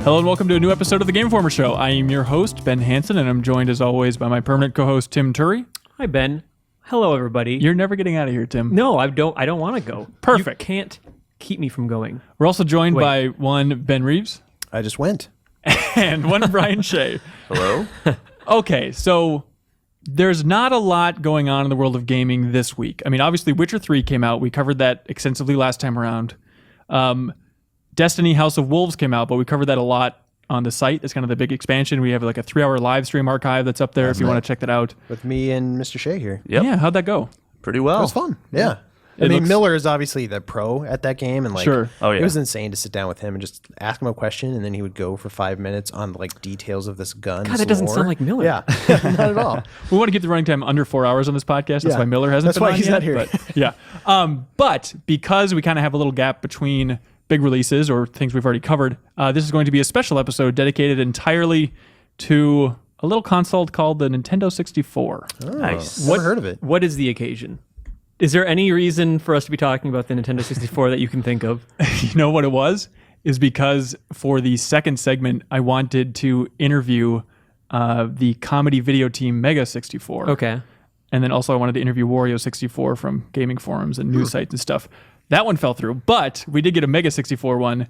Hello and welcome to a new episode of the Game Informer Show. I am your host, Ben Hansen, and I'm joined as always by my permanent co-host, Tim Turry. Hi, Ben. Hello, everybody. You're never getting out of here, Tim. No, I don't want to go. Perfect. You can't keep me from going. We're also joined by one Ben Reeves. I just went. And one Brian Shea. Hello? Okay, so there's not a lot going on in the world of gaming this week. I mean, obviously, Witcher 3 came out. We covered that extensively last time around. Destiny House of Wolves came out, but we covered that a lot on the site. It's kind of the big expansion. We have like a 3-hour live stream archive that's up there if you want to check that out. With me and Mr. Shea here. Yep. Yeah, how'd that go? Pretty well. It was fun. Yeah. I mean, Miller is obviously the pro at that game, and like, Sure. Oh, yeah. It was insane to sit down with him and just ask him a question, and then he would go for 5 minutes on like details of this gun. God, that doesn't sound like Miller. Yeah, not at all. We want to keep the running time under 4 hours on this podcast. That's Yeah. why Miller hasn't That's been why on he's yet, not here. But, yeah. But because we kind of have a little gap between big releases or things we've already covered, this is going to be a special episode dedicated entirely to a little console called the Nintendo 64. Oh, Nice. Never heard of it. What is the occasion? Is there any reason for us to be talking about the Nintendo 64 that you can think of? You know what it was? Is because for the second segment, I wanted to interview the comedy video team Mega64. Okay. And then also I wanted to interview Wario64 from gaming forums and news sites and stuff. That one fell through, but we did get a Mega64 one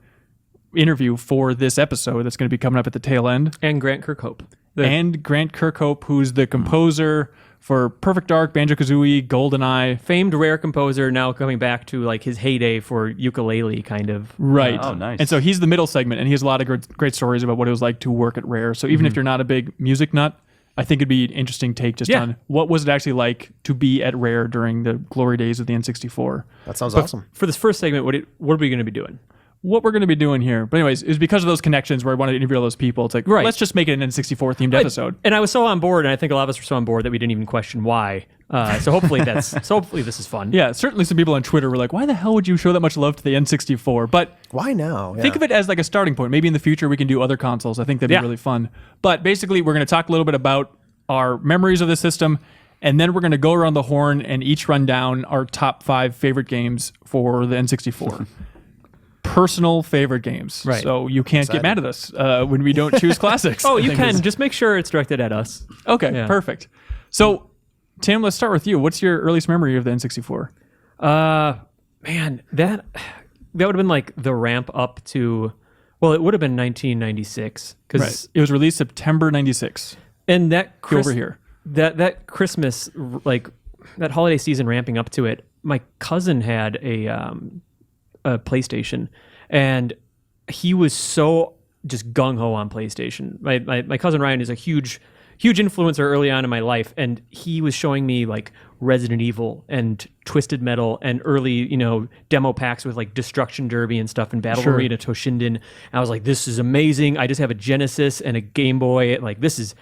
interview for this episode that's going to be coming up at the tail end. And Grant Kirkhope. And Grant Kirkhope, who's the composer for Perfect Dark, Banjo-Kazooie, Goldeneye. Famed rare composer, now coming back to like his heyday for ukulele kind of. Right. Oh, nice. And so he's the middle segment, and he has a lot of great stories about what it was like to work at Rare. So even if you're not a big music nut, I think it'd be an interesting take just on what was it actually like to be at Rare during the glory days of the N64. That sounds awesome. For this first segment, what are we going to be doing? What we're going to be doing here. But anyways, it was because of those connections where I wanted to interview all those people. It's like, Right. let's just make it an N64 themed episode. And I was so on board, and I think a lot of us were so on board that we didn't even question why. So hopefully hopefully this is fun. Yeah, certainly some people on Twitter were like, why the hell would you show that much love to the N64? But Why now? Yeah. think of it as like a starting point. Maybe in the future we can do other consoles. I think that'd be Yeah. really fun. But basically, we're going to talk a little bit about our memories of the system, and then we're going to go around the horn and each run down our top 5 favorite games for the N64. Personal favorite games. Right. So you can't get mad at us when we don't choose classics. Oh, I you think can. is- Just make sure it's directed at us. Okay, Yeah. perfect. So, Tim, let's start with you. What's your earliest memory of the N64? Man, that would have been like the ramp up to, well, it would have been 1996 because It was released September 96. and that Over here. that Christmas, like that holiday season ramping up to it, my cousin had a PlayStation, and he was so just gung ho on PlayStation. My cousin Ryan is a huge influencer early on in my life, and he was showing me like Resident Evil and Twisted Metal and early, demo packs with like Destruction Derby and stuff and Battle Arena Toshinden. And I was like, this is amazing. I just have a Genesis and a Game Boy. Like this is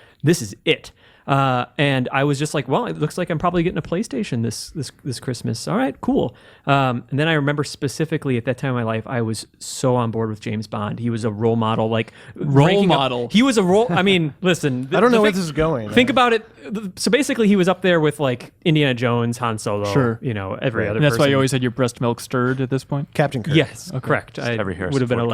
it. And I was just like, well, it looks like I'm probably getting a PlayStation this Christmas. All right, cool. And then I remember specifically at that time in my life, I was so on board with James Bond. He was a role model, like model. He was a role. I mean, listen. I don't know where this is going. Think about it. So basically, he was up there with like Indiana Jones, Han Solo. Sure. Every other. And that's person. why you always had your breast milk stirred at this point? Captain Kirk. Yes, correct. I every Harrison would have been Ford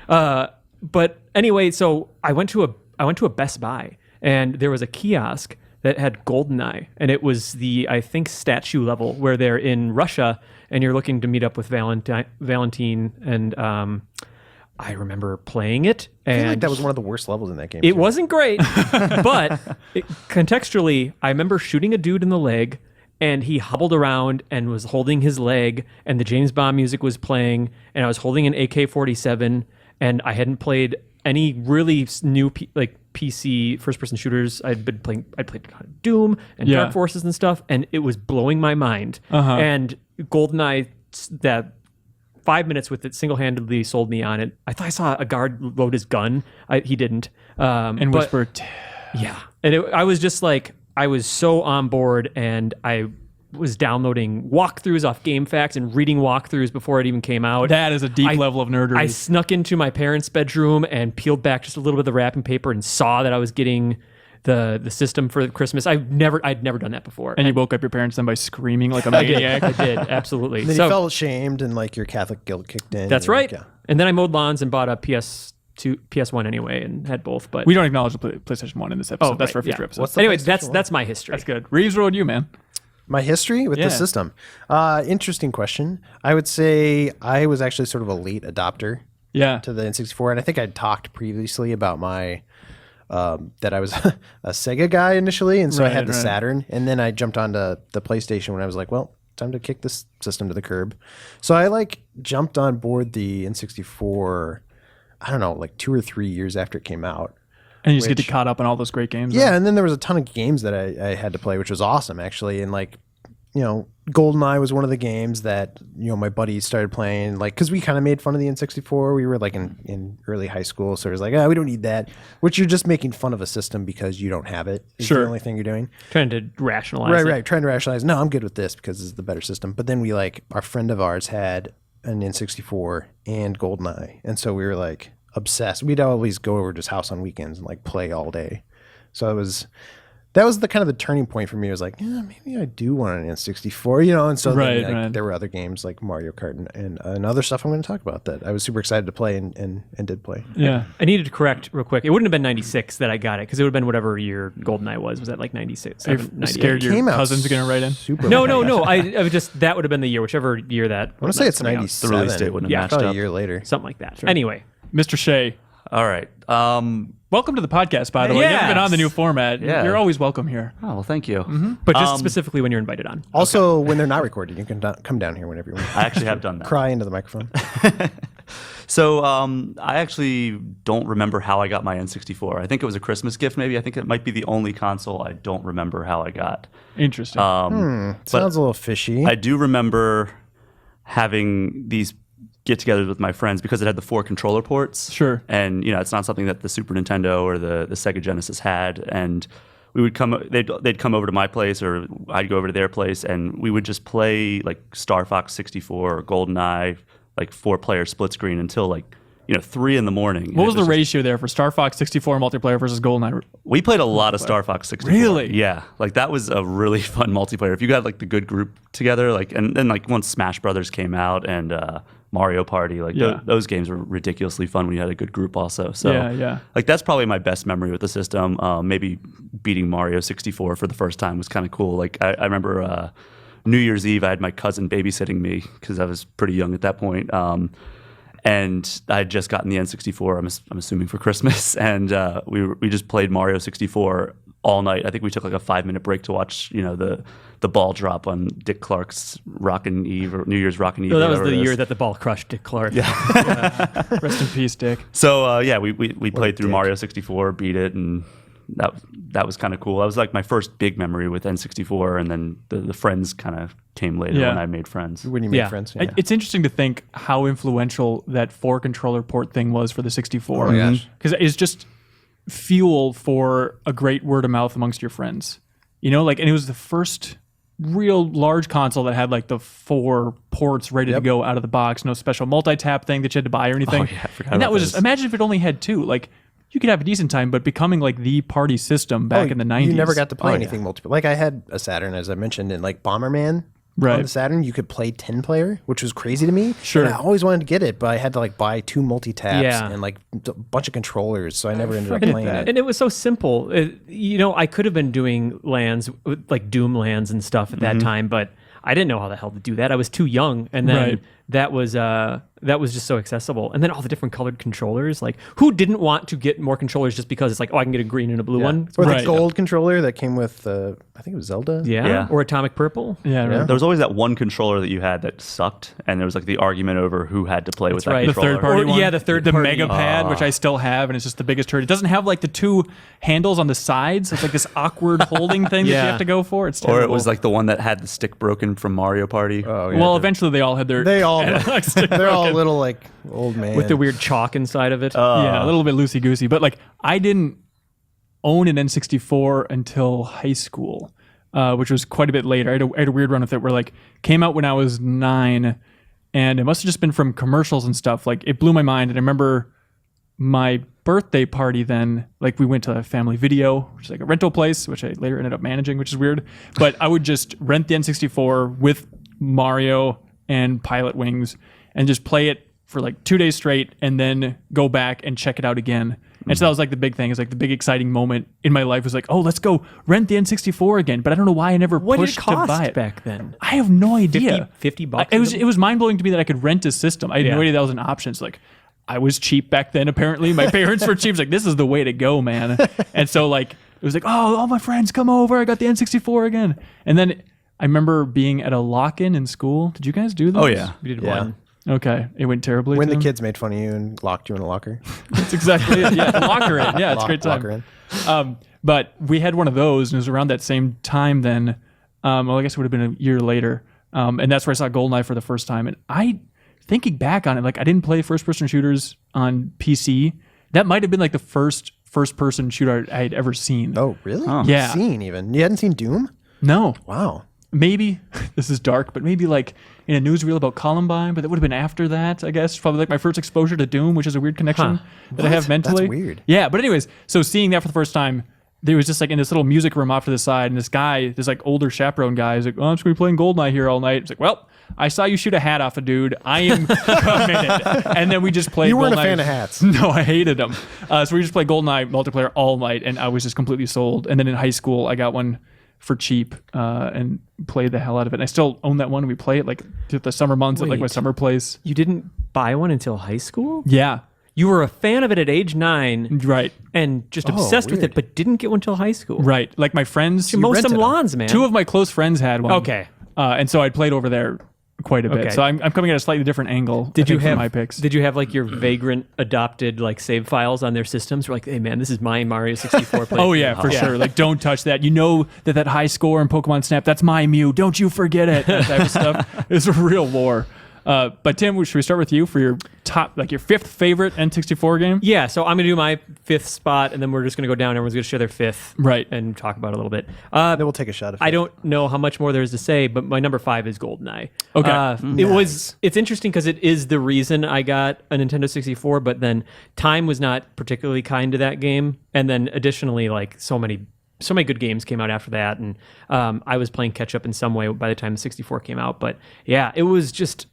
11. But anyway, so I went to a Best Buy, and there was a kiosk that had Goldeneye, and it was the, I think, statue level where they're in Russia, and you're looking to meet up with Valentine, and I remember playing it. I And feel like that was one of the worst levels in that game. it too. wasn't great, but contextually, I remember shooting a dude in the leg, and he hobbled around and was holding his leg, and the James Bond music was playing, and I was holding an AK-47, and I hadn't played any really new PC first-person shooters. I played Doom and Dark Forces and stuff, and it was blowing my mind. And Goldeneye, that 5 minutes with it single-handedly sold me on it. I thought I saw a guard load his gun. He didn't. And but- whisper, yeah. And I was just like, I was so on board, and I was downloading walkthroughs off GameFAQs and reading walkthroughs before it even came out. that is a deep level of nerdery. I snuck into my parents' bedroom and peeled back just a little bit of the wrapping paper and saw that I was getting the system for Christmas. I'd never done that before. And you woke up your parents then by screaming like a maniac. I did, absolutely. And then you felt ashamed, and like your Catholic guilt kicked in. That's You're right. like, yeah. And then I mowed lawns and bought a PS2 PS1 anyway, and had both. But We don't acknowledge the PlayStation 1 in this episode. That's right, for a future yeah. episode. What's the anyway, PlayStation that's my history. That's good. Reeves, what about you, man? My history with Yeah. the system. Interesting question. I would say I was actually sort of a late adopter Yeah. to the N64, and I think I talked previously about my that I was a Sega guy initially, and so I had the Right. Saturn, and then I jumped onto the PlayStation when I was like, well, time to kick this system to the curb. So I jumped on board the N64. I don't know, 2 or 3 years after it came out. And you just get caught up on all those great games. Yeah, and then there was a ton of games that I had to play, which was awesome actually. And Goldeneye was one of the games that my buddies started playing, because we kind of made fun of the N64. We were in early high school, so it was we don't need that. Which you're just making fun of a system because you don't have it. Is Sure. the only thing you're doing. Trying to rationalize it. Right. Trying to rationalize. No, I'm good with this because it's the better system. But then we our friend of ours had an N64 and Goldeneye, and so we were obsessed. We'd always go over to his house on weekends and play all day. So that was the kind of the turning point for me. I was maybe I do want an N64, and so then, there were other games like Mario Kart and other stuff I'm going to talk about that I was super excited to play and did play. Yeah. I needed to correct real quick. It wouldn't have been 96 that I got it, because it would have been whatever year GoldenEye was. Was that 96? Are you 98? scared your Came out cousin's going to write in? Super No. I was just, that would have been the year, whichever year that. I want to say it's coming out. 97. The release date wouldn't have Yeah, matched Probably up. a year later. Something like that. Anyway, Mr. Shea, All right. welcome to the podcast, by the way. You haven't been on the new format. Yeah. You're always welcome here. Oh, well, thank you. but just specifically when you're invited on. Also, when they're not recorded, you can come down here whenever you want. I actually have done that. Cry into the microphone. So I actually don't remember how I got my N64. I think it was a Christmas gift, maybe. I think it might be the only console I don't remember how I got. Interesting. Sounds a little fishy. I do remember having these get-togethers with my friends because it had the 4 controller ports. Sure. And it's not something that the Super Nintendo or the Sega Genesis had. And we would they'd come over to my place, or I'd go over to their place, and we would just play Starfox 64 or Goldeneye, 4-player split screen until 3 in the morning. what was the ratio there for Star Fox 64 multiplayer versus GoldenEye? We played a lot of Star Fox 64. Really? Yeah. That was a really fun multiplayer. If you got the good group together, and then once Smash Brothers came out and Mario Party, those games were ridiculously fun when you had a good group also. So Yeah. that's probably my best memory with the system. Maybe beating Mario 64 for the first time was kind of cool. I remember New Year's Eve, I had my cousin babysitting me because I was pretty young at that point. And I had just gotten the N64, I'm assuming for Christmas, and we just played Mario 64 all night. I think we took a 5-minute break to watch, the ball drop on Dick Clark's Rockin' Eve or New Year's Rockin' Eve. No, that was whatever the it year is. that the ball crushed Dick Clark. Rest in peace, Dick. So we played through dick. Mario 64, beat it, and that was kind of cool. That was my first big memory with N64, and then the friends kind of came later Yeah. when I made friends. When you make Yeah. friends. It's interesting to think how influential that 4 controller port thing was for the 64. Oh my gosh. Because it's just fuel for a great word of mouth amongst your friends. And it was the first real large console that had the 4 ports ready to Yep. go out of the box, no special multi-tap thing that you had to buy or anything. Oh, yeah, I forgot and that about was those. just, imagine if it only had 2. You could have a decent time, but becoming the party system back in the 90s. You never got to play Oh, anything multiple. I had a Saturn, as I mentioned, and Bomberman Right. on the Saturn, you could play 10-player, which was crazy to me. Sure. And I always wanted to get it, but I had to buy 2 multi-taps Yeah. and a bunch of controllers, so I never ended up forget playing that. it. And it was so simple. I could have been doing lands, Doom lands and stuff at that time, but I didn't know how the hell to do that. I was too young, and then Right. that was just so accessible. And then all the different colored controllers. Who didn't want to get more controllers just because it's I can get a green and a blue one? Or Right. the gold controller that came with, I think it was Zelda. Yeah. Yeah. Or atomic purple. Yeah, right. There was always that one controller that you had that sucked, and there was the argument over who had to play with that right. The controller. third party Or- one. yeah, the third the party. Mega Pad, which I still have, and it's just the biggest turd. It doesn't have the 2 handles on the sides. It's this awkward holding thing that you Yeah. have to go for. It's Or terrible. it was the one that had the stick broken from Mario Party. Oh, yeah. well, eventually they all had their They all, stick they're all broken. little old man. With the weird chalk inside of it. Yeah, a little bit loosey goosey. But I didn't own an N64 until high school, which was quite a bit later. I had a weird run with it where came out when I was 9, and it must have just been from commercials and stuff. It blew my mind. And I remember my birthday party then, we went to a family video, which is a rental place, which I later ended up managing, which is weird. But I would just rent the N64 with Mario and Pilot Wings and just play it for like 2 days straight and then go back and check it out again. And so that was like the big thing. Is like the big exciting moment in my life was like, oh, let's go rent the N64 again. But I don't know why I never What did it pushed to cost buy it back then? I have no idea. 50 bucks? It was mind blowing to me that I could rent a system. I had no idea that was an option. It's like I was cheap back then. Apparently, my parents were cheap. It's like this is the way to go, man. And so like it was like, oh, all my friends come over. I got the N64 again. And then I remember being at a lock-in in school. Did you guys do this? Oh yeah. We did Yeah. one. Okay, it went terribly. When the Tim? kids made fun of you and locked you in a locker. That's exactly it. Yeah, locker in. Yeah, it's a great time. Locker in. But we had one of those, and it was around that same time then. Well, I guess it would have been a year later. And that's where I saw Goldeneye for the first time. And thinking back on it, like I didn't play first-person shooters on PC. That might have been like the first-person shooter I had ever seen. Oh, really? Yeah. Seen even. You hadn't seen Doom? No. Wow. Maybe, this is dark, but maybe like in a newsreel about Columbine, but that would have been after that, I guess. Probably like my first exposure to Doom, which is a weird connection that I have mentally. That's weird. Yeah, but anyways, so seeing that for the first time, there was just like in this little music room off to the side, and this guy, this like older chaperone guy, is like, oh, I'm just going to be playing Goldeneye here all night. It's like, well, I saw you shoot a hat off a dude. I am committed. And then we just played You weren't Goldeneye. a fan of hats. No, I hated them. So we just played Goldeneye multiplayer all night, and I was just completely sold. And then in high school, I got one for cheap and played the hell out of it. And I still own that one. We play it like through the summer months at like my Wait. summer place. You didn't buy one until high school? Yeah, You were a fan of it at age 9 right, and just obsessed with weird. it, but didn't get one until high school. right. Like my friends, You mowed some rented 'em. lawns, man. two of my close friends had one. Okay. And so I played over there quite a bit. Okay. So I'm coming at a slightly different angle. Did you for have my picks? Did you have like your vagrant adopted like save files on their systems? You're like, hey man, this is my Mario 64 playthrough. Oh yeah, for sure. Like, don't touch that. You know that high score in Pokemon Snap, that's my Mew. Don't you forget it. That type of stuff. It's a real war. But Tim, should we start with you for your top, like your fifth favorite N64 game? Yeah, so I'm gonna do my 5th spot, and then we're just gonna go down. Everyone's gonna share their 5th, Right. and talk about it a little bit. Then we'll take a shot of I don't know how much more there is to say, but my number 5 is GoldenEye. Okay. It's interesting because it is the reason I got a Nintendo 64, but then time was not particularly kind to that game, and then additionally, like so many good games came out after that, and I was playing catch up in some way by the time the 64 came out. But yeah, it was just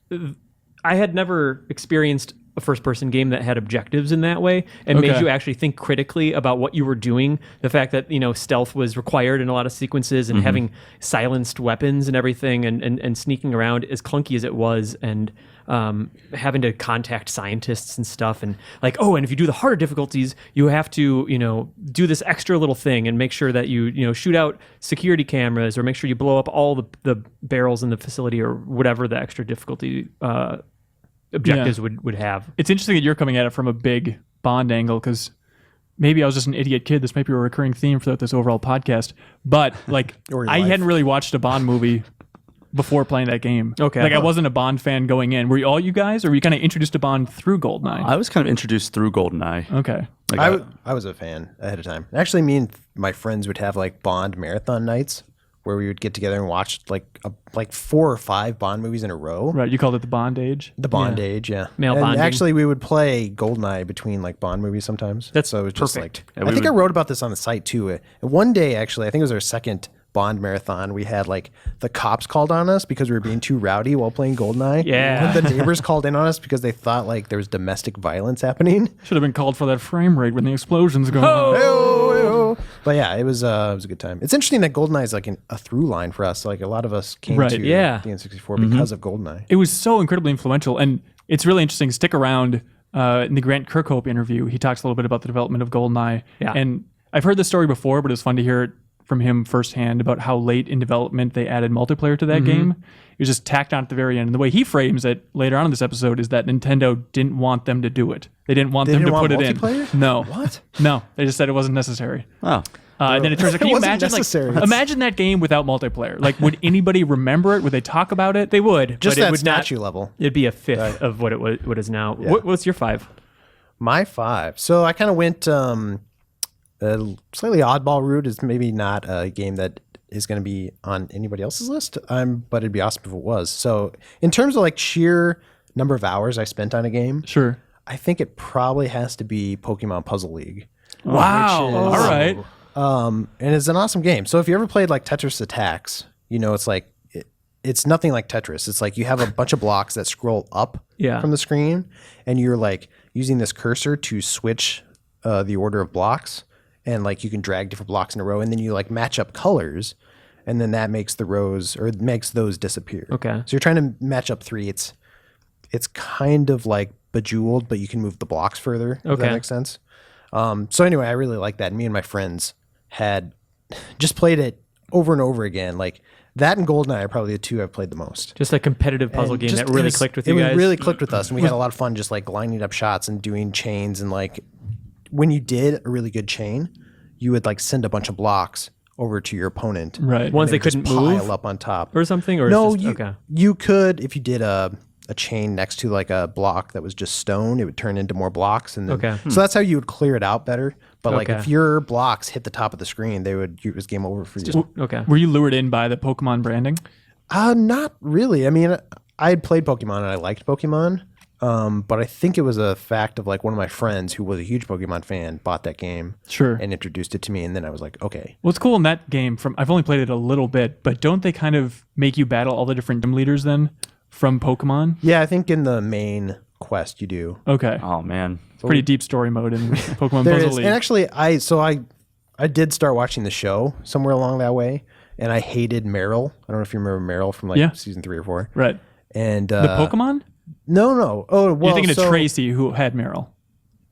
I had never experienced a first-person game that had objectives in that way and made Okay. you actually think critically about what you were doing. The fact that stealth was required in a lot of sequences, and having silenced weapons and everything, and sneaking around, as clunky as it was, and having to contact scientists and stuff, and like, oh, and if you do the harder difficulties, you have to do this extra little thing and make sure that you shoot out security cameras, or make sure you blow up all the barrels in the facility, or whatever the extra difficulty objectives would have. It's interesting that you're coming at it from a big Bond angle, because maybe I was just an idiot kid. This might be a recurring theme throughout this overall podcast. But like, Or your I life. hadn't really watched a Bond movie before playing that game. Okay. Like, I wasn't a Bond fan going in. Were you all you guys, or were you kind of introduced to Bond through GoldenEye? I was kind of introduced through GoldenEye. Okay. Like, I was a fan ahead of time. Actually, me and my friends would have like Bond marathon nights where we would get together and watch like 4 or 5 Bond movies in a row. Right. You called it the Bond age. The Bond age, yeah. Male and bonding. actually, we would play Goldeneye between like Bond movies sometimes. That's so it was just perfect. like Yeah, I think we I would- wrote about this on the site too. And one day, actually, I think it was our second Bond marathon. We had like the cops called on us because we were being too rowdy while playing Goldeneye. Yeah. And the neighbors called in on us because they thought like there was domestic violence happening. Should have been called for that frame rate when the explosions go on. Hey-oh. But yeah, it was a good time. It's interesting that Goldeneye is like a through line for us. Like a lot of us came Right, to yeah. the N64 because of Goldeneye. It was so incredibly influential, and it's really interesting. Stick around in the Grant Kirkhope interview. He talks a little bit about the development of GoldenEye. Yeah. And I've heard this story before, but it was fun to hear it from him firsthand about how late in development they added multiplayer to that game. It was just tacked on at the very end. And the way he frames it later on in this episode is that Nintendo didn't want them to do it. They didn't want them didn't to want put it in. multiplayer? No. What? No. They just said it wasn't necessary. oh, And then it turns out, can It you wasn't imagine necessary. imagine that game without multiplayer? Like, would anybody remember it? Would they talk about it? They would, Just but that it would statue level. It'd be a fifth of what what is now. Yeah. What's your 5? My 5. So I kind of went a slightly oddball route. Is maybe not a game that is going to be on anybody else's list, but it'd be awesome if it was. So in terms of like sheer number of hours I spent on a game, Sure. I think it probably has to be Pokemon Puzzle League. Wow. Which is- All right. And it's an awesome game. So if you ever played like Tetris Attacks, it's like it's nothing like Tetris. It's like you have a bunch of blocks that scroll up Yeah. from the screen, and you're like using this cursor to switch the order of blocks, and like you can drag different blocks in a row, and then you like match up colors, and then that makes the rows or it makes those disappear. Okay. So you're trying to match up 3. It's kind of like Bejeweled, but you can move the blocks further. If Okay. that makes sense. So anyway, I really like that. Me and my friends had just played it over and over again. Like that and Goldeneye are probably the 2 I've played the most. Just a competitive puzzle And game just- that really it was- clicked with you guys. It really clicked with us, and we had a lot of fun just like lining up shots and doing chains. And like when you did a really good chain, you would like send a bunch of blocks over to your opponent. Right. Ones they would just couldn't move pile up on top. or something, or No, it's just, okay. you could if you did a chain next to like a block that was just stone, it would turn into more blocks, and then, Okay. so that's how you would clear it out better. But like Okay. if your blocks hit the top of the screen, it was game over for you. Okay. Were you lured in by the Pokemon branding? Not really. I mean, I had played Pokemon and I liked Pokemon, but I think it was a fact of like one of my friends who was a huge Pokemon fan bought that game, Sure. and introduced it to me, and then I was like, okay. What's cool in that game I've only played it a little bit, but don't they kind of make you battle all the different gym leaders then from Pokemon? Yeah, I think in the main quest you do. Okay. Oh man. Pretty deep story mode in Pokemon There Puzzle is, League. and actually, I did start watching the show somewhere along that way, and I hated Meryl. I don't know if you remember Meryl from like Yeah. season 3 or 4. Right. And The Pokemon? No. Oh, well, You're thinking so, of Tracy who had Meryl.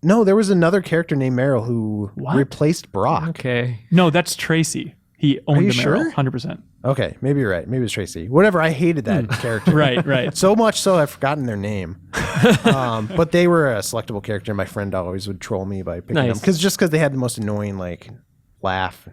No, there was another character named Meryl who What? replaced Brock. Okay. No, that's Tracy. He owned you the Meryl, sure? 100%. Okay, maybe you're right. Maybe it was Tracy. Whatever. I hated that character. Right. So much so I've forgotten their name. But they were a selectable character, and my friend always would troll me by picking them Nice. because they had the most annoying like laugh.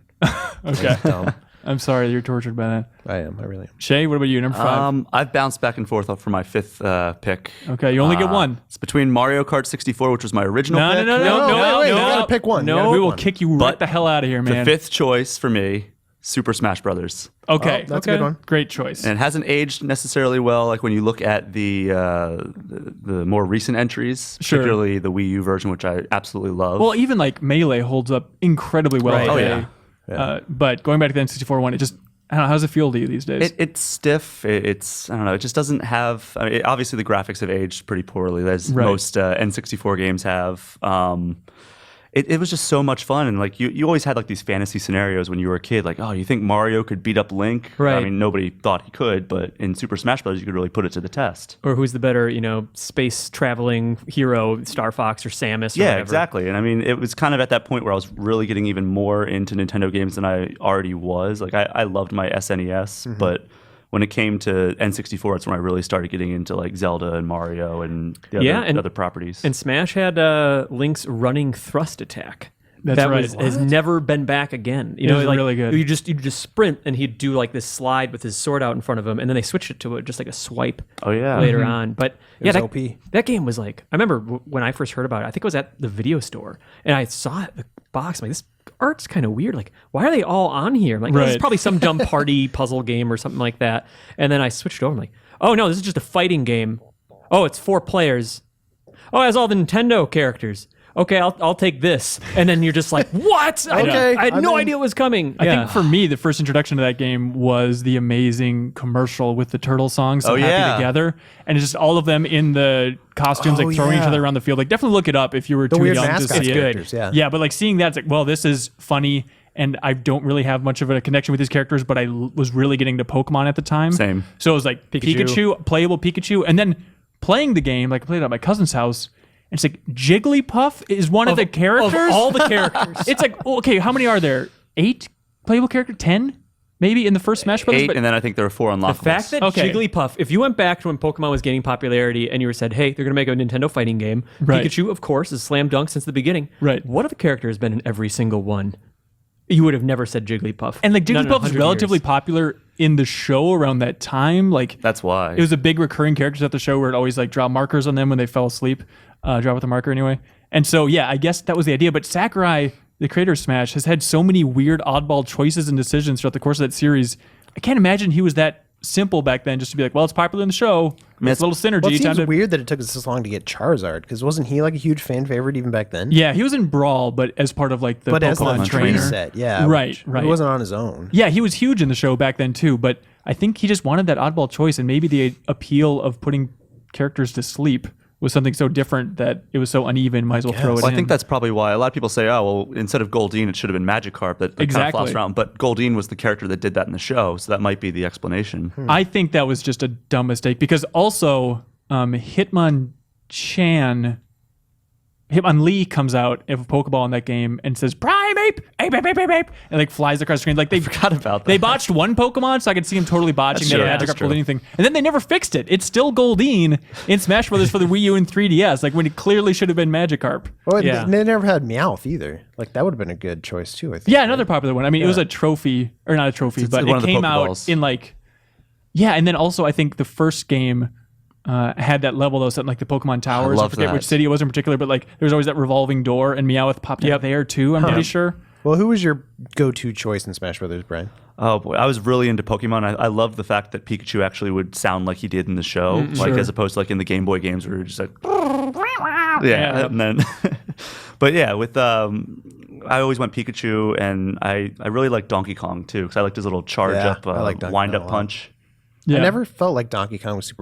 Okay. Dumb. I'm sorry you're tortured by that. I really am. Shay, what about you? Number 5. I've bounced back and forth for my 5th pick. Okay, you only get one. It's between Mario Kart 64, which was my original No, pick. wait, you gotta pick one. You gotta We pick will one. kick you right the hell out of here, man. The 5th choice for me, Super Smash Brothers. Okay, Oh, that's a good one. Great choice. And it hasn't aged necessarily well. Like when you look at the more recent entries, Sure. particularly the Wii U version, which I absolutely love. Well, even like Melee holds up incredibly well Right. today. Oh, yeah. But going back to the N64 one, it just, I don't know, how's it feel to you these days? It's stiff. I don't know. It just doesn't have. I mean, obviously, the graphics have aged pretty poorly, as Right. most N64 games have. It was just so much fun, and like you always had like these fantasy scenarios when you were a kid, like, oh, you think Mario could beat up Link? Right. I mean, nobody thought he could, but in Super Smash Bros, you could really put it to the test. Or who's the better, space traveling hero, Starfox or Samus? Or Yeah, whatever. exactly. And I mean, it was kind of at that point where I was really getting even more into Nintendo games than I already was. Like, I loved my SNES, but when it came to N64, it's when I really started getting into like Zelda and Mario and the other properties. And Smash had Link's running thrust attack. That's that right. has never been back again. It was really good. You just sprint, and he'd do like this slide with his sword out in front of him, and then they switched it to just like a swipe. Oh, yeah. later on. But was that, OP. that game was like, I remember when I first heard about it. I think it was at the video store, and I saw the box. I'm like, this art's kind of weird. Like, why are they all on here? I'm like, this is Right. probably some dumb party puzzle game or something like that. And then I switched over. I'm like, oh no, this is just a fighting game. Oh, it's 4 players. Oh, it has all the Nintendo characters. Okay, I'll take this. And then you're just like, what? Okay, I had I'm no in. idea it was coming. I think for me, the first introduction to that game was the amazing commercial with the turtle song, So Oh, Happy yeah. Together. And it's just all of them in the costumes, Oh, like throwing each yeah. other around the field. Like, definitely look it up if you were The too weird young to mascot see it. characters, yeah. Yeah, but like seeing that, it's like, well, this is funny. And I don't really have much of a connection with these characters, but I was really getting to Pokemon at the time. Same. So it was like Pikachu, playable Pikachu. And then playing the game, like I played it at my cousin's house. And it's like Jigglypuff is one of the characters. Of all the characters. It's like, okay, how many are there? 8 playable characters? 10? Maybe in the first Smash Brothers? 8, But and then I think there were 4 unlockables. The fact that Okay. Jigglypuff, if you went back to when Pokemon was gaining popularity and you were said, hey, they're going to make a Nintendo fighting game, Right. Pikachu, of course, is slam dunk since the beginning. Right. What other character has been in every single one? You would have never said Jigglypuff. and like Not in Jigglypuff was 100 relatively years. popular in the show around that time. Like That's why. it was a big recurring character at the show where it always like draw markers on them when they fell asleep. Draw with a marker anyway. And so yeah, I guess that was the idea. But Sakurai, the creator of Smash, has had so many weird oddball choices and decisions throughout the course of that series. I can't imagine he was that simple back then just to be like, well, it's popular in the show. It's a little synergy. Well, it time seems to- weird that it took us this long to get Charizard, because wasn't he like a huge fan favorite even back then? Yeah, he was in Brawl, but as part of like the But as the Pokemon trainer. preset, yeah. Right, right. He wasn't on his own. Yeah, he was huge in the show back then too, but I think he just wanted that oddball choice, and maybe the appeal of putting characters to sleep was something so different that it was so uneven. Might as well throw it Well, in. I think that's probably why a lot of people say, oh, well, instead of Goldine, it should have been Magikarp that kind of Exactly. flops around. But Goldine was the character that did that in the show, so that might be the explanation. I think that was just a dumb mistake because also Hitmonlee comes out of a Pokeball in that game and says Primeape, ape, ape, ape, ape, ape, and like flies across the screen. Like they Forgot about that. They botched one Pokemon, so I could see him totally botching That's that true. Magikarp That's true. Goldine thing. And then they never fixed it. It's still Goldine in Smash Brothers for the Wii U and 3DS, like when it clearly should have been Magikarp. Well, Yeah. they never had Meowth either. Like that would have been a good choice too. I think. Yeah, another popular one. I mean, it was a trophy, or not a trophy, It's but one it of the came out Pokeballs. in like, yeah, and then also I think the first game had that level though, set in like the Pokemon Towers. I love forget that. which city it was in particular, but like there was always that revolving door, and Meowth popped out there too. I'm pretty sure. Well, who was your go-to choice in Smash Brothers, Brian? Oh boy, I was really into Pokemon. I love the fact that Pikachu actually would sound like he did in the show, like Sure. as opposed to like in the Game Boy games where it was just like, Yeah. yeah, and then, but yeah, with I always went Pikachu, and I really like Donkey Kong too because I liked his little charge Yeah, up, I like Donkey wind Kong up a lot. punch. Yeah. I never felt like Donkey Kong was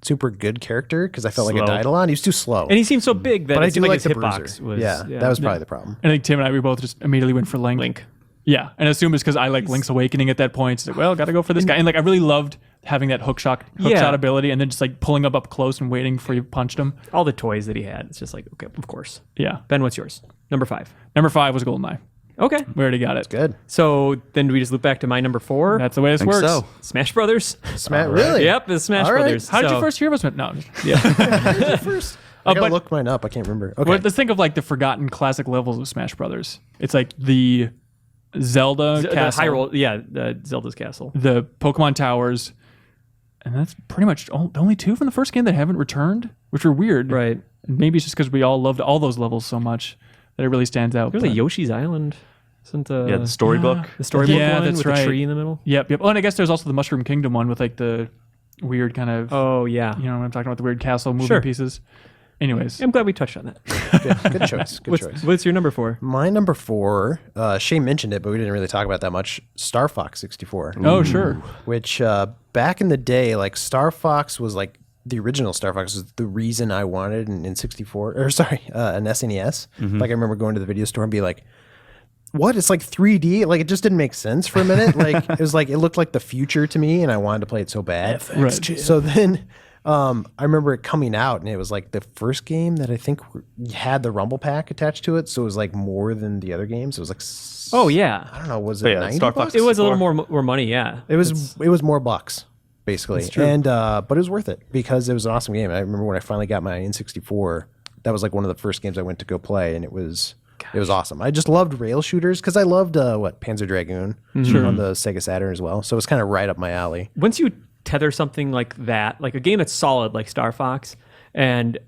super good character because I felt like Slow. a Didalon. He was too slow. And he seemed so big that but I it do seemed like his the hitbox bruiser. was. Yeah, that was probably the problem. And I think Tim and I, we both just immediately went for Link. Link. Yeah, and I assume it's because I like Link's Awakening at that point. It's like, well, got to go for this guy. And like, I really loved having that hook shot ability, and then just like pulling up close and waiting for you punched him. All the toys that he had. It's just like, okay, of course. Yeah. Ben, what's yours? Number 5. Number 5 was Goldeneye. Okay. We already got it. Good. So then do we just loop back to my number 4? That's the way this Think works. so. Smash Brothers. Really? Yep, it's Smash All right. Brothers. How did So- you first hear about Smash? No. First, I gotta but- look mine up. I can't remember. Okay. Well, let's think of like the forgotten classic levels of Smash Brothers. It's like the Zelda The castle, Hyrule, the Zelda's castle. the Pokemon Towers, and that's pretty much the only 2 from the first game that haven't returned, which are weird. Right. And maybe it's just because we all loved all those levels so much that it really stands out. There's a but- Yoshi's Island. Isn't Yeah, the storybook. the storybook Yeah, one that's with right. the tree in the middle? Yep. Oh, and I guess there's also the Mushroom Kingdom one with like the weird kind of, Oh, yeah. you know what I'm talking about, the weird castle moving Sure. pieces. Anyways, I'm glad we touched on that. good choice. Good choice. What's your number 4? My number 4, Shay mentioned it, but we didn't really talk about that much. Starfox 64. oh sure, Which back in the day, like Star Fox was like the original Star Fox was the reason I wanted an N64 or sorry, an SNES. Like I remember going to the video store and be like, "What? It's like 3D." Like it just didn't make sense for a minute. Like it was like it looked like the future to me, and I wanted to play it so bad. Right. So then. I remember it coming out, and it was like the first game that I think had the Rumble Pack attached to it, so it was like more than the other games. It was like Oh, yeah. I don't know, was But it yeah, 90 Star Fox bucks? It was a little more money, yeah. It was more bucks, basically. And but it was worth it because it was an awesome game. I remember when I finally got my N64, that was like one of the first games I went to go play, and it was awesome. I just loved rail shooters because I loved Panzer Dragoon on the Sega Saturn as well. So it was kind of right up my alley. Once you tether something like that, like a game that's solid like Star Fox and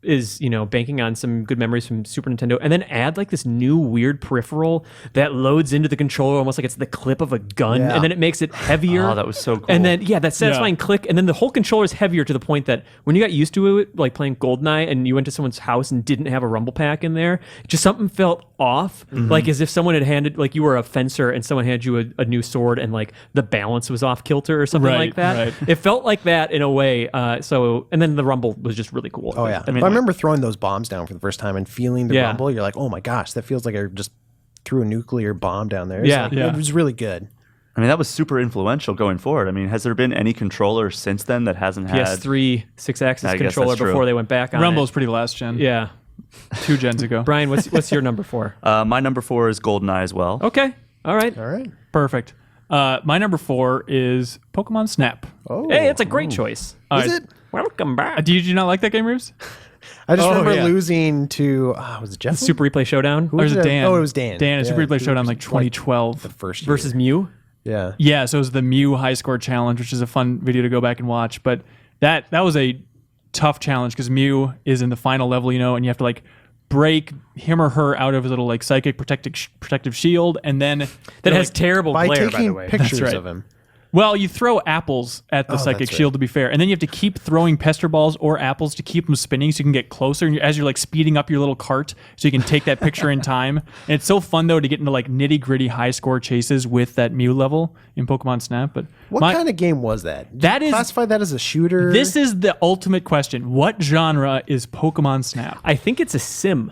is, banking on some good memories from Super Nintendo, and then add like this new weird peripheral that loads into the controller almost like it's the clip of a gun, Yeah. and then it makes it heavier. Oh, that was so cool. And then, that satisfying click, and then the whole controller is heavier to the point that when you got used to it, like playing Goldeneye, and you went to someone's house and didn't have a rumble pack in there, just something felt off, like as if someone had handed, like you were a fencer and someone handed you a new sword, and like the balance was off kilter or something Right, like that. right. It felt like that in a way. And then the rumble was just really cool. Oh yeah, I mean, but I remember throwing those bombs down for the first time and feeling the Yeah. rumble. You're like, oh my gosh, that feels like I just threw a nuclear bomb down there. Yeah. Like, Yeah. it was really good. I mean, that was super influential going forward. I mean, has there been any controller since then that hasn't had? PS3 6-axis I guess controller that's true. before they went back on Rumble's it. pretty last gen. Yeah. 2 gens ago. Brian, what's your number 4? My number 4 is Goldeneye as well. Okay. All right. All right. Perfect. My number 4 is Pokemon Snap. Oh, Hey, that's a great choice. All is right. it? Welcome back. Did you not like that game, Reeves? I just Oh, remember yeah. losing to was it Jeff? Super Replay Showdown Or was it did I- Dan? oh, it was Dan. Dan, Yeah, Super Replay it Showdown was like 2012. the first year. versus Mew. Yeah. Yeah, so it was the Mew High Score Challenge, which is a fun video to go back and watch. But that was a tough challenge because Mew is in the final level, and you have to like break him or her out of his little like psychic protective shield, and then That has terrible By glare, by the taking way. pictures right. of him. Well, you throw apples at the psychic that's shield to be fair, and then you have to keep throwing pester balls or apples to keep them spinning so you can get closer. And as you're like speeding up your little cart, so you can take that picture in time. And it's so fun though to get into like nitty gritty high score chases with that Mew level in Pokemon Snap. But What kind of game was that? That is- classify that as a shooter. this is the ultimate question: what genre is Pokemon Snap? I think it's a sim.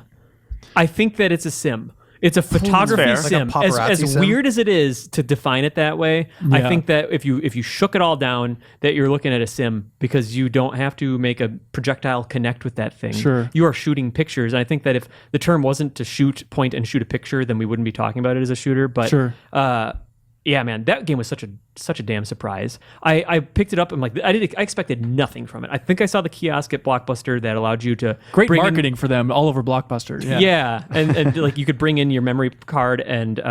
I think that it's a sim. It's a photography fair. sim. Like a paparazzi As sim? weird as it is to define it that way, I Yeah. think that if you shook it all down, that you're looking at a sim because you don't have to make a projectile connect with that thing. Sure. You are shooting pictures. And I think that if the term wasn't to shoot, point, and shoot a picture, then we wouldn't be talking about it as a shooter. But Sure. yeah, man, that game was such a damn surprise. I picked it up and like I expected nothing from it. I think I saw the kiosk at Blockbuster that allowed you to Great bring in- marketing for them all over Blockbuster. yeah, and like you could bring in your memory card and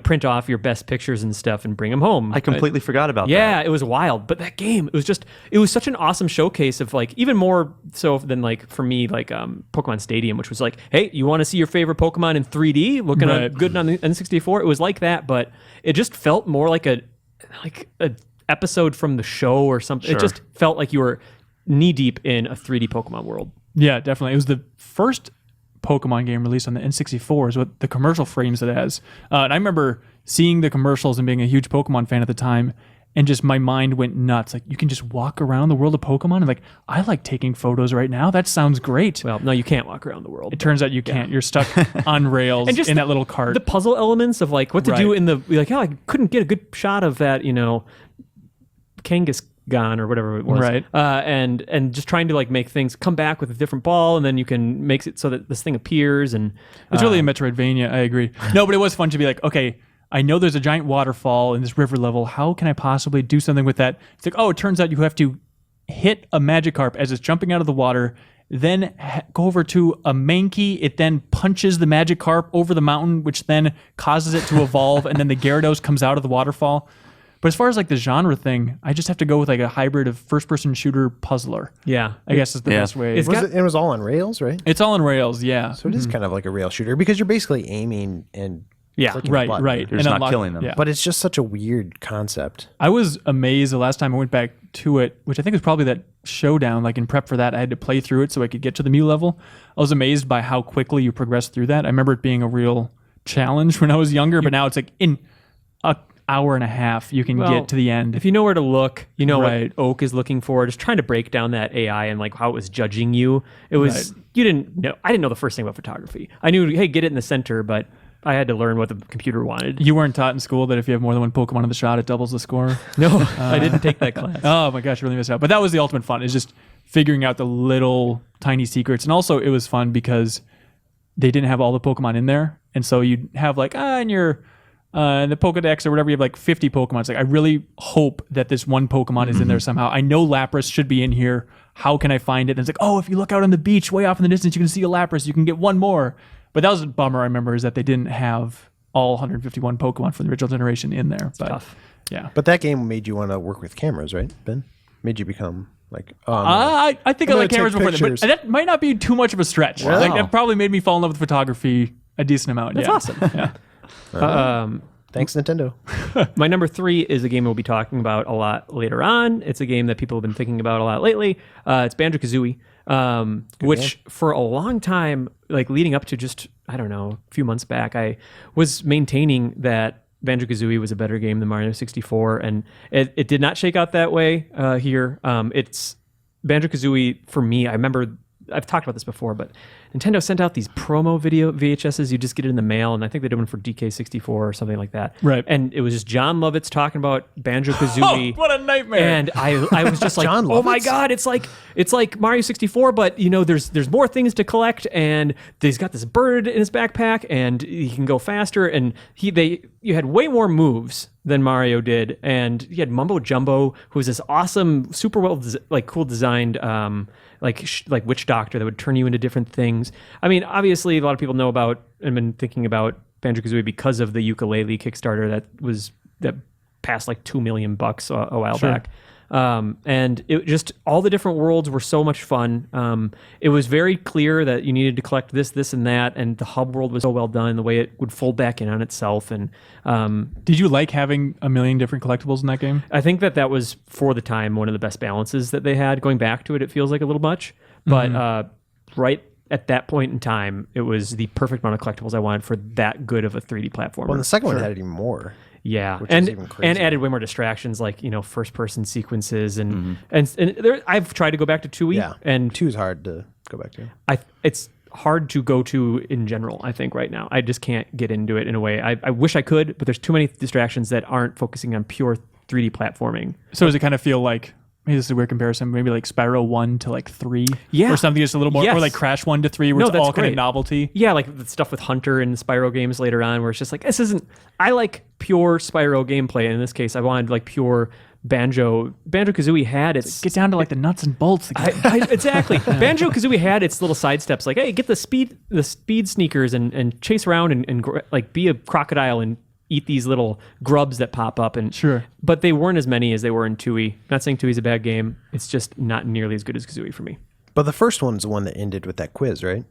print off your best pictures and stuff and bring them home. I completely forgot about that. Yeah, it was wild. But that game, it was such an awesome showcase of like even more so than like for me like Pokemon Stadium, which was like, hey, you want to see your favorite Pokemon in 3D, looking Right. good on the N64? It was like that, but it just felt more like a episode from the show or something. Sure. It just felt like you were knee deep in a 3D Pokemon world. Yeah, definitely. It was the first Pokemon game released on the N64 is what the commercial frames it has. And I remember seeing the commercials and being a huge Pokemon fan at the time, and just my mind went nuts. Like, you can just walk around the world of Pokemon. And like, I like taking photos right now. That sounds great. Well, no, you can't walk around the world. It turns out you can't. You're stuck on rails And just in that little cart. The puzzle elements of like what to do Right. in the like, I couldn't get a good shot of that, Kangaskhan or whatever it was, Right. And just trying to like make things come back with a different ball, and then you can make it so that this thing appears, and It's really a Metroidvania. I agree. No, but it was fun to be like, okay, I know there's a giant waterfall in this river level. How can I possibly do something with that? It's like, oh, it turns out you have to hit a Magikarp as it's jumping out of the water, then go over to a Mankey. It then punches the Magikarp over the mountain, which then causes it to evolve, and then the Gyarados comes out of the waterfall. But as far as like the genre thing, I just have to go with like a hybrid of first-person shooter puzzler. yeah, I guess is the Yeah. best way. It's It was all on rails, right? It's all on rails, yeah. So it is kind of like a rail shooter because you're basically aiming and Yeah. clicking a Right, button. right. You're just not killing them. Yeah. But it's just such a weird concept. I was amazed the last time I went back to it, which I think was probably that showdown. Like in prep for that, I had to play through it so I could get to the Mew level. I was amazed by how quickly you progress through that. I remember it being a real challenge when I was younger, but now it's like in an hour and a half you can Well, get to the end. If you know where to look, you know Right. what Oak is looking for. Just trying to break down that AI and like how it was judging you. It was you didn't know. I didn't know the first thing about photography. I knew, hey, get it in the center, but I had to learn what the computer wanted. You weren't taught in school that if you have more than one Pokemon in the shot, it doubles the score. No, I didn't take that class. Oh my gosh, I really missed out. But that was the ultimate fun, is just figuring out the little tiny secrets. And also it was fun because they didn't have all the Pokemon in there. And so you'd have like, in your in the Pokedex or whatever, you have like 50 Pokemon. It's like, I really hope that this one Pokemon is in there somehow. I know Lapras should be in here. How can I find it? And it's like, oh, if you look out on the beach way off in the distance, you can see a Lapras. You can get one more. But that was a bummer, I remember, is that they didn't have all 151 Pokemon from the original generation in there. But tough. yeah. But that game made you want to work with cameras, right, Ben? Made you become like, I think I I'm like gonna cameras take before that, but pictures. that might not be too much of a stretch. Wow. Like that probably made me fall in love with photography a decent amount. That's yeah. awesome. Yeah. thanks, Nintendo. My number 3 is a game we'll be talking about a lot later on. It's a game that people have been thinking about a lot lately. It's Banjo-Kazooie, which for a long time, like leading up to just, I don't know, a few months back, I was maintaining that Banjo-Kazooie was a better game than Mario 64, and it did not shake out that way here. It's Banjo-Kazooie, for me, I remember, I've talked about this before, but Nintendo sent out these promo video VHSs. You just get it in the mail, and I think they did one for DK64 or something like that. Right. And it was just John Lovitz talking about Banjo-Kazooie. Oh, what a nightmare. And I was just like, John oh my Lovitz? God, it's like Mario 64, but there's more things to collect, and he's got this bird in his backpack, and he can go faster, and you had way more moves than Mario did, and you had Mumbo Jumbo, who was this awesome, super well cool designed like witch doctor that would turn you into different things. I mean, obviously a lot of people know about and been thinking about Banjo-Kazooie because of the ukulele Kickstarter that passed like $2 million a while back. And it just all the different worlds were so much fun. It was very clear that you needed to collect this, and that, and the hub world was so well done. The way it would fold back in on itself, and Did you like having a million different collectibles in that game? I think that was for the time one of the best balances that they had. Going back to it, it feels like a little much, but right at that point in time, it was the perfect amount of collectibles I wanted for that good of a 3D platformer. Well, the second one had even more. Yeah, which and is even crazier. and added way more distractions, like first person sequences, and there, I've tried to go back to 2E, Yeah, and 2 is hard to go back to. it's hard to go to in general. I think right now I just can't get into it in a way. I wish I could, but there's too many distractions that aren't focusing on pure 3D platforming. So does it kind of feel like, maybe this is a weird comparison, maybe like Spyro 1 to like 3? Yeah. Or something just a little more, Yes. or like Crash 1 to 3, where No, it's all that's kind of great. novelty. Yeah, like the stuff with Hunter and Spyro games later on, where it's just like, this isn't. I like pure Spyro gameplay. And in this case, I wanted like pure Banjo-Kazooie had its. Get down to like the nuts and bolts again. Exactly. Banjo-Kazooie had its little side steps, like, hey, get the speed sneakers and chase around and like be a crocodile and eat these little grubs that pop up. And Sure. But they weren't as many as they were in 2E. Not saying 2E's a bad game. It's just not nearly as good as Kazooie for me. But the first one's the one that ended with that quiz, right?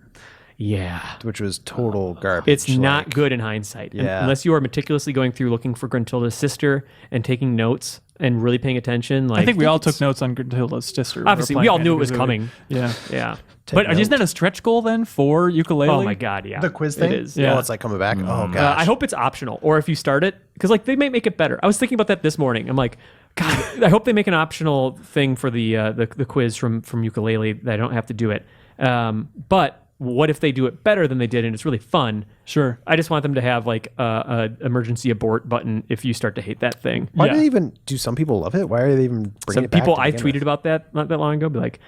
Yeah. Which was total garbage. It's not like- good in hindsight. Yeah. Unless you are meticulously going through looking for Gruntilda's sister and taking notes and really paying attention. Like, I think we all took notes on Gruntilda's sister. when we were obviously, we playing all knew it was Banjo-Kazooie. coming. Yeah. Yeah. But isn't that a stretch goal then for ukulele? Oh my God, yeah. The quiz thing? It is. Yeah. Oh, it's like coming back. Oh, gosh. I hope it's optional, or if you start it, because like they might make it better. I was thinking about that this morning. I'm like, God, I hope they make an optional thing for the quiz from ukulele that I don't have to do it. But what if they do it better than they did and it's really fun? Sure. I just want them to have like a emergency abort button if you start to hate that thing. Why Yeah. do they even, do some people love it? Why are they even bringing Some it back? people, to I begin tweeted with? about that not that long ago, be like,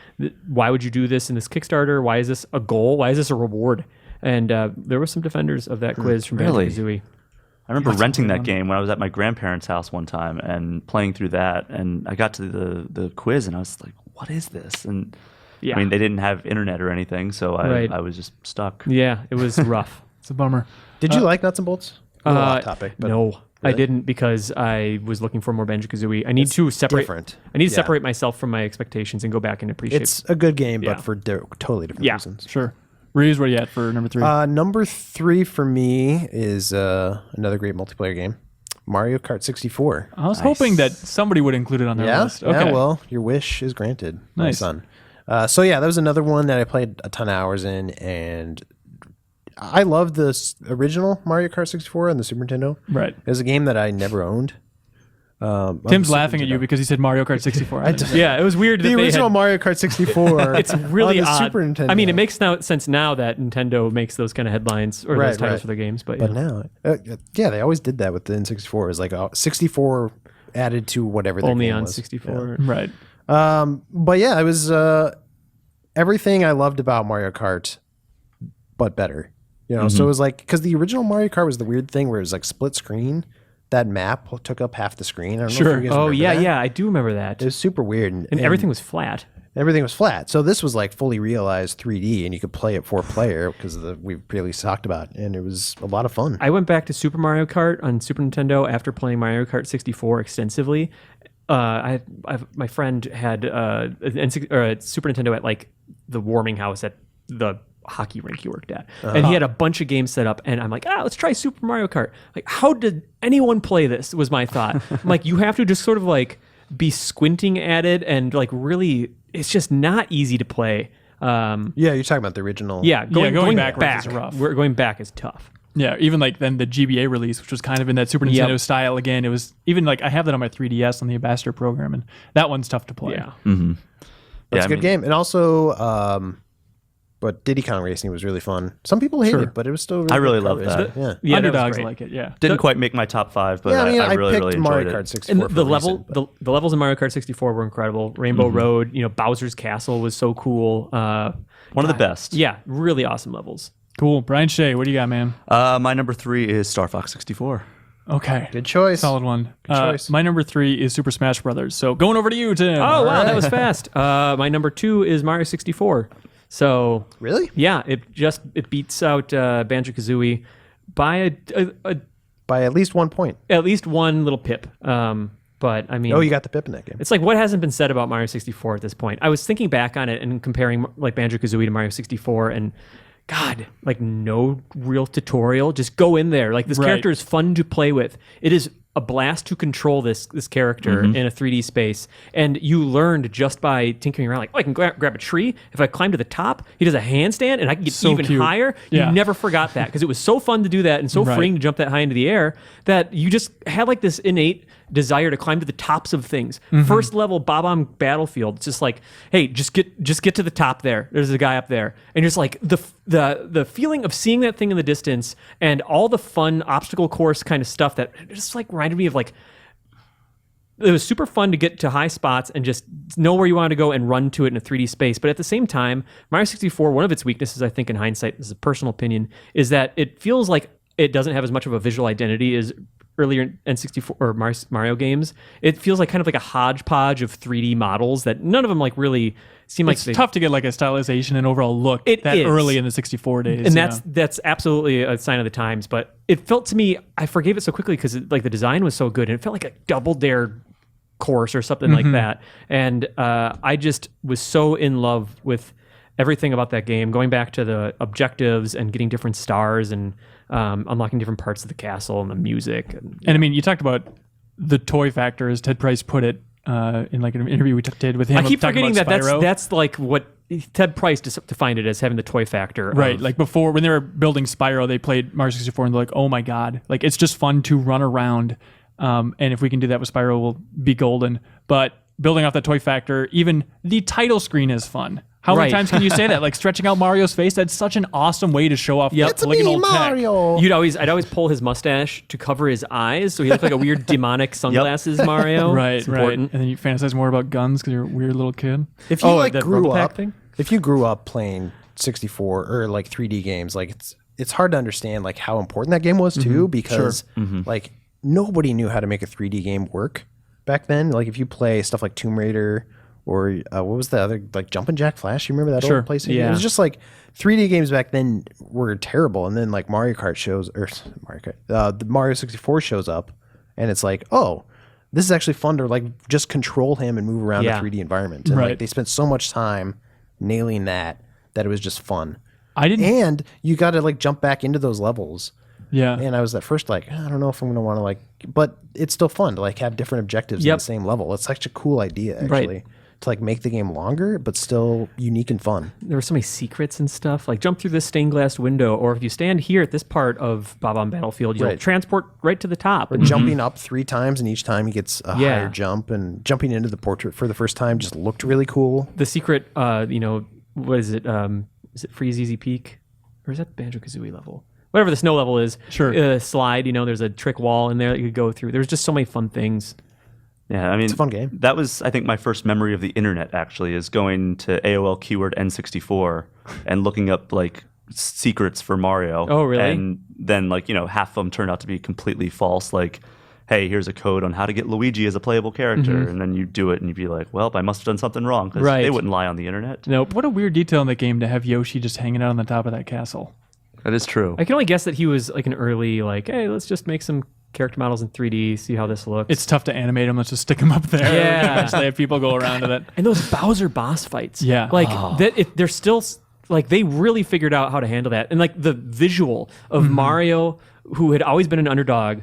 why would you do this in this Kickstarter? Why is this a goal? Why is this a reward? And there were some defenders of that quiz from Really? Banjo-Kazooie. I remember renting that game when I was at my grandparents' house one time and playing through that, and I got to the quiz and I was like, "What is this?" And Yeah. I mean, they didn't have internet or anything, so Right. I was just stuck. Yeah, it was rough. It's a bummer. Did you like Nuts and Bolts? A little off topic. But No, I Really? didn't, because I was looking for more Banjo-Kazooie. I need to separate. different. I need to Yeah. separate myself from my expectations and go back and appreciate. It's a good game, Yeah. but for totally different Yeah. reasons. Sure. Reeves, what are you at for number 3? Number 3 for me is another great multiplayer game, Mario Kart 64. I was hoping that somebody would include it on their Yeah, list. Okay. yeah. Well, your wish is granted, my Nice. son. So yeah, that was another one that I played a ton of hours in, and I love the original Mario Kart 64 on the Super Nintendo. Right. It was a game that I never owned. On Tim's the Super laughing at you Nintendo. because he said Mario Kart 64. yeah, it was weird that The they original had, Mario Kart 64. It's really on the odd. Super Nintendo. I mean, it makes sense now that Nintendo makes those kind of headlines or Right, those titles right. for their games. But, But yeah. now, yeah, they always did that with the N64. It was like 64 added to whatever. Their only game on was. 64. Right. But yeah, it was everything I loved about Mario Kart, but better. You know, so it was like, because the original Mario Kart was the weird thing where it was like split screen. That map took up half the screen. I don't know Sure. if you guys Oh remember yeah, that. yeah, I do remember that. It was super weird, And everything was flat. everything was flat. So this was like fully realized 3D, and you could play it 4-player because we've previously talked about, and it was a lot of fun. I went back to Super Mario Kart on Super Nintendo after playing Mario Kart 64 extensively. My friend had a Super Nintendo at like the warming house at the hockey rink he worked at, and he had a bunch of games set up, and I'm like, let's try Super Mario Kart. Like, how did anyone play this, was my thought. I'm like, you have to just sort of like be squinting at it, and like really, it's just not easy to play. Yeah, you're talking about the original. Yeah, going backwards back is rough. We're going back is tough. Yeah, even like then the GBA release, which was kind of in that Super Nintendo Yep. style again. It was even like I have that on my 3DS on the Ambassador program, and that one's tough to play. Yeah. That's a good game. And also, but Diddy Kong Racing was really fun. Some people hate Sure. it, but it was still really I really good car love racing. that. Yeah. Yeah, that was Underdogs great. like it. Yeah. Didn't quite make my top 5, but Yeah, I mean, I really, picked really Mario enjoyed Kart it. 64 And for the a level, reason, but- the levels in Mario Kart 64 were incredible. Rainbow Road, Bowser's Castle was so cool. One of the best. Yeah, really awesome levels. Cool. Brian Shea, what do you got, man? My number 3 is Starfox 64. Okay. Good choice. Solid one. choice. My number 3 is Super Smash Brothers. So going over to you, Tim. Oh, wow, that was fast. My number 2 is Mario 64. So, Really? yeah, it beats out Banjo-Kazooie by By at least 1 point. at least one little pip. But I mean, Oh, you got the Pip in that game. it's like, what hasn't been said about Mario 64 at this point? I was thinking back on it and comparing like Banjo-Kazooie to Mario 64, and God, like no real tutorial. Just go in there. Like this Right. character is fun to play with. It is a blast to control this character in a 3D space, and you learned just by tinkering around. Like, oh, I can grab a tree. If I climb to the top, he does a handstand, and I can get So even cute. higher. Yeah. You never forgot that because it was so fun to do that and so Right. freeing to jump that high into the air that you just had like this innate desire to climb to the tops of things. First level Bob-omb Battlefield, it's just like, hey, just get to the top there. There's a guy up there, and just like the feeling of seeing that thing in the distance and all the fun obstacle course kind of stuff that just like reminded me of like. It was super fun to get to high spots and just know where you wanted to go and run to it in a 3D space. But at the same time, Mario 64, one of its weaknesses, I think, in hindsight, this is a personal opinion, is that it feels like it doesn't have as much of a visual identity as earlier N64 or Mario games. It feels like kind of like a hodgepodge of 3D models that none of them like really seem like It's tough to get like a stylization and overall look It that is. early in the 64 days. and yeah. that's absolutely a sign of the times. But it felt to me, I forgave it so quickly because like the design was so good, and it felt like a Double Dare course or something like that. And I just was so in love with everything about that game, going back to the objectives and getting different stars and unlocking different parts of the castle and the music. And I mean, you talked about the toy factor, as Ted Price put it in like an interview we did with him. I keep talking forgetting about that Spyro. that's like what Ted Price defined it as, having the toy factor. Right, of- like before when they were building Spyro, they played Mario 64 and they're like, oh my god, like it's just fun to run around. And if we can do that with Spyro, we'll be golden. But building off that toy factor, even the title screen is fun. How many Right. times can you say that? Like stretching out Mario's face, that's such an awesome way to show off Yep. the It's polygonal tech. Mario. I'd always pull his mustache to cover his eyes, so he looked like a weird demonic sunglasses Mario. Right, It's right. important. And then you fantasize more about guns because you're a weird little kid. If you like the grew Robopack up, thing? if you grew up playing 64 or like 3D games, like it's hard to understand like how important that game was too, because like nobody knew how to make a 3D game work back then. Like if you play stuff like Tomb Raider or what was the other, like Jumpin' Jack Flash, you remember that Sure. old PlayStation? Yeah. It was just like 3D games back then were terrible, and then like the Mario 64 shows up, and it's like, oh, this is actually fun to like just control him and move around Yeah. a 3D environment. And Right. like they spent so much time nailing that it was just fun. I didn't. And you got to like jump back into those levels. Yeah. And I was at first like, I don't know if I'm going to want to like, but it's still fun to like have different objectives in Yep. the same level. It's such a cool idea Right. actually to like make the game longer, but still unique and fun. There were so many secrets and stuff, like jump through this stained glass window, or if you stand here at this part of Bob-omb Battlefield, you'll Right. transport right to the top. Or jumping up 3 times, and each time he gets a Yeah. higher jump, and jumping into the portrait for the first time just looked really cool. The secret, what is it? Is it Freeze Easy Peak? Or is that Banjo-Kazooie level? Whatever the snow level is. Sure. Slide, there's a trick wall in there that you could go through. There's just so many fun things. Yeah, I mean, It's a fun game. That was, I think, my first memory of the internet. Actually, is going to AOL keyword N64 and looking up like secrets for Mario. Oh, really? And then half of them turned out to be completely false. Like, hey, here's a code on how to get Luigi as a playable character, and then you do it, and you'd be like, well, I must have done something wrong, because Right. they wouldn't lie on the internet. Nope. What a weird detail in the game to have Yoshi just hanging out on the top of that castle. That is true. I can only guess that he was like an early, like, hey, let's just make some character models in 3D, see how this looks. It's tough to animate them. Let's just stick them up there. Yeah. Just have people go around to it. And those Bowser boss fights. Yeah. Like, they're still, like, they really figured out how to handle that. And, like, the visual of Mario, who had always been an underdog,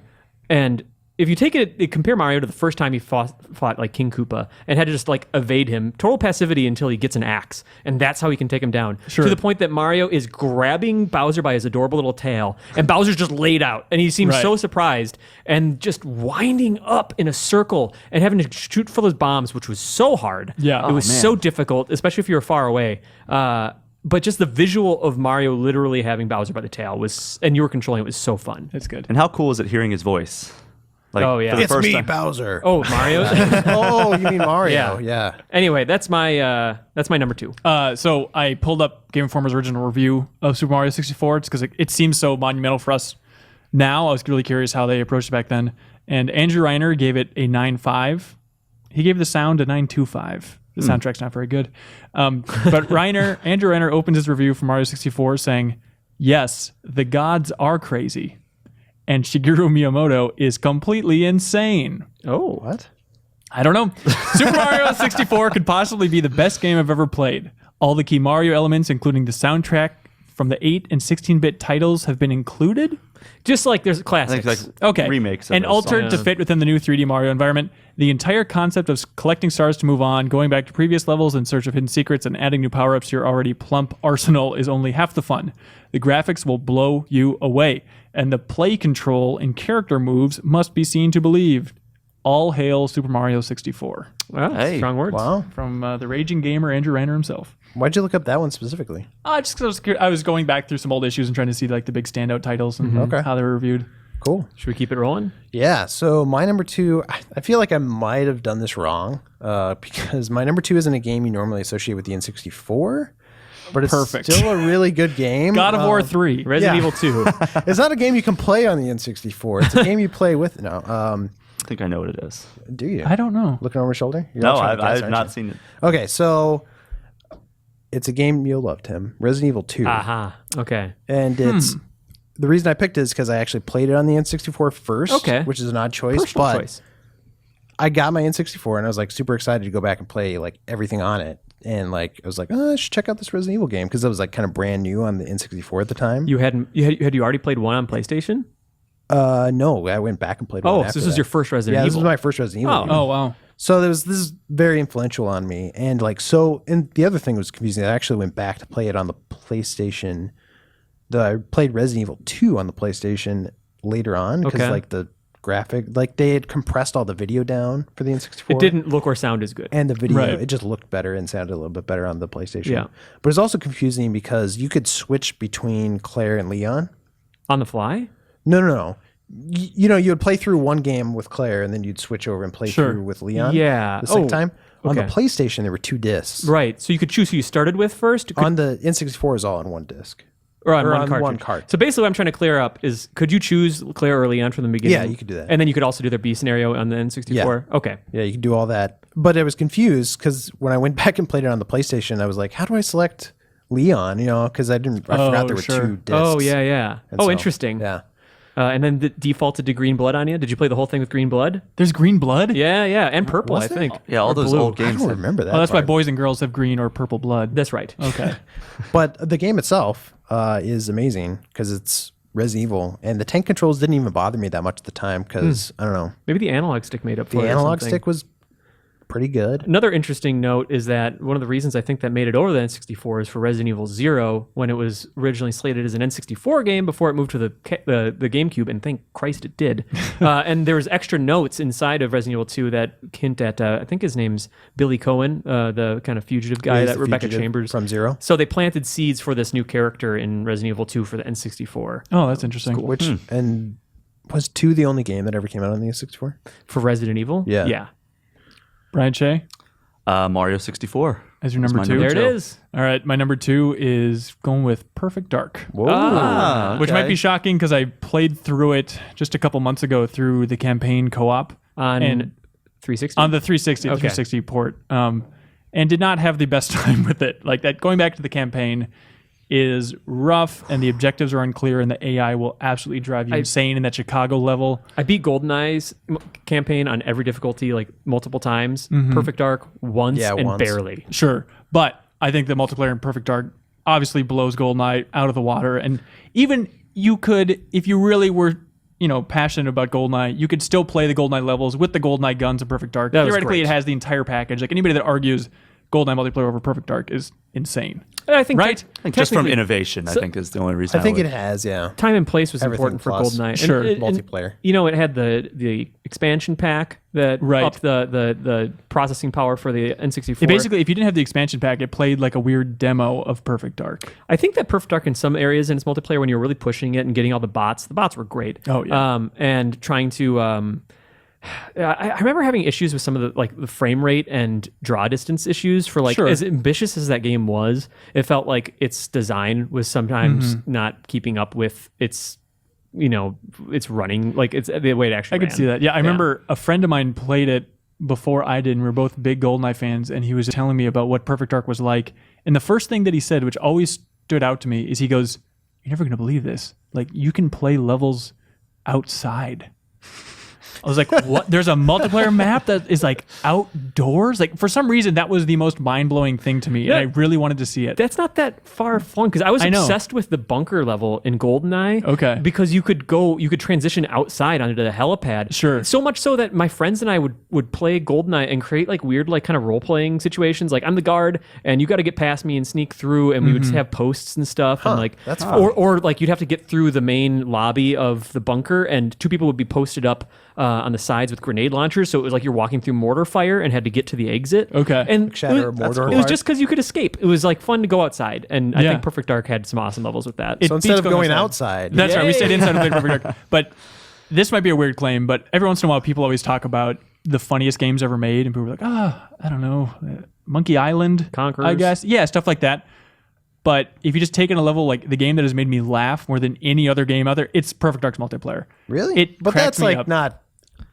and if you take it, compare Mario to the first time he fought like King Koopa and had to just like evade him, total passivity until he gets an axe, and that's how he can take him down. Sure. To the point that Mario is grabbing Bowser by his adorable little tail, and Bowser's just laid out, and he seems Right. so surprised and just winding up in a circle and having to shoot for those bombs, which was so hard. Yeah. it was man. so difficult, especially if you were far away. But just the visual of Mario literally having Bowser by the tail was, and you were controlling it, was so fun. It's good. And how cool is it hearing his voice? Like, Oh, yeah. for the It's first me, time- Bowser. Oh, Mario. Oh, you mean Mario? Yeah. Yeah. Anyway, that's my number 2. So I pulled up Game Informer's original review of Super Mario 64 because it seems so monumental for us now. I was really curious how they approached it back then. And Andrew Reiner gave it a 9.5. He gave the sound a 9.25. The soundtrack's not very good. But Andrew Reiner opens his review for Mario 64 saying, yes, the gods are crazy. And Shigeru Miyamoto is completely insane. Oh, What? I don't know. Super Mario 64 could possibly be the best game I've ever played. All the key Mario elements, including the soundtrack from the 8 and 16-bit titles, have been included. Just like there's I classics. think Okay. remakes of and those altered songs. to fit within the new 3D Mario environment. The entire concept of collecting stars to move on, going back to previous levels in search of hidden secrets, and adding new power-ups to your already plump arsenal is only half the fun. The graphics will blow you away, and the play control and character moves must be seen to believe. All hail Super Mario 64. Well, Hey. strong words. Wow. From the raging gamer Andrew Reiner himself. Why'd you look up that one specifically? Just because I was going back through some old issues and trying to see like the big standout titles and Okay. how they were reviewed. Cool. Should we keep it rolling? Yeah. So my number 2, I feel like I might have done this wrong because my number 2 isn't a game you normally associate with the N64, but it's Perfect. still a really good game. God of War 3. Resident Yeah. Evil 2. It's not a game you can play on the N64. It's a game you play with. No. I think I know what it is. Do you? I don't know. Looking over my shoulder? You're No, all trying to guess, I've aren't not you? seen it. Okay, so it's a game you'll love, Tim. Resident Evil 2. Aha. Okay. And it's the reason I picked it is because I actually played it on the N64 first, Okay. which is an odd choice. Personal but choice. I got my N64 and I was like super excited to go back and play like everything on it. And like I was like, oh, I should check out this Resident Evil game because it was like kind of brand new on the N64 at the time. You had already played one on PlayStation? No, I went back and played one Oh, after so this was that. your first Resident Yeah, Evil. this was my first Resident Evil game. Oh, wow. So this is very influential on me. And like, so, and the other thing was confusing. I actually went back to play it on the PlayStation. I played Resident Evil 2 on the PlayStation later on because Okay. like the graphic, like they had compressed all the video down for the N64. It didn't look or sound as good. And the video, Right. it just looked better and sounded a little bit better on the PlayStation. Yeah. But it's also confusing because you could switch between Claire and Leon. On the fly? No. You know, you would play through one game with Claire and then you'd switch over and play Sure. through with Leon. Yeah. The second Oh, time. On the okay. PlayStation, there were 2 discs. Right. So you could choose who you started with first? On the N64 is all on one disc. Or on or one on cartridge. one cart. So basically, what I'm trying to clear up is: could you choose Claire or Leon from the beginning? Yeah, you could do that. and then you could also do their B scenario on the N64. Okay, Yeah, you could do all that. But I was confused because when I went back and played it on the PlayStation, I was like, how do I select Leon? You know, because I forgot there were sure. 2 discs. Oh yeah. And Oh, so, interesting. Yeah. And then the defaulted to green blood on you. Did you play the whole thing with green blood? There's green blood? Yeah, and purple. Was I there? think. Yeah, all Or those blue. old I games. don't have- remember that. Oh, that's why part. boys and girls have green or purple blood. That's right. Okay. But the game itself is amazing because it's Resident Evil. And the tank controls didn't even bother me that much at the time because, I don't know, Maybe the analog stick made up for it. the or analog something. stick was pretty good. Another interesting note is that one of the reasons I think that made it over the N64 is for Resident Evil 0 when it was originally slated as an N64 game before it moved to the GameCube, and thank Christ it did. And there was extra notes inside of Resident Evil 2 that hint at, I think his name's Billy Cohen, the kind of fugitive guy He's that the Rebecca fugitive Chambers. from Zero. So they planted seeds for this new character in Resident Evil 2 for the N64. Oh, that's interesting. Which, and was 2 the only game that ever came out on the N64? For Resident Evil? Yeah. Yeah. Brian Shea, Mario 64. as your number my 2. number There it two. is. All right, my number 2 is going with Perfect Dark. Whoa. Ah, Which might okay. be shocking because I played through it just a couple months ago through the campaign co-op On And- 360? on the 360, Okay. 360 port, and did not have the best time with it. Like that, going back to the campaign is rough, and the objectives are unclear, and the AI will absolutely drive you insane in that Chicago level. I beat Goldeneye's campaign on every difficulty like multiple times. Perfect Dark once Yeah, and once. barely. Sure, but I think the multiplayer in Perfect Dark obviously blows Goldeneye out of the water, and even you could, if you really were, passionate about Goldeneye, you could still play the Goldeneye levels with the Goldeneye guns in Perfect Dark. That was Theoretically, great. it has the entire package. Like anybody that argues Goldeneye multiplayer over Perfect Dark is insane. I think Right? I think just from technically, innovation, I think is the only reason. I think would- it has, yeah. time and place was Everything important for plus. Goldeneye. Sure. Multiplayer. It had the expansion pack that Right. upped the processing power for the N64. Basically, if you didn't have the expansion pack, it played like a weird demo of Perfect Dark. I think that Perfect Dark in some areas in its multiplayer, when you're really pushing it and getting all the bots were great. Oh, yeah. And trying to, I remember having issues with some of the frame rate and draw distance issues for Sure. as ambitious as that game was. It felt like its design was sometimes not keeping up with its, its running, like it's the way it actually. I could ran. see that. Yeah, I remember a friend of mine played it before I did, and we were both big Goldeneye fans, and he was telling me about what Perfect Dark was like. And the first thing that he said, which always stood out to me, is he goes, "You're never going to believe this. Like, you can play levels outside." I was like, what? There's a multiplayer map that is like outdoors? Like, for some reason, that was the most mind-blowing thing to me, and I really wanted to see it. That's not that far flung, because I was obsessed with the bunker level in Goldeneye. Okay. Because you could transition outside onto the helipad. Sure. So much so that my friends and I would play Goldeneye and create like weird like kind of role-playing situations. Like, I'm the guard, and you got to get past me and sneak through, and we would just have posts and stuff. And like, that's fun. or like you'd have to get through the main lobby of the bunker, and two people would be posted up on the sides with grenade launchers, so it was like you're walking through mortar fire and had to get to the exit. Okay. And Shatter it mortar was fire? just because you could escape. It was like fun to go outside, and I Yeah. think Perfect Dark had some awesome levels with that. So instead beats of going outside. outside, That's right. We stayed inside and played Perfect Dark. But this might be a weird claim, but every once in a while, people always talk about the funniest games ever made, and people are like, I don't know, Monkey Island, Conquerors. I guess. Yeah, stuff like that. But if you just take it a level like the game that has made me laugh more than any other game out there, it's Perfect Dark's multiplayer. really? It But cracks that's me like up. not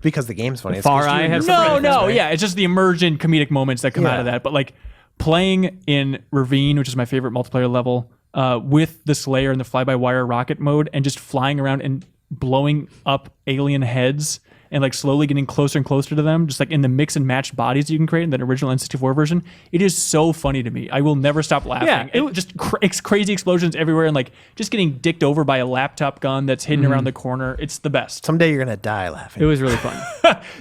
because the game's funny. It's Far 'cause you Eye and has your some No, friends, no, right? yeah. It's just the emergent comedic moments that come out of Yeah. that. But like playing in Ravine, which is my favorite multiplayer level, with the Slayer in the fly-by-wire rocket mode and just flying around and blowing up alien heads and like slowly getting closer and closer to them, just like in the mix and match bodies you can create in that original N64 version. It is so funny to me. I will never stop laughing. Yeah, It just crazy explosions everywhere and like just getting dicked over by a laptop gun that's hidden around the corner. It's the best. Someday you're gonna die laughing. It was really fun.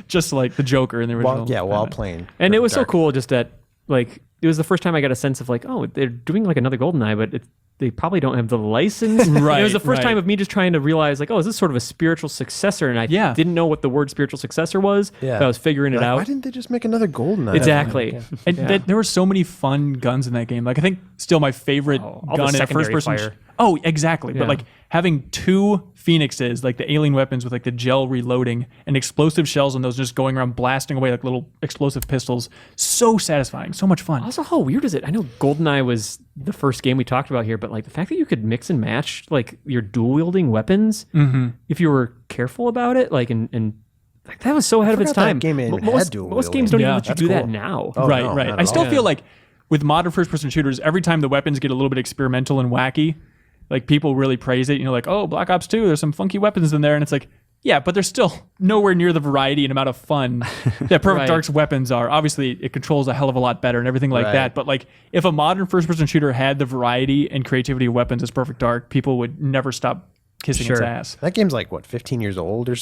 Just like the Joker in the original. while playing. And it was Dark. so cool just that, like, it was the first time I got a sense of like, oh, they're doing like another Goldeneye, but they probably don't have the license. Right, It was the first right. time of me just trying to realize like, oh, is this sort of a spiritual successor? And I didn't know what the word spiritual successor was. Yeah. But I was figuring it Like, out. why didn't they just make another Goldeneye? Exactly. And there were so many fun guns in that game. Like I think still my favorite all the gun in a secondary first person. fire. Oh, exactly. Yeah. But like having two Phoenixes, like the alien weapons with like the gel reloading and explosive shells on those just going around blasting away like little explosive pistols. So satisfying. So much fun. Also, how weird is it? I know Goldeneye was the first game we talked about here, but like the fact that you could mix and match like your dual wielding weapons if you were careful about it, like and like that was so ahead of its forgot that time. game even had Most dual games wielding. don't Yeah, even let you that's do that cool. now. Oh, right, no, right. not I at still all. feel like with modern first person shooters, every time the weapons get a little bit experimental and wacky, like people really praise it. You know, like, oh, Black Ops 2, there's some funky weapons in there. And it's like, yeah, but there's still nowhere near the variety and amount of fun that Perfect Right. Dark's weapons are. Obviously, it controls a hell of a lot better and everything like Right. that. But like, if a modern first person shooter had the variety and creativity of weapons as Perfect Dark, people would never stop kissing its Sure. ass. That game's like what, 15 years old or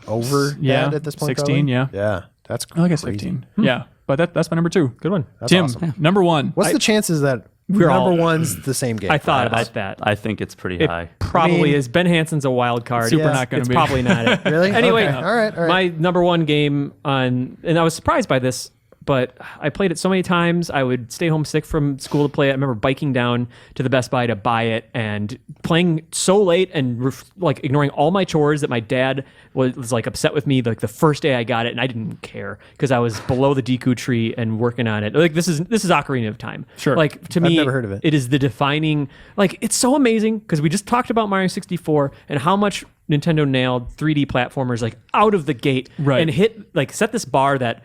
over Yeah, that at this point? 16, probably? yeah. Yeah, that's I guess crazy. 15. Yeah, but that's my number 2. Good one. That's Tim, awesome. number 1. What's the chances that We're number all- one's the same game? I thought about that. I think it's pretty It high. probably I mean- is. Ben Hansen's a wild card. Super Yeah. not going It's to be. probably not it. Really? Anyway, Okay. All right. my number one game on, and I was surprised by this, but I played it so many times. I would stay home sick from school to play it. I remember biking down to the Best Buy to buy it and playing so late and like ignoring all my chores that my dad was like upset with me like the first day I got it, and I didn't care because I was below the Deku tree and working on it. Like this is Ocarina of Time. Sure. Like to me, never heard of it. It is the defining. Like it's so amazing because we just talked about Mario 64 and how much Nintendo nailed 3D platformers like out of the gate Right. and hit like set this bar that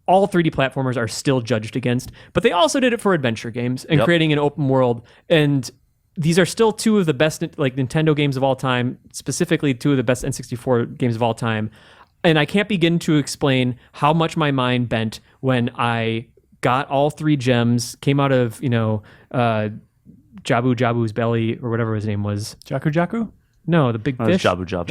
all 3D platformers are still judged against, but they also did it for adventure games and Yep. creating an open world. And these are still two of the best like Nintendo games of all time, specifically two of the best N64 games of all time. And I can't begin to explain how much my mind bent when I got all 3 gems, came out of, Jabu's belly or whatever his name was. Jaku? No, the big Oh, it's fish. Jabu Jabu.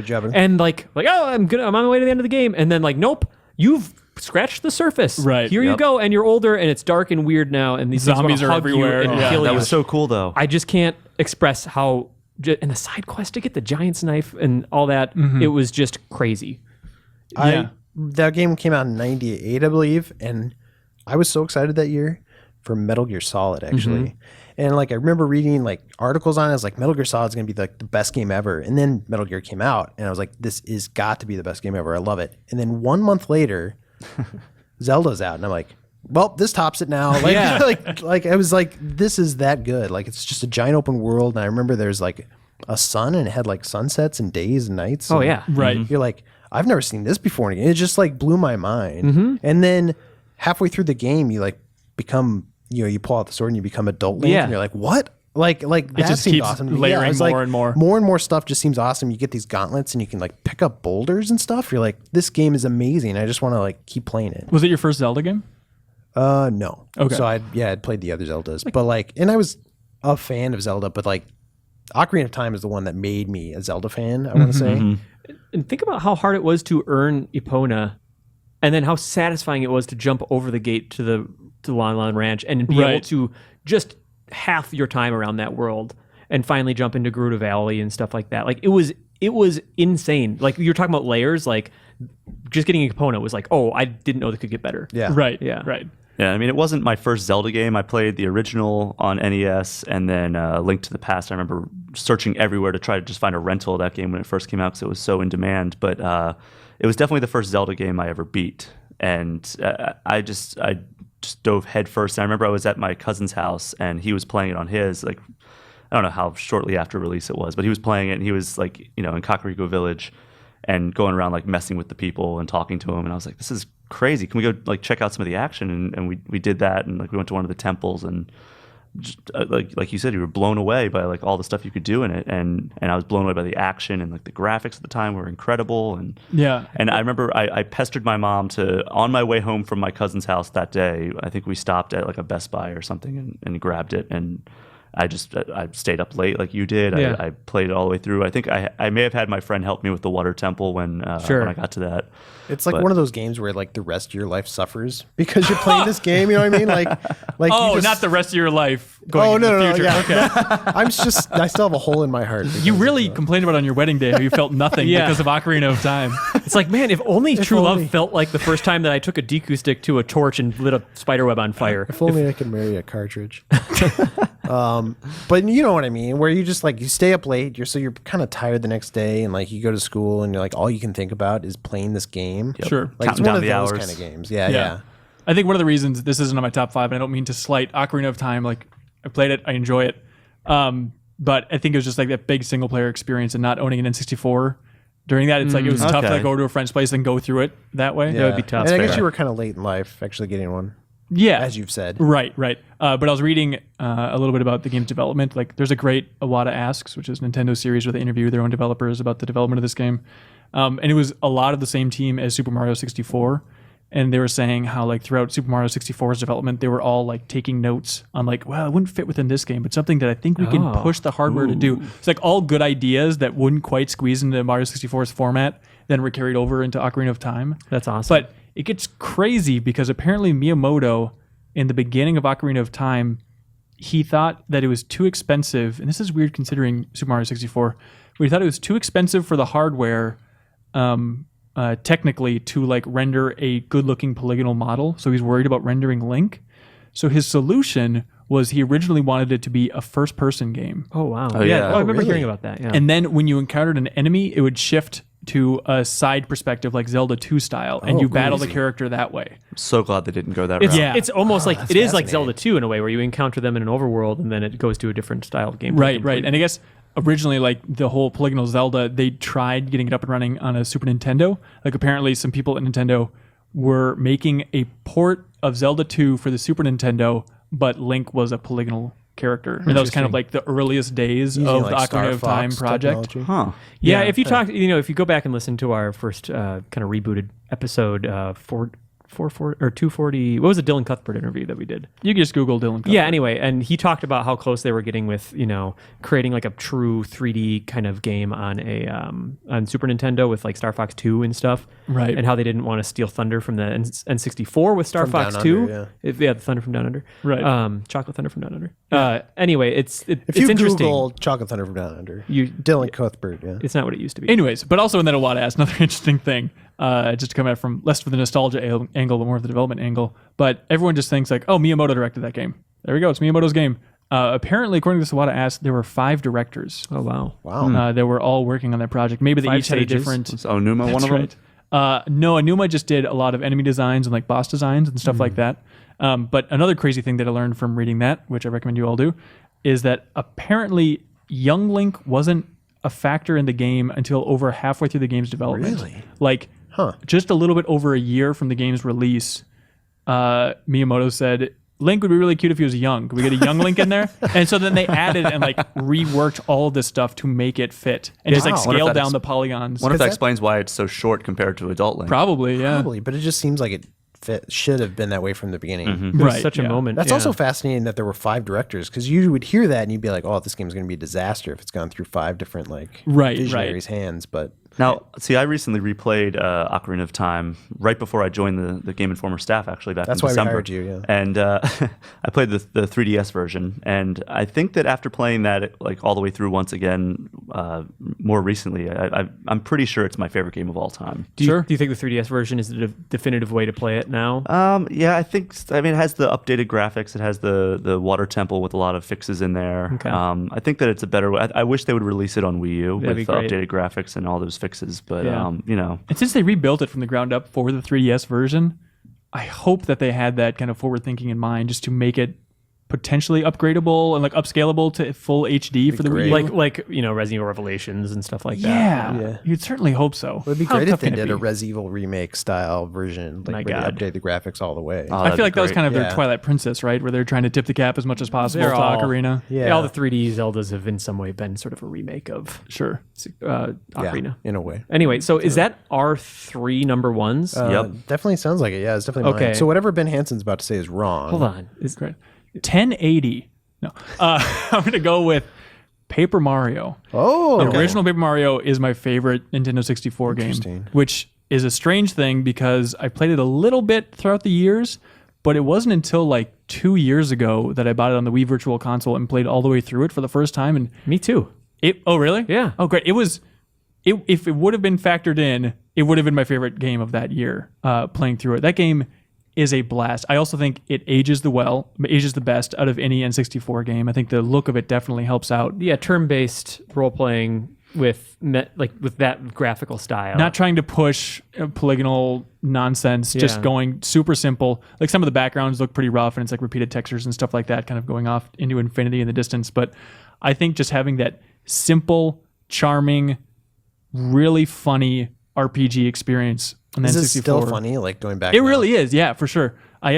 Jabu. And like, oh, I'm on my way to the end of the game. And then like, nope, you've scratched the surface. Right. Here you Yep. go, and you're older, and it's dark and weird now, and these Zombies things are wanna hug you everywhere. and Yeah, kill That you. was so cool, though. I just can't express how. And the side quest to get the giant's knife and all that, it was just crazy. Yeah. That game came out in 98, I believe, and I was so excited that year for Metal Gear Solid, actually. And like I remember reading like articles on it, I was like, Metal Gear Solid is going to be like the best game ever. And then Metal Gear came out, and I was like, this is got to be the best game ever. I love it. And then 1 month later, Zelda's out, and I'm like, well, this tops it now. Like, Yeah. like I was like, this is that good. Like it's just a giant open world, and I remember there's like a sun, and it had like sunsets and days and nights. Oh, and yeah. Right. You're like, I've never seen this before in a game. It just like blew my mind. And then halfway through the game, you like become, you pull out the sword and you become adult Link, Yeah. and you're like, what? Like that just seemed keeps awesome. to me. layering it was more and more. More and more stuff just seems awesome. You get these gauntlets and you can like pick up boulders and stuff. You're like, this game is amazing. I just want to like keep playing it. Was it your first Zelda game? No. Okay. So I'd played the other Zeldas, but like, and I was a fan of Zelda, but like, Ocarina of Time is the one that made me a Zelda fan. I want to say. And think about how hard it was to earn Epona, and then how satisfying it was to jump over the gate to the Lon Lon Ranch and be able to just half your time around that world and finally jump into Gerudo Valley and stuff like that. Like it was insane. Like you're talking about layers, like just getting Epona was like, oh, I didn't know that could get better. Yeah. Right. Yeah. Right. Yeah, I mean, it wasn't my first Zelda game. I played the original on NES and then Link to the Past. I remember searching everywhere to try to just find a rental of that game when it first came out because it was so in demand. But it was definitely the first Zelda game I ever beat. And I just dove headfirst. I remember I was at my cousin's house and he was playing it on his, like, I don't know how shortly after release it was, but he was playing it and he was like, in Kakariko Village and going around like messing with the people and talking to them. And I was like, this is crazy. Can we go like check out some of the action? And we did that. And like we went to one of the temples and just, like you said, you were blown away by like all the stuff you could do in it. And I was blown away by the action and like the graphics at the time were incredible. And and I remember I pestered my mom on my way home from my cousin's house that day. I think we stopped at like a Best Buy or something and grabbed it. And I stayed up late like you did. Yeah. I played it all the way through. I think I may have had my friend help me with the water temple when I got to that. It's like one of those games where like the rest of your life suffers because you're playing this game. You know what I mean? Like Not the rest of your life going into the future. Yeah. Okay. I still have a hole in my heart. You really complained about on your wedding day how you felt nothing because of Ocarina of Time. It's like, man, if only true love felt like the first time that I took a Deku stick to a torch and lit a spiderweb on fire. If only I could marry a cartridge. But you know what I mean, where you just like you stay up late, you're kind of tired the next day, and like you go to school and you're like all you can think about is playing this game. Yep. Sure. Like Counting it's one down of the those hours. kind of games. Yeah. I think one of the reasons this isn't on my top 5, and I don't mean to slight Ocarina of Time, like I played it, I enjoy it. But I think it was just like that big single player experience and not owning an N64. During that, it's like it was tough to like, go to a friend's place and go through it that way. That would be tough. And I guess Fair. you were kind of late in life actually getting one, Yeah. as you've said. Right. But I was reading a little bit about the game's development. Like, there's a great Iwata Asks, which is a Nintendo series where they interview their own developers about the development of this game. And it was a lot of the same team as Super Mario 64. And they were saying how, like, throughout Super Mario 64's development, they were all, like, taking notes on, like, well, it wouldn't fit within this game, but something that I think we can push the hardware to do. It's like all good ideas that wouldn't quite squeeze into Mario 64's format then were carried over into Ocarina of Time. That's awesome. But it gets crazy because apparently Miyamoto, in the beginning of Ocarina of Time, he thought that it was too expensive, and this is weird considering Super Mario 64, but he thought it was too expensive for the hardware technically to like render a good-looking polygonal model, so he's worried about rendering Link. So his solution was he originally wanted it to be a first-person game. Oh, wow. Oh, yeah. I remember really? hearing about that. Yeah. And then when you encountered an enemy, it would shift to a side perspective like Zelda 2 style, and you battle the character that way. I'm so glad they didn't go that It's, route. Yeah. it's almost like it is like fascinating. Zelda 2 in a way, where you encounter them in an overworld and then it goes to a different style of gameplay. Right. And I guess originally, like the whole polygonal Zelda, they tried getting it up and running on a Super Nintendo. Like apparently some people at Nintendo were making a port of Zelda 2 for the Super Nintendo, but Link was a polygonal character. And that was kind of like the earliest days Using, of like, the Ocarina of Starfox Time project. technology. Huh. Yeah, Yeah. if you talk, if you go back and listen to our first kind of rebooted episode, 240, what was the Dylan Cuthbert interview that we did? You can just Google Dylan Cuthbert. Yeah, anyway, and he talked about how close they were getting with, creating like a true 3D kind of game on a on Super Nintendo with like Star Fox 2 and stuff. Right. And how they didn't want to steal thunder from the N64 with Star From Fox Down 2. Under, The Thunder from Down Under. Right. Chocolate Thunder from Down Under. Anyway, it's If you interesting. Google Chocolate Thunder from Down Under, You- Dylan Cuthbert, yeah. It's not what it used to be. Anyways, but also in that Iwata asked another interesting thing, just to come at from less for the nostalgia angle, but more of the development angle. But everyone just thinks like, oh, Miyamoto directed that game. There we go. It's Miyamoto's game. Apparently, according to this Iwata asked, there were 5 directors Oh, wow. Wow. that were all working on that project. Maybe they 5 each had a stages. different. Was Onuma one That's of them? right. No, Anuma just did a lot of enemy designs and like boss designs and stuff like that. But another crazy thing that I learned from reading that, which I recommend you all do, is that apparently young Link wasn't a factor in the game until over halfway through the game's development. Really? Like just a little bit over a year from the game's release, Miyamoto said Link would be really cute if he was young. Could we get a young Link in there? And so then they added and like reworked all of this stuff to make it fit and just like Wow. scaled down the polygons. Wonder if that that- explains why it's so short compared to adult Link. Probably, yeah. Probably, but it just seems like it should have been that way from the beginning. It was Right, such a yeah. moment. That's yeah. also fascinating that there were 5 directors, because you would hear that and you'd be like, "Oh, this game's going to be a disaster if it's gone through 5 different like Right, visionaries' hands." But Now, see, I recently replayed Ocarina of Time right before I joined the Game Informer staff, actually, back That's in why we December. hired you, yeah. And I played the 3DS version, and I think that after playing that like all the way through once again, more recently, I'm pretty sure it's my favorite game of all time. Do you think the 3DS version is the definitive way to play it now? Yeah, I mean, it has the updated graphics. It has the water temple with a lot of fixes in there. Okay. I think that it's a better way. I wish they would release it on Wii U That'd with be great. updated graphics and all those fixes. But Yeah. you know, And since they rebuilt it from the ground up for the 3DS version, I hope that they had that kind of forward thinking in mind just to make it potentially upgradable and like upscalable to full HD for the Wii U. Like Resident Evil Revelations and stuff like yeah, that. Yeah. you'd certainly hope so. it would be How great if tough they can it did a be? Res Evil remake style version, My like where they God. update the graphics all the way. Oh, I that'd feel be like that was great. kind of their Yeah. Twilight Princess, right? Where they're trying to tip the cap as much as possible They're to all- Ocarina. Yeah. All the 3D Zeldas have in some way been sort of a remake of Sure. Ocarina. in a way. Anyway, so is that our 3 number ones? Yep. Definitely sounds like it. Yeah, it's definitely Okay. mine. So whatever Ben Hansen's about to say is wrong. Hold on. Is Great. 1080. No. I'm going to go with Paper Mario. Oh, The original Paper Mario is my favorite Nintendo 64 game, Interesting. which is a strange thing because I played it a little bit throughout the years, but it wasn't until like 2 years ago that I bought it on the Wii Virtual Console and played all the way through it for the first time. And me too. oh, really? Yeah. Oh, great. If it would have been factored in, it would have been my favorite game of that year, playing through it. That game is a blast. I also think it ages the best out of any N64 game. I think the look of it definitely helps out. Yeah, turn-based role playing with that graphical style. Not trying to push polygonal nonsense, just Yeah. going super simple. Like some of the backgrounds look pretty rough and it's like repeated textures and stuff like that, kind of going off into infinity in the distance. But I think just having that simple, charming, really funny RPG experience on the Is N64. it still funny? Like going back? It now? really is, yeah, for sure. I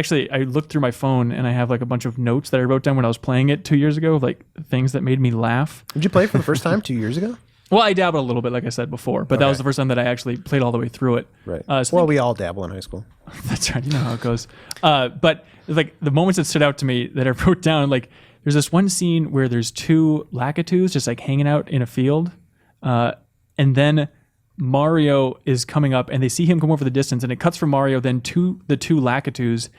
looked through my phone and I have like a bunch of notes that I wrote down when I was playing it 2 years ago, of like things that made me laugh. Did you play it for the first time 2 years ago? Well, I dabbled a little bit, like I said before, but that was the first time that I actually played all the way through it. Right. So Well, we all dabble in high school. that's right. You know how it goes. But like the moments that stood out to me that I wrote down, like there's this one scene where there's 2 Lakitus just like hanging out in a field, and then Mario is coming up, and they see him come over the distance, and it cuts from Mario then to the 2 Lakitus,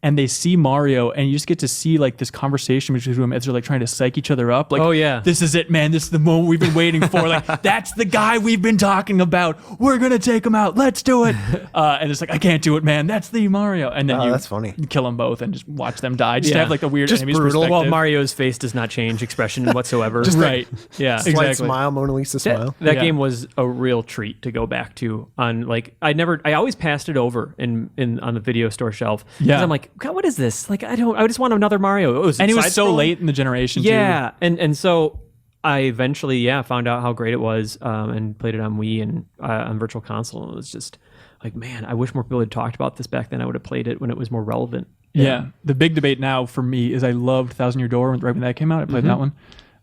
and they see Mario, and you just get to see like this conversation between them as they're like trying to psych each other up. Like, Oh, yeah. this is it, man. This is the moment we've been waiting for. Like, that's the guy we've been talking about. We're gonna take him out. Let's do it. And it's like, I can't do it, man. That's the Mario. And then Oh, you that's funny. kill them both and just watch them die. Just to Yeah. have like a weird Just enemy's brutal. perspective. While Mario's face does not change expression whatsoever. right. yeah. Slight Exactly. smile, Mona Lisa smile. That Yeah. game was a real treat to go back to. On like, I always passed it over in on the video store shelf. 'Cause Yeah. I'm like, God, what is this? Like, I just want another Mario. And it was so side-scrolling. late in the generation too. Yeah, and so I eventually found out how great it was, and played it on Wii and on Virtual Console. And it was just like, man, I wish more people had talked about this back then. I would have played it when it was more relevant. Yeah. The big debate now for me is I loved Thousand Year Door right when that came out. I played that one.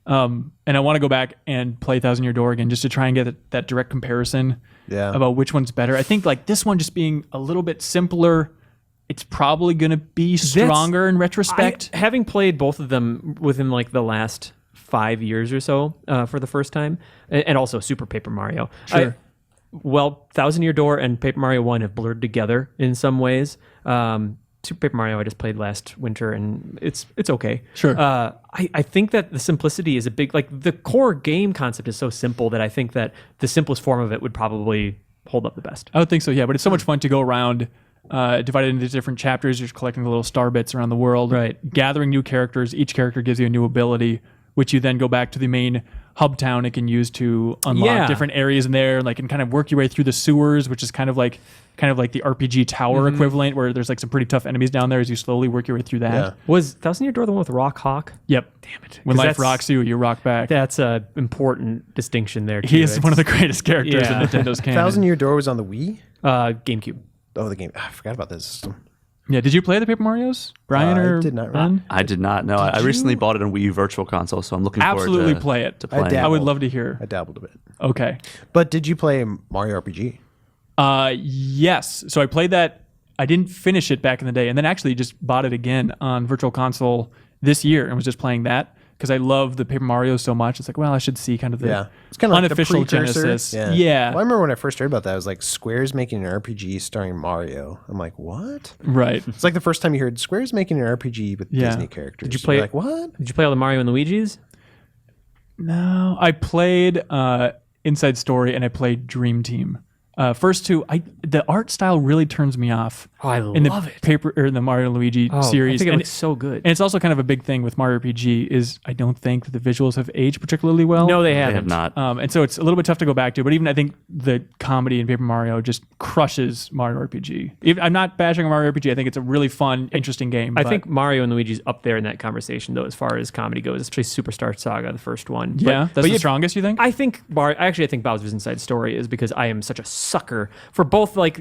And I want to go back and play Thousand Year Door again just to try and get that direct comparison Yeah. about which one's better. I think like this one just being a little bit simpler, it's probably going to be stronger in retrospect. Having played both of them within like the last 5 years or so for the first time, and also Super Paper Mario. Sure. Thousand Year Door and Paper Mario 1 have blurred together in some ways. Super Paper Mario I just played last winter, and it's okay. Sure. I think that the simplicity is a big, like the core game concept is so simple that I think that the simplest form of it would probably hold up the best. I would think so, yeah. But it's so much fun to go around, divided into different chapters. You're just collecting the little star bits around the world, Right. gathering new characters. Each character gives you a new ability, which you then go back to the main hub town and can use to unlock Yeah. different areas in there, like and kind of work your way through the sewers, which is kind of like the RPG tower equivalent, where there's like some pretty tough enemies down there as you slowly work your way through that. Yeah. Was Thousand Year Door the one with Rock Hawk? Yep. Damn it. When 'Cause life that's- rocks you, you rock back. That's a important distinction there. Too. He is one of the greatest characters Yeah. in Nintendo's canon. Thousand Year Door was on the Wii. GameCube. Oh, the game. I forgot about this system. Yeah. Did you play the Paper Marios, Brian? I or did not. Ron? I did not know. I recently bought it on Wii U Virtual Console, so I'm looking Absolutely forward to play it. To playing. dabbled. I would love to hear. I dabbled a bit. Okay. But did you play Mario RPG? Yes. So I played that. I didn't finish it back in the day, and then actually just bought it again on Virtual Console this year and was just playing that because I love the Paper Mario so much. It's like, well, I should see kind of the It's kind of like unofficial the precursor. Genesis. Yeah. Well, I remember when I first heard about that, I was like, Square's making an RPG starring Mario. I'm like, what? Right. It's like the first time you heard Square's making an RPG with Yeah. Disney characters. Did you play You're like, what? Did you play all the Mario and Luigi's? No, I played Inside Story and I played Dream Team. First two, the art style really turns me off. Oh, I in the love it. Paper or the Mario and Luigi series. I think it and looks so good. And it's also kind of a big thing with Mario RPG is I don't think that the visuals have aged particularly well. No, they They haven't. have not. And so it's a little bit tough to go back to. But even I think the comedy in Paper Mario just crushes Mario RPG. I'm not bashing on Mario RPG. I think it's a really fun, interesting game. I but- think Mario and Luigi's up there in that conversation, though, as far as comedy goes, especially Superstar Saga, the first one. yeah, that's the strongest, you think? I think I think Bowser's Inside Story is because I am such a sucker for both, like,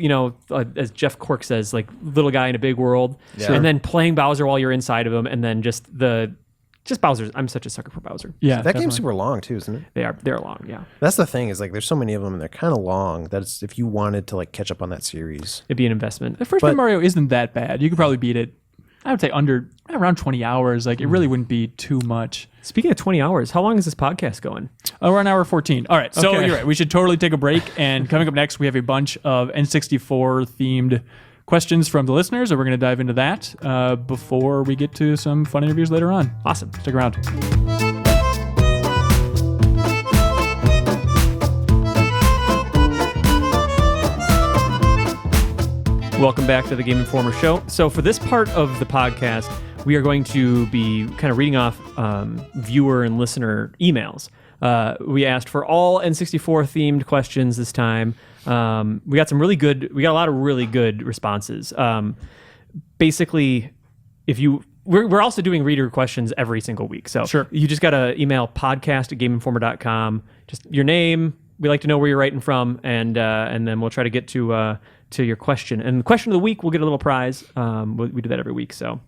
as Jeff Cork says, like little guy in a big world, and then playing Bowser while you're inside of him, and then just Bowser's. I'm such a sucker for Bowser. yeah, That definitely. game's super long too, isn't it? They're long, yeah. That's the thing is like there's so many of them and they're kind of long that it's, if you wanted to like catch up on that series. It'd be an investment. The first Paper Mario isn't that bad. You could probably beat it. I would say around 20 hours. Like it really wouldn't be too much. Speaking of 20 hours, how long is this podcast going? Oh, we're on hour 14. All right. So Okay. you're right. We should totally take a break. And coming up next, we have a bunch of N64 themed questions from the listeners. And we're going to dive into that before we get to some fun interviews later on. Awesome. Stick around. Welcome back to the Game Informer Show. So for this part of the podcast, we are going to be kind of reading off viewer and listener emails. We asked for all N64 themed questions this time. We got a lot of really good responses. Basically, we're also doing reader questions every single week. So Sure. you just got to email podcast@gameinformer.com. Just your name. We like to know where you're writing from, and then we'll try to get to your question. And the question of the week, we'll get a little prize. We do that every week, so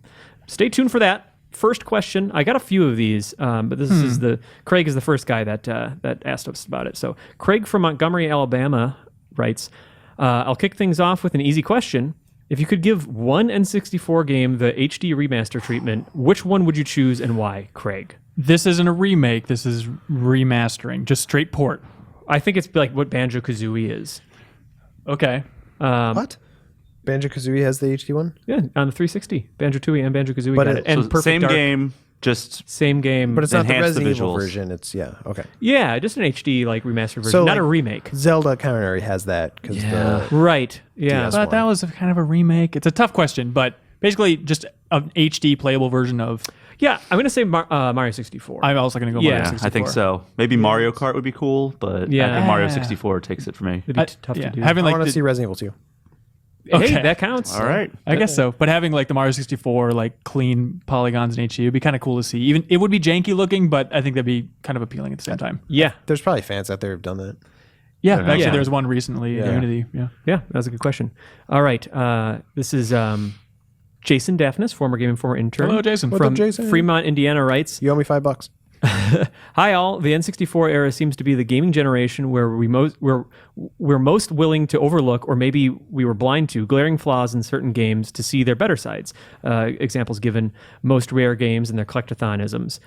stay tuned for that. First question, I got a few of these, but this is Craig is the first guy that asked us about it. So Craig from Montgomery, Alabama writes, I'll kick things off with an easy question. If you could give one N64 game the HD remaster treatment, which one would you choose and why, Craig? This isn't a remake. This is remastering. Just straight port. I think it's like what Banjo-Kazooie is. Okay. What? Banjo-Kazooie has the HD one? Yeah, on the 360. Banjo-Tooie and Banjo-Kazooie But got it- it. And So Perfect same Dark. game, just Same game. But it's not the Enhance the Resident Evil visuals. version. It's, okay. yeah, just an HD like remastered version, So, not a like, remake. Zelda kind of already has that because Right. Yeah. DS But that was kind of a remake. It's a tough question, but basically just an HD playable version of. Yeah, I'm going to say Mario 64. I'm also going to go Yeah, Mario I 64. think so. Maybe Mario Kart would be cool, but Yeah. I think Mario 64 takes it for me. It'd be tough to do. Having I like want to the, see Resident Evil 2. Hey, Okay. that counts. All right. I guess so. But having like the Mario 64 like clean polygons in HD would be kind of cool to see. Even it would be janky looking, but I think that'd be kind of appealing at the same time. Yeah. There's probably fans out there who've done that. Yeah, actually, Yeah. there's one recently in Yeah. Unity. Yeah. Yeah, that was a good question. All right. This is Jason Daphnis, former Game Informer intern. Hello, Jason. What's up, From Jason? Fremont, Indiana, writes, You owe me $5. Hi all. The N64 era seems to be the gaming generation where we're most willing to overlook, or maybe we were blind to, glaring flaws in certain games to see their better sides. Examples given: most rare games and their collectathonisms.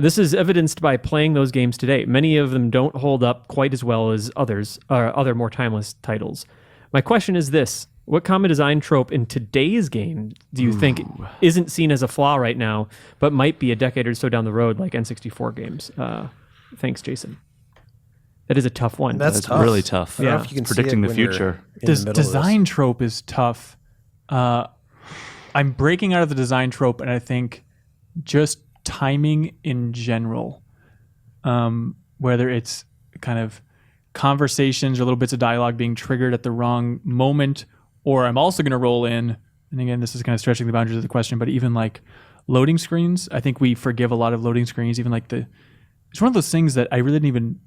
This is evidenced by playing those games today. Many of them don't hold up quite as well as other more timeless titles. My question is this: what common design trope in today's game do you think isn't seen as a flaw right now, but might be a decade or so down the road, like N64 games? Thanks, Jason. That is a tough one. That's It's tough. really tough. I don't know Yeah. if you can see Predicting it the when you're future. in the This middle of this. design trope is tough. I'm breaking out of the design trope, and I think just timing in general, whether it's kind of conversations or little bits of dialogue being triggered at the wrong moment, or I'm also going to roll in, and again, this is kind of stretching the boundaries of the question, but even like loading screens, I think we forgive a lot of loading screens, even like it's one of those things that I really didn't even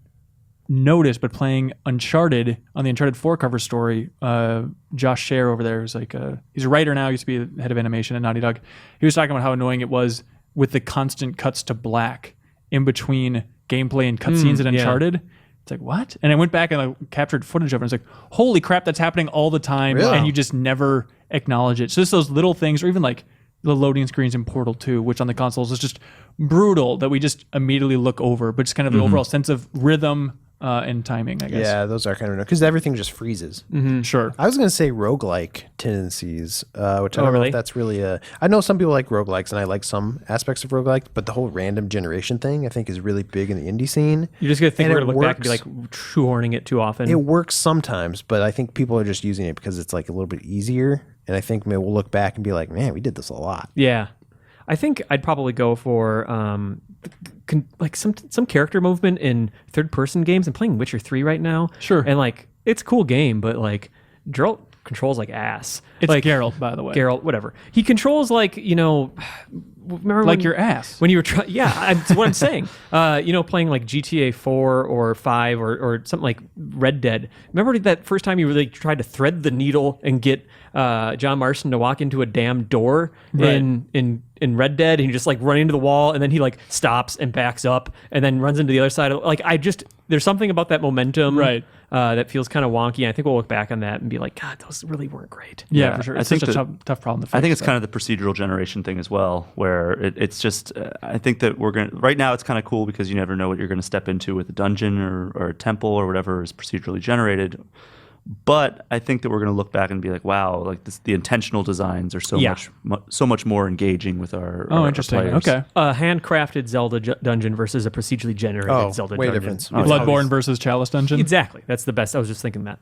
notice, but playing Uncharted on the Uncharted 4 cover story, Josh Scher over there is like he's a writer now, used to be the head of animation at Naughty Dog. He was talking about how annoying it was with the constant cuts to black in between gameplay and cutscenes at Uncharted. It's like, what? And I went back and I captured footage of it. And it's like, holy crap, that's happening all the time. Really? And you just never acknowledge it. So just those little things, or even like the loading screens in Portal 2, which on the consoles is just brutal, that we just immediately look over. But just kind of the overall sense of rhythm and timing, I guess. Yeah, those are kind of, because everything just freezes. Sure. I was going to say roguelike tendencies, which I don't know really? if that's really I know some people like roguelikes, and I like some aspects of roguelike, but the whole random generation thing, I think, is really big in the indie scene. You're just going to think And we're it going to look back and be works. like shoehorning it too often. It works sometimes, but I think people are just using it because it's like a little bit easier. And I think maybe we'll look back and be like, man, we did this a lot. Yeah, I think I'd probably go for like some character movement in third-person games. I'm playing Witcher 3 right now. Sure. And like it's a cool game, but like Geralt controls like ass. It's like Geralt, by the way. Geralt, whatever. He controls like, remember Like when- your ass. when you were that's what I'm saying. Playing like GTA 4 or 5 or something like Red Dead. Remember that first time you really tried to thread the needle and get John Marston to walk into a damn door in Red Dead, and you just like run into the wall, and then he like stops and backs up and then runs into the other side of, like, there's something about that momentum that feels kind of wonky. And I think we'll look back on that and be like, God, those really weren't great. Yeah, for sure. I It's think such a that- tough problem to fix. I think it's kind of the procedural generation thing as well, where it's just, I think that right now it's kind of cool because you never know what you're going to step into with a dungeon or a temple or whatever is procedurally generated. But I think that we're going to look back and be like, wow, like the intentional designs are so much more engaging with our interesting. players. Okay. A handcrafted Zelda dungeon versus a procedurally generated Zelda way dungeon. difference. Bloodborne versus Chalice Dungeon. Exactly. That's the best. I was just thinking that.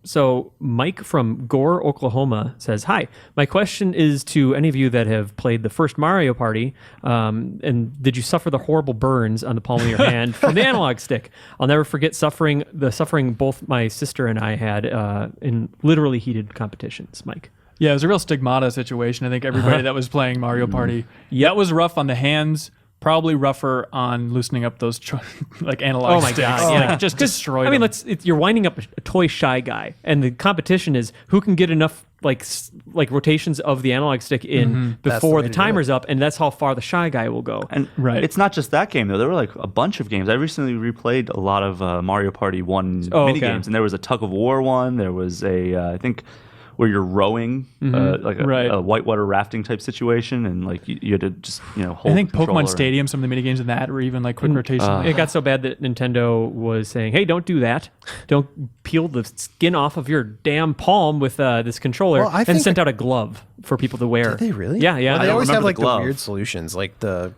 So Mike from Gore, Oklahoma says, hi, my question is to any of you that have played the first Mario Party, and did you suffer the horrible burns on the palm of your hand from the analog stick? I'll never forget the suffering both my sister and I had in literally heated competitions, Mike. Yeah, it was a real stigmata situation. I think everybody that was playing Mario Party, that was rough on the hands. Probably rougher on loosening up those like analog Oh my sticks. God, yeah. Like, just destroyed. I mean, them. you're winding up a toy shy guy, and the competition is who can get enough like rotations of the analog stick in before way the to do timer's up, and that's how far the shy guy will go. And Right. it's not just that game, though. There were like a bunch of games. I recently replayed a lot of Mario Party 1 mini games, and there was a tug of war one. There was I think, where you're rowing, like a whitewater rafting type situation, and like you had to just hold. I think the controller Pokemon Stadium, some of the minigames in that, or even like quick rotation. It got so bad that Nintendo was saying, "Hey, don't do that. Don't peel the skin off of your damn palm with this controller," Well, I and think- sent out a glove for people to wear. Did they really? Yeah, yeah. Well, they don't always have remember like the the glove. weird solutions, like the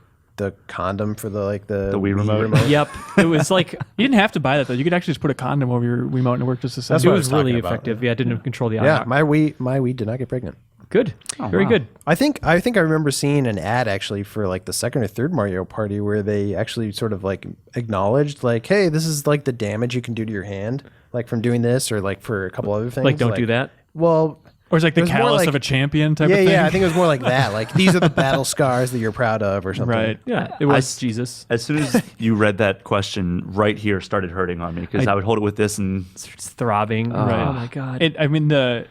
condom for the Wii remote. Yep. It was like You didn't have to buy that though. You could actually just put a condom over your Wiimote and it worked just the same. That's it what I was was really talking about, effective. Yeah, it didn't control the Yeah, eye. my Wii did not get pregnant. Good. Very wow. good. I think I remember seeing an ad actually for like the second or third Mario Party where they actually sort of like acknowledged like, hey, this is like the damage you can do to your hand, like from doing this, or like for a couple other things. Like, don't do that. Well, Or it's like the it was more callus like- of a champion type yeah, of thing. yeah. I think it was more like that. Like these are the battle scars that you're proud of, or something. Right. Yeah, it was Jesus. As soon as you read that question, right here started hurting on me because I would hold it with this and It's throbbing. Right. Oh my God.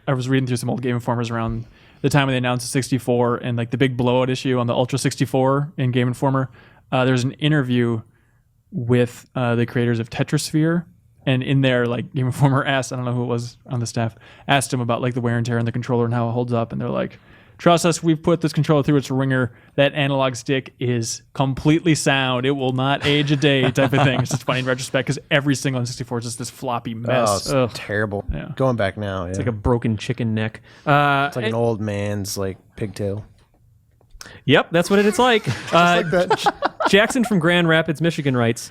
I was reading through some old Game Informers around the time when they announced the 64 and like the big blowout issue on the Ultra 64 in Game Informer. There's an interview with the creators of Tetrasphere, and in there, like Game Informer asked, I don't know who it was on the staff, asked him about like the wear and tear on the controller and how it holds up, and they're like, trust us, we've put this controller through its ringer. That analog stick is completely sound. It will not age a day type of thing. It's just funny in retrospect because every single N64 is just this floppy Oh, mess. it's terrible. Yeah. Going back now, yeah. It's like a broken chicken neck. It's like an old man's like pigtail. Yep, that's what it's like. Like that. Jackson from Grand Rapids, Michigan writes,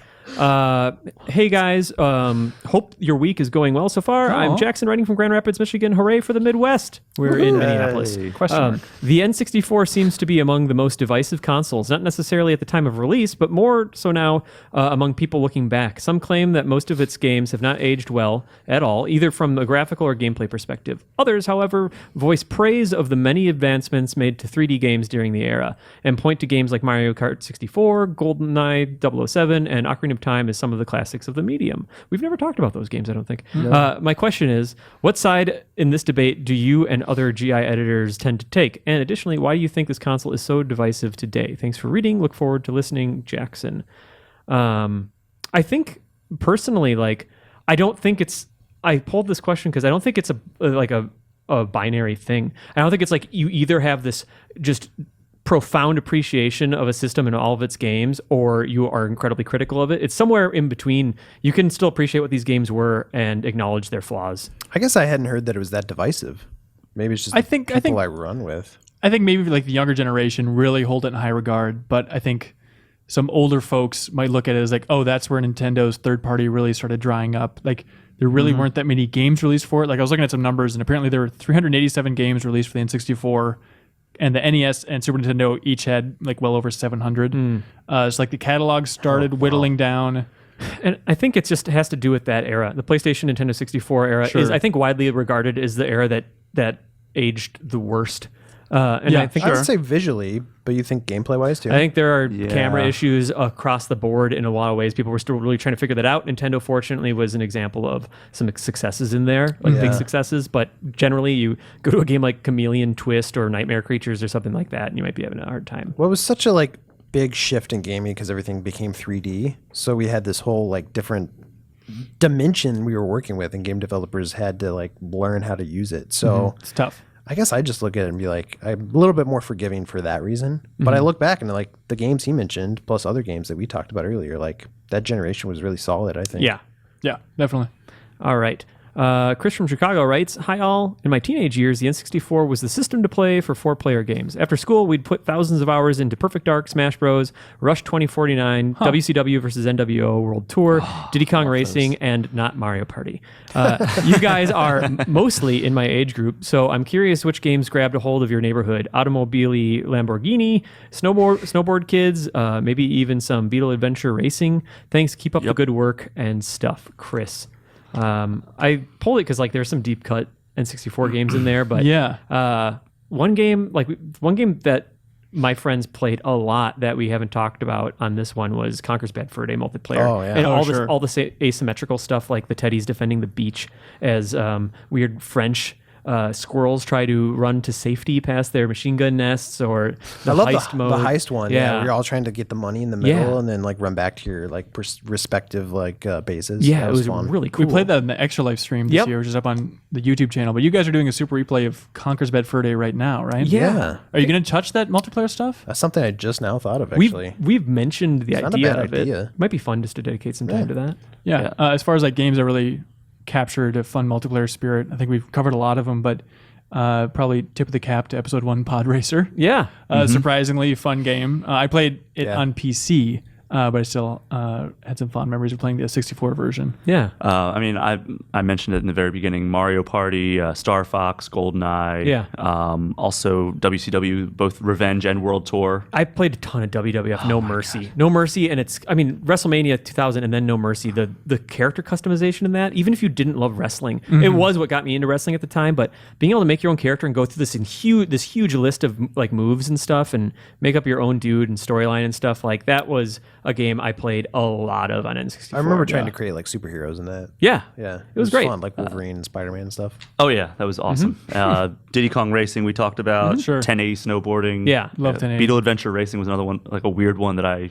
hey guys, hope your week is going well so far. I'm Jackson writing from Grand Rapids, Michigan. Hooray for the Midwest. We're in Minneapolis. Question mark. The N64 seems to be among the most divisive consoles, not necessarily at the time of release, but more so now among people looking back. Some claim that most of its games have not aged well at all, either from a graphical or gameplay perspective. Others, however, voice praise of the many advancements made to 3D games during the era, and point to games like Mario Kart 64, GoldenEye 007, and Ocarina of of Time as some of the classics of the medium. We've never talked about those games, I don't think. My question is, what side in this debate do you and other GI editors tend to take? And additionally, why do you think this console is so divisive today? Thanks for reading. Look forward to listening, Jackson. I think personally, like, I don't think it's. I pulled this question because I don't think it's a binary thing. I don't think it's like you either have this just profound appreciation of a system and all of its games, or you are incredibly critical of it. It's somewhere in between. You can still appreciate what these games were and acknowledge their flaws. I guess I hadn't heard that it was that divisive. Maybe it's just people I run with. I think maybe like the younger generation really hold it in high regard, but I think some older folks might look at it as like, oh, that's where Nintendo's third party really started drying up. Like there really weren't that many games released for it. Like I was looking at some numbers, and apparently there were 387 games released for the N64. And the NES and Super Nintendo each had like well over 700. It's like the catalog started whittling down. And I think it just has to do with that era. The PlayStation, Nintendo 64 era is, I think, widely regarded as the era that aged the worst. I think I'd say visually, but you think gameplay wise too? I think there are camera issues across the board in a lot of ways. People were still really trying to figure that out. Nintendo, fortunately, was an example of some successes in there, like big successes. But generally, you go to a game like Chameleon Twist or Nightmare Creatures or something like that, and you might be having a hard time. Well, it was such a big shift in gaming because everything became 3D. So we had this whole different dimension we were working with, and game developers had to learn how to use it. So it's tough. I guess I just look at it and be like, I'm a little bit more forgiving for that reason. But I look back and the games he mentioned, plus other games that we talked about earlier, that generation was really solid, I think. Yeah, definitely. All right. Chris from Chicago writes, "Hi all. In my teenage years, the N64 was the system to play for 4-player games. After school, we'd put thousands of hours into Perfect Dark, Smash Bros, Rush 2049, WCW versus NWO World Tour, Diddy Kong Racing, and not Mario Party. You guys are mostly in my age group, so I'm curious which games grabbed a hold of your neighborhood. Automobili Lamborghini, Snowboard Kids, maybe even some Beetle Adventure Racing. Thanks. Keep up the good work and stuff, Chris." I pulled it because there's some deep cut N64 games in there, but one game that my friends played a lot that we haven't talked about on this one was Conker's Bad Fur Day multiplayer. Oh, yeah. And sure. all the asymmetrical stuff, like the teddies defending the beach as weird French squirrels try to run to safety past their machine gun nests, or the I love heist mode. The heist one. Yeah. We're all trying to get the money in the middle and then run back to your respective bases. Yeah, that it was fun. really cool. We played that in the Extra Life stream this year, which is up on the YouTube channel. But you guys are doing a super replay of Conker's Bad Fur Day right now, right? Yeah. Are you going to touch that multiplayer stuff? That's something I just now thought of, actually. We've mentioned the not a idea bad of idea. it. Might be fun just to dedicate some time to that. Yeah. As far as games that really captured a fun multiplayer spirit, I think we've covered a lot of them, but probably tip of the cap to episode 1 Pod Racer. Yeah. Surprisingly fun game. I played it on PC, but I still had some fond memories of playing the 64 version. Yeah. I mentioned it in the very beginning. Mario Party, Starfox, Goldeneye. Yeah. Also WCW, both Revenge and World Tour. I played a ton of WWF. No Mercy. God. No Mercy, and WrestleMania 2000 and then No Mercy. The character customization in that, even if you didn't love wrestling, it was what got me into wrestling at the time. But being able to make your own character and go through this huge list of moves and stuff, and make up your own dude and storyline and stuff, that was a game I played a lot of on N64. I remember trying to create superheroes in that. Yeah. Yeah. It was great. Fun, like Wolverine and Spider-Man and stuff. Oh yeah, that was awesome. Diddy Kong Racing we talked about. Sure. 1080 snowboarding. Yeah. Love 1080. Beetle Adventure Racing was another one, a weird one that I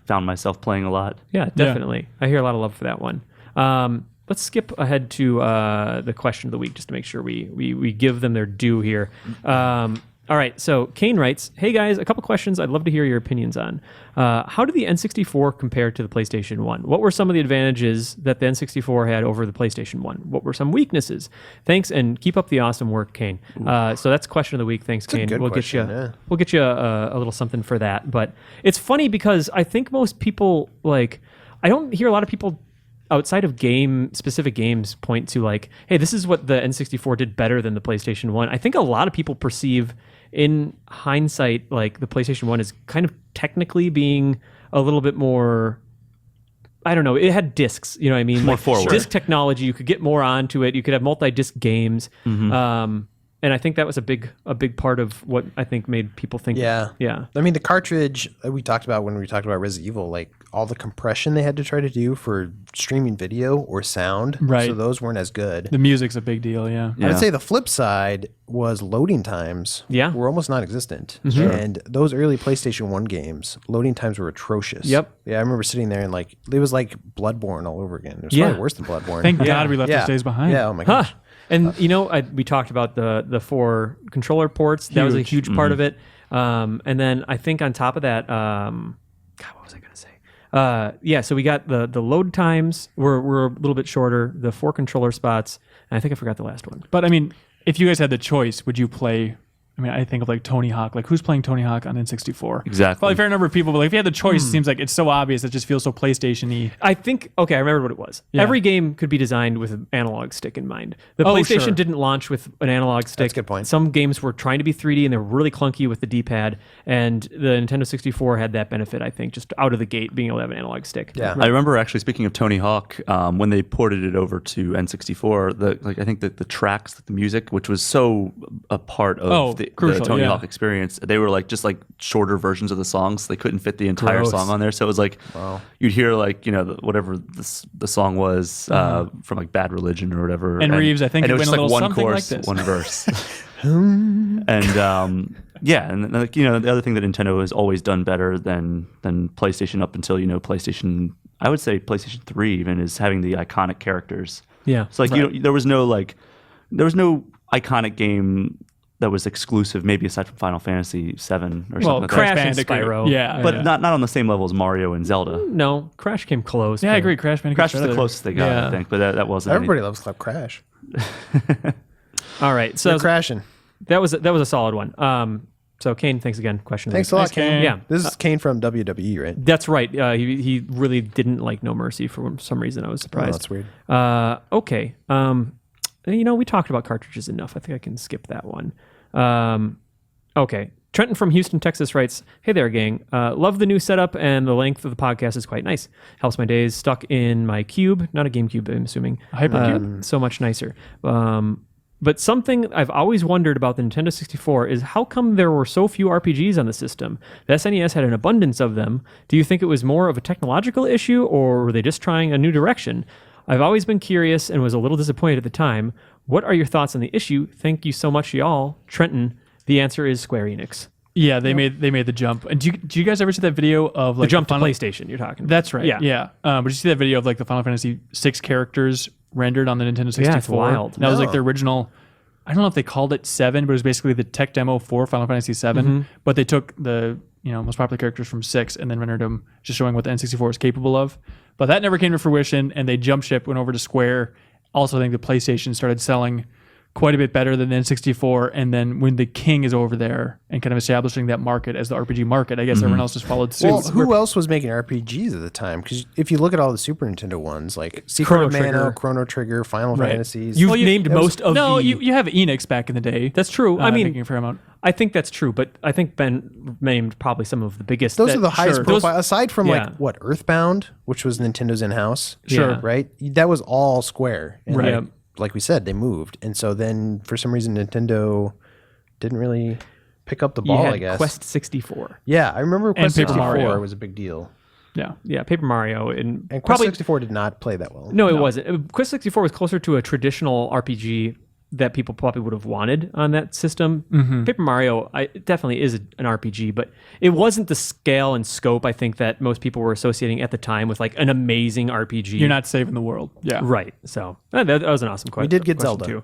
found myself playing a lot. Yeah, definitely. I hear a lot of love for that one. Let's skip ahead to the question of the week just to make sure we give them their due here. All right, so Kane writes, "Hey guys, a couple questions I'd love to hear your opinions on. How did the N64 compare to the PlayStation 1? What were some of the advantages that the N64 had over the PlayStation 1? What were some weaknesses? Thanks, and keep up the awesome work, Kane." So that's question of the week. Thanks, Kane. We'll get you a little something for that. But it's funny because I think most people I don't hear a lot of people outside of specific games point to hey, this is what the N64 did better than the PlayStation 1. I think a lot of people perceive in hindsight the PlayStation 1 is kind of technically being a little bit more, I don't know, it had discs, you know what I mean? More forward. Disc technology, you could get more onto it. You could have multi-disc games. And And I think that was a big part of what I think made people think. Yeah. Yeah. I mean, the cartridge we talked about when we talked about Resident Evil, like all the compression they had to try to do for streaming video or sound. Right. So those weren't as good. The music's a big deal, yeah. Yeah. I'd say the flip side was loading times Yeah. were almost non-existent. And those early PlayStation 1 games, loading times were atrocious. Yep. Yeah, I remember sitting there and like, it was like Bloodborne all over again. It was Yeah. probably worse than Bloodborne. Thank God we left yeah. those days behind. Yeah, oh my Huh. gosh. And we talked about the 4 controller ports. That was a huge part of it. And then I think on top of that, God, what was I going to say? So we got the load times were a little bit shorter. The 4 controller spots, and I think I forgot the last one. But I mean, if you guys had the choice, would you play? I mean, I think of like Tony Hawk. Like, who's playing Tony Hawk on N64? Exactly. Probably a fair number of people, but like, if you had the choice, it seems like it's so obvious. It just feels so PlayStation-y. I think, I remember what it was. Yeah. Every game could be designed with an analog stick in mind. The Oh, PlayStation sure. didn't launch with an analog stick. That's a good point. Some games were trying to be 3D and they were really clunky with the D-pad. And the Nintendo 64 had that benefit, I think, just out of the gate, being able to have an analog stick. Yeah. I remember actually speaking of Tony Hawk, when they ported it over to N64, I think that the tracks, the music, which was so a part of the crucial, Tony yeah. Hawk experience, they were like just like shorter versions of the songs. They couldn't fit the entire Gross. song on there, so it was like you'd hear like whatever the song was from like Bad Religion or whatever. And Reeves, I think and it it was went just a like little one something chorus, like this. one verse. And yeah, and like the other thing that Nintendo has always done better than PlayStation up until PlayStation, I would say PlayStation 3 even, is having the iconic characters. Yeah. So like there was no iconic game that was exclusive, maybe aside from Final Fantasy 7 or something like Crash that. and Bandicoot. Spyro. Yeah. But not on the same level as Mario and Zelda. No, Crash came close. Yeah, I but- agree. Crash Bandicoot. Crash was the closest they got, Yeah. I think, but that wasn't. Everybody loves Club Crash. All right. So You're crashing. that was a solid one. So Kane, thanks again. Question. Thanks a lot, Thanks, Kane. Kane. Yeah. This is Kane from WWE, right? That's right. He really didn't like No Mercy for some reason. I was Oh, surprised. that's weird. Okay. We talked about cartridges enough. I think I can skip that one. Okay. Trenton from Houston, Texas writes, "Hey there, gang. Love the new setup and the length of the podcast is quite nice. Helps my days stuck in my cube, not a GameCube, I'm assuming. Hypercube? So much nicer. But something I've always wondered about the Nintendo 64 is how come there were so few RPGs on the system? The SNES had an abundance of them. Do you think it was more of a technological issue, or were they just trying a new direction? I've always been curious and was a little disappointed at the time. What are your thoughts on the issue? Thank you so much, y'all." Trenton, the answer is Square Enix. Yeah, they made the jump. And do you guys ever see that video of like The jump to Final- PlayStation, you're talking about. That's right. Yeah. Yeah. But you see that video of like the Final Fantasy 6 characters rendered on the Nintendo 64? Yeah, it's wild. That was like No. the original. I don't know if they called it 7, but it was basically the tech demo for Final Fantasy 7. But they took the most popular characters from 6 and then rendered them, just showing what the N64 is capable of. But that never came to fruition, and they jumped ship, went over to Square. Also, I think the PlayStation started selling quite a bit better than the N64, and then when the king is over there and kind of establishing that market as the RPG market, I guess everyone else just followed suit. Well, who else was making RPGs at the time? Because if you look at all the Super Nintendo ones, like Secret Chrono of Mana, Trigger. Chrono Trigger, Final Right. Fantasies. You've Well, you- named it was- most of No, the... you have Enix back in the day. That's true. I mean, making a fair amount. I think that's true, but I think Ben named probably some of the biggest. Those are the highest Sure. profile. Aside from Yeah. like what Earthbound, which was Nintendo's in-house. Sure. Right. That was all Square. And Right. like we said, they moved, and so then for some reason Nintendo didn't really pick up the You ball. had I guess. Quest 64. Yeah, I remember Quest Paper 64 Mario. was a big deal, Yeah. Yeah, Paper Mario. And and Quest probably 64 did not play that well. No, it wasn't. Quest 64 was closer to a traditional RPG that people probably would have wanted on that system. Paper Mario it definitely is an RPG, but it wasn't the scale and scope I think that most people were associating at the time with like an amazing RPG. You're not saving the world. Yeah. Right. So that was an awesome question. We did get question Zelda.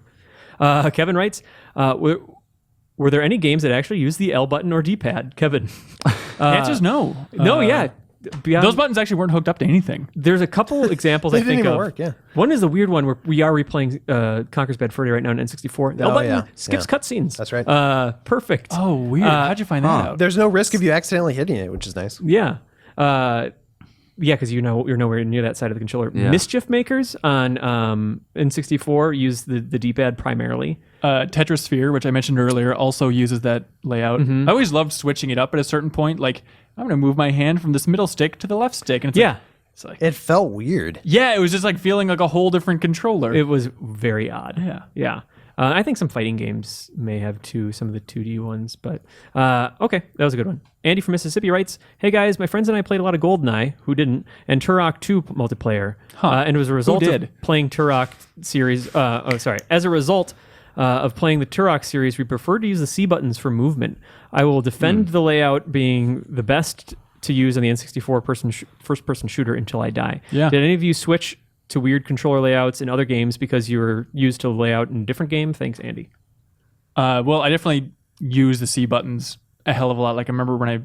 too. Kevin writes, were there any games that actually used the L button or D-pad? Kevin. The answer's no. No, yeah. Beyond, Those buttons actually weren't hooked up to anything. there's a couple examples They I didn't think even of. work, yeah. One is the weird one where we are replaying Conker's Bad Fur Day right now in N64. The L Oh, button yeah. skips Yeah. cutscenes. That's right. Perfect. Oh, weird. How'd you find that out? There's no risk of you accidentally hitting it, which is nice. Yeah. Yeah, because you're nowhere near that side of the controller. Yeah. Mischief Makers on N64 use the D-pad primarily. Tetrasphere, which I mentioned earlier, also uses that layout. I always loved switching it up at a certain point. Like, I'm going to move my hand from this middle stick to the left stick. And it's Yeah. like, it's like, It felt weird. yeah, it was just like feeling like a whole different controller. It was very odd. Yeah. Yeah. I think some fighting games may have some of the 2D ones, but okay, that was a good one. Andy from Mississippi writes, "Hey guys, my friends and I played a lot of Goldeneye, who didn't, and Turok 2 multiplayer, and it was a result of playing Turok series. As a result of playing the Turok series, we prefer to use the C buttons for movement. I will defend the layout being the best to use on the N64 first-person shooter until I die. Yeah. Did any of you switch to weird controller layouts in other games because you were used to layout in a different game? Thanks, Andy." Well, I definitely use the C buttons a hell of a lot. Like I remember when I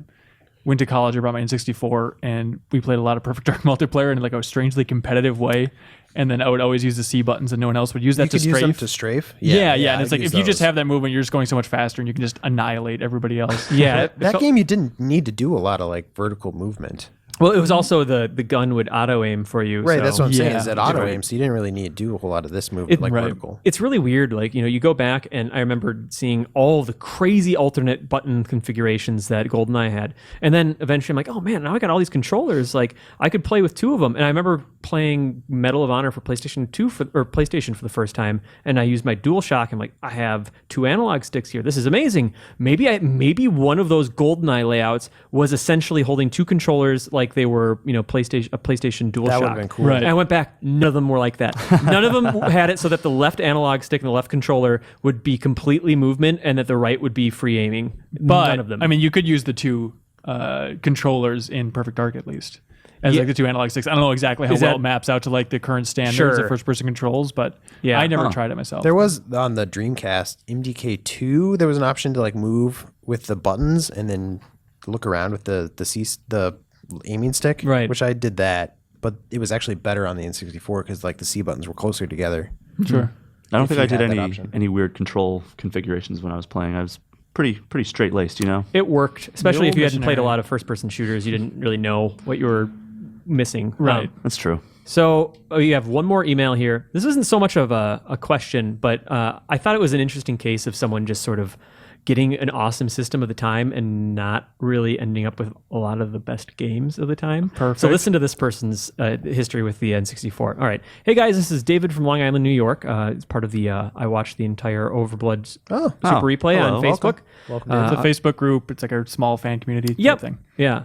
went to college, I brought my N64 and we played a lot of Perfect Dark multiplayer in like a strangely competitive way. And then I would always use the C buttons and no one else would use that to You could strafe. use them to strafe? Yeah. And it's like use if you just those. have that movement, you're just going so much faster and you can just annihilate everybody else. Yeah. That game, you didn't need to do a lot of like vertical movement. Well, it was also the gun would auto aim for you. Right, so- that's what I'm saying, Yeah. is that auto aim, so you didn't really need to do a whole lot of this movement, like right. vertical. It's really weird. Like, you go back and I remember seeing all the crazy alternate button configurations that GoldenEye had. And then eventually I'm like, oh man, now I got all these controllers. Like I could play with two of them. And I remember playing Medal of Honor for PlayStation 2 or PlayStation for the first time. And I used my DualShock. I'm like, I have two analog sticks here. This is amazing. Maybe one of those GoldenEye layouts was essentially holding two controllers like they were, a PlayStation DualShock. That would've been cool. Right. And I went back, none of them were like that. None of them had it so that the left analog stick and the left controller would be completely movement and that the right would be free aiming. But None of them. I mean, you could use the two controllers in Perfect Dark at least. As Yeah. like the two analog sticks. I don't know exactly how Is well that- it maps out to like the current standards Sure. of first person controls, but Yeah. I never tried it myself. There was, on the Dreamcast, MDK2, there was an option to like move with the buttons and then look around with the aiming stick, Right. which I did that, but it was actually better on the N64 because like the C buttons were closer together. Sure. I don't If think you I did had that option. any weird control configurations when I was playing. I was pretty straight laced, it worked, especially old if you hadn't played a missionary. lot of first person shooters. You didn't really know what you were missing. Right. That's true. So you have one more email here. This isn't so much of a question, but I thought it was an interesting case of someone just sort of getting an awesome system of the time and not really ending up with a lot of the best games of the time. Perfect. So listen to this person's history with the N64. All right. Hey guys, this is David from Long Island, New York. It's part of the, I watched the entire Overblood Super Replay hello. on Facebook. Welcome. It's a Facebook group. It's like a small fan community type thing. Yeah.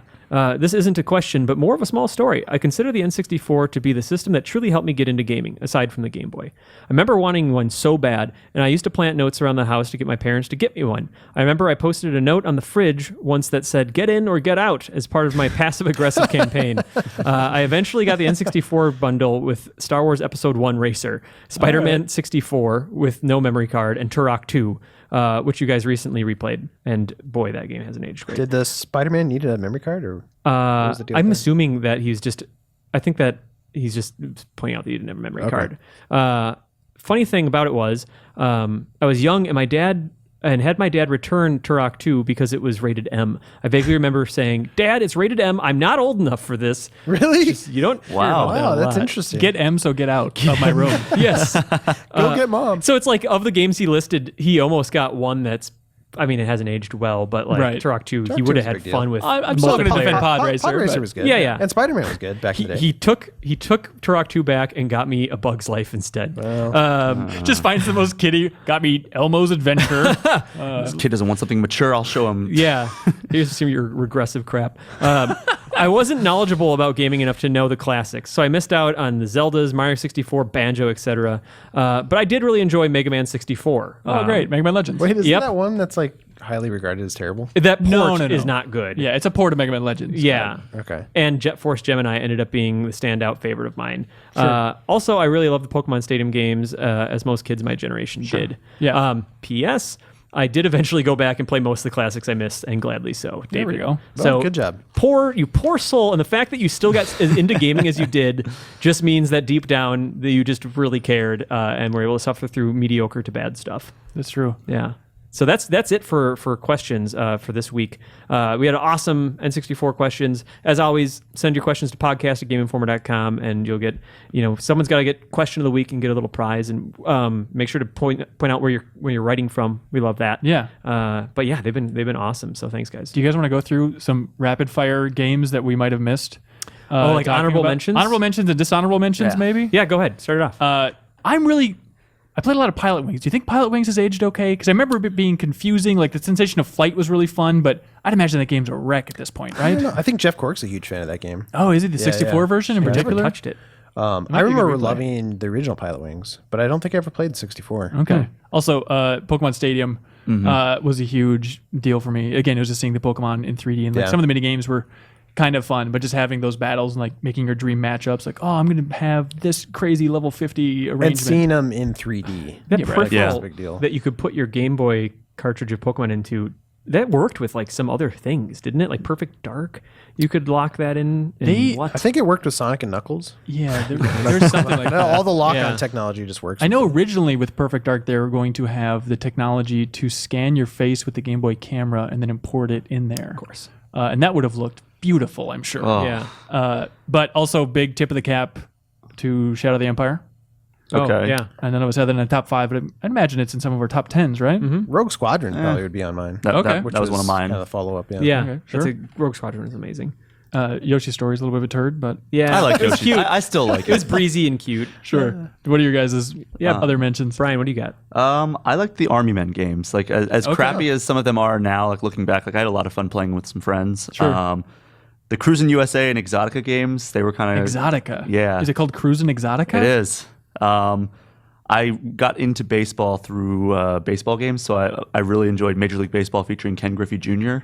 This isn't a question, but more of a small story. I consider the N64 to be the system that truly helped me get into gaming, aside from the Game Boy. I remember wanting one so bad, and I used to plant notes around the house to get my parents to get me one. I remember I posted a note on the fridge once that said, "Get in or get out," as part of my passive-aggressive campaign. I eventually got the N64 bundle with Star Wars Episode 1 Racer, Spider-Man 64 with no memory card, and Turok 2. Which you guys recently replayed, and boy, that game hasn't aged great. Did the Spider-Man need a memory card, or what was the deal I'm there? assuming that I think that he's just pointing out that he didn't have a memory card. Funny thing about it was, I was young and had my dad return Turok 2 because it was rated M. I vaguely remember saying, "Dad, it's rated M. I'm not old enough for this." Really? You don't. Wow. hear about that Wow, a that's lot. interesting. Get M, so get out of my room. Yes. Go get mom. So it's like of the games he listed, he almost got one that's. I mean, it hasn't aged well, but like Right. Turok 2, Turok he 2 would is have a had big deal. fun with. I'm still going to multiplayer. defend Pod Racer. Pod Racer but- was good. Yeah. And Spider-Man was good back in the day. He took Turok 2 back and got me A Bug's Life instead. Just finds the most kiddie. Got me Elmo's Adventure. This kid doesn't want something mature. I'll show him. Yeah, here's some of your regressive crap. I wasn't knowledgeable about gaming enough to know the classics, so I missed out on the Zeldas, Mario 64, Banjo, etc. But I did really enjoy Mega Man 64. Oh, great. Mega Man Legends. Wait, isn't Yep. that one that's like highly regarded as terrible? That port No. is not good. Yeah, it's a port of Mega Man Legends. Yeah. Okay. And Jet Force Gemini ended up being the standout favorite of mine. Also, I really love the Pokemon Stadium games, as most kids my generation did. Yeah. P.S. I did eventually go back and play most of the classics I missed, and gladly so. There we David. go. So Well, good job. You poor soul, and the fact that you still got as into gaming as you did just means that deep down that you just really cared and were able to suffer through mediocre to bad stuff. That's true. Yeah. So that's it for questions for this week. We had awesome N64 questions. As always, send your questions to podcast@GameInformer.com, and you'll get, someone's got to get question of the week and get a little prize. And make sure to point out where you're writing from. We love that. Yeah. But yeah, they've been awesome. So thanks, guys. Do you guys want to go through some rapid fire games that we might have missed? Like talking honorable about- mentions? Honorable mentions and dishonorable mentions, Yeah. maybe? Yeah, go ahead. Start it off. I'm really I played a lot of Pilot Wings. Do you think Pilot Wings has aged okay? Because I remember it being confusing. Like the sensation of flight was really fun, but I'd imagine that game's a wreck at this point, I right? don't know. I think Jeff Cork's a huge fan of that game. Oh, is it the 64 yeah. version in I never particular? touched it. I be a good remember replay. loving the original Pilot Wings, but I don't think I ever played the 64. Okay. Also, Pokemon Stadium was a huge deal for me. Again, it was just seeing the Pokemon in 3D, and like Yeah. some of the mini games were kind of fun, but just having those battles and like making your dream matchups, like, oh, I'm going to have this crazy level 50 arrangement. And seeing them in 3D. That Yeah, right. peripheral Yeah. That's a big deal. that you could put your Game Boy cartridge of Pokemon into, that worked with like some other things, didn't it? Like Perfect Dark, you could lock that in. They- what? I think it worked with Sonic and Knuckles. Yeah, there's something like that. All the lock-on Yeah. technology just works. I know with it. originally with Perfect Dark, they were going to have the technology to scan your face with the Game Boy camera and then import it in there. Of course. And that would have looked beautiful, I'm sure. Oh. Yeah. But also, big tip of the cap to Shadow of the Empire. Okay. Oh, yeah. I don't know if it's either in the top 5, but I'd imagine it's in some of our top 10s, right? Rogue Squadron probably would be on mine. Okay. That was one of mine. Kind of follow-up, yeah. Yeah. Okay, That's sure. a Rogue Squadron is amazing. Yoshi's Story is a little bit of a turd, but Yeah. I like it was Yoshi. cute. I still like It was it. breezy and cute. sure. What are your guys' other mentions? Brian, what do you got? I like the Army Men games. Like as Okay. crappy as some of them are now, like looking back, like I had a lot of fun playing with some friends. Sure. The Cruisin' USA and Exotica games, they were kind of Exotica. Yeah. Is it called Cruisin' Exotica? It is. I got into baseball through baseball games, so I really enjoyed Major League Baseball featuring Ken Griffey Jr.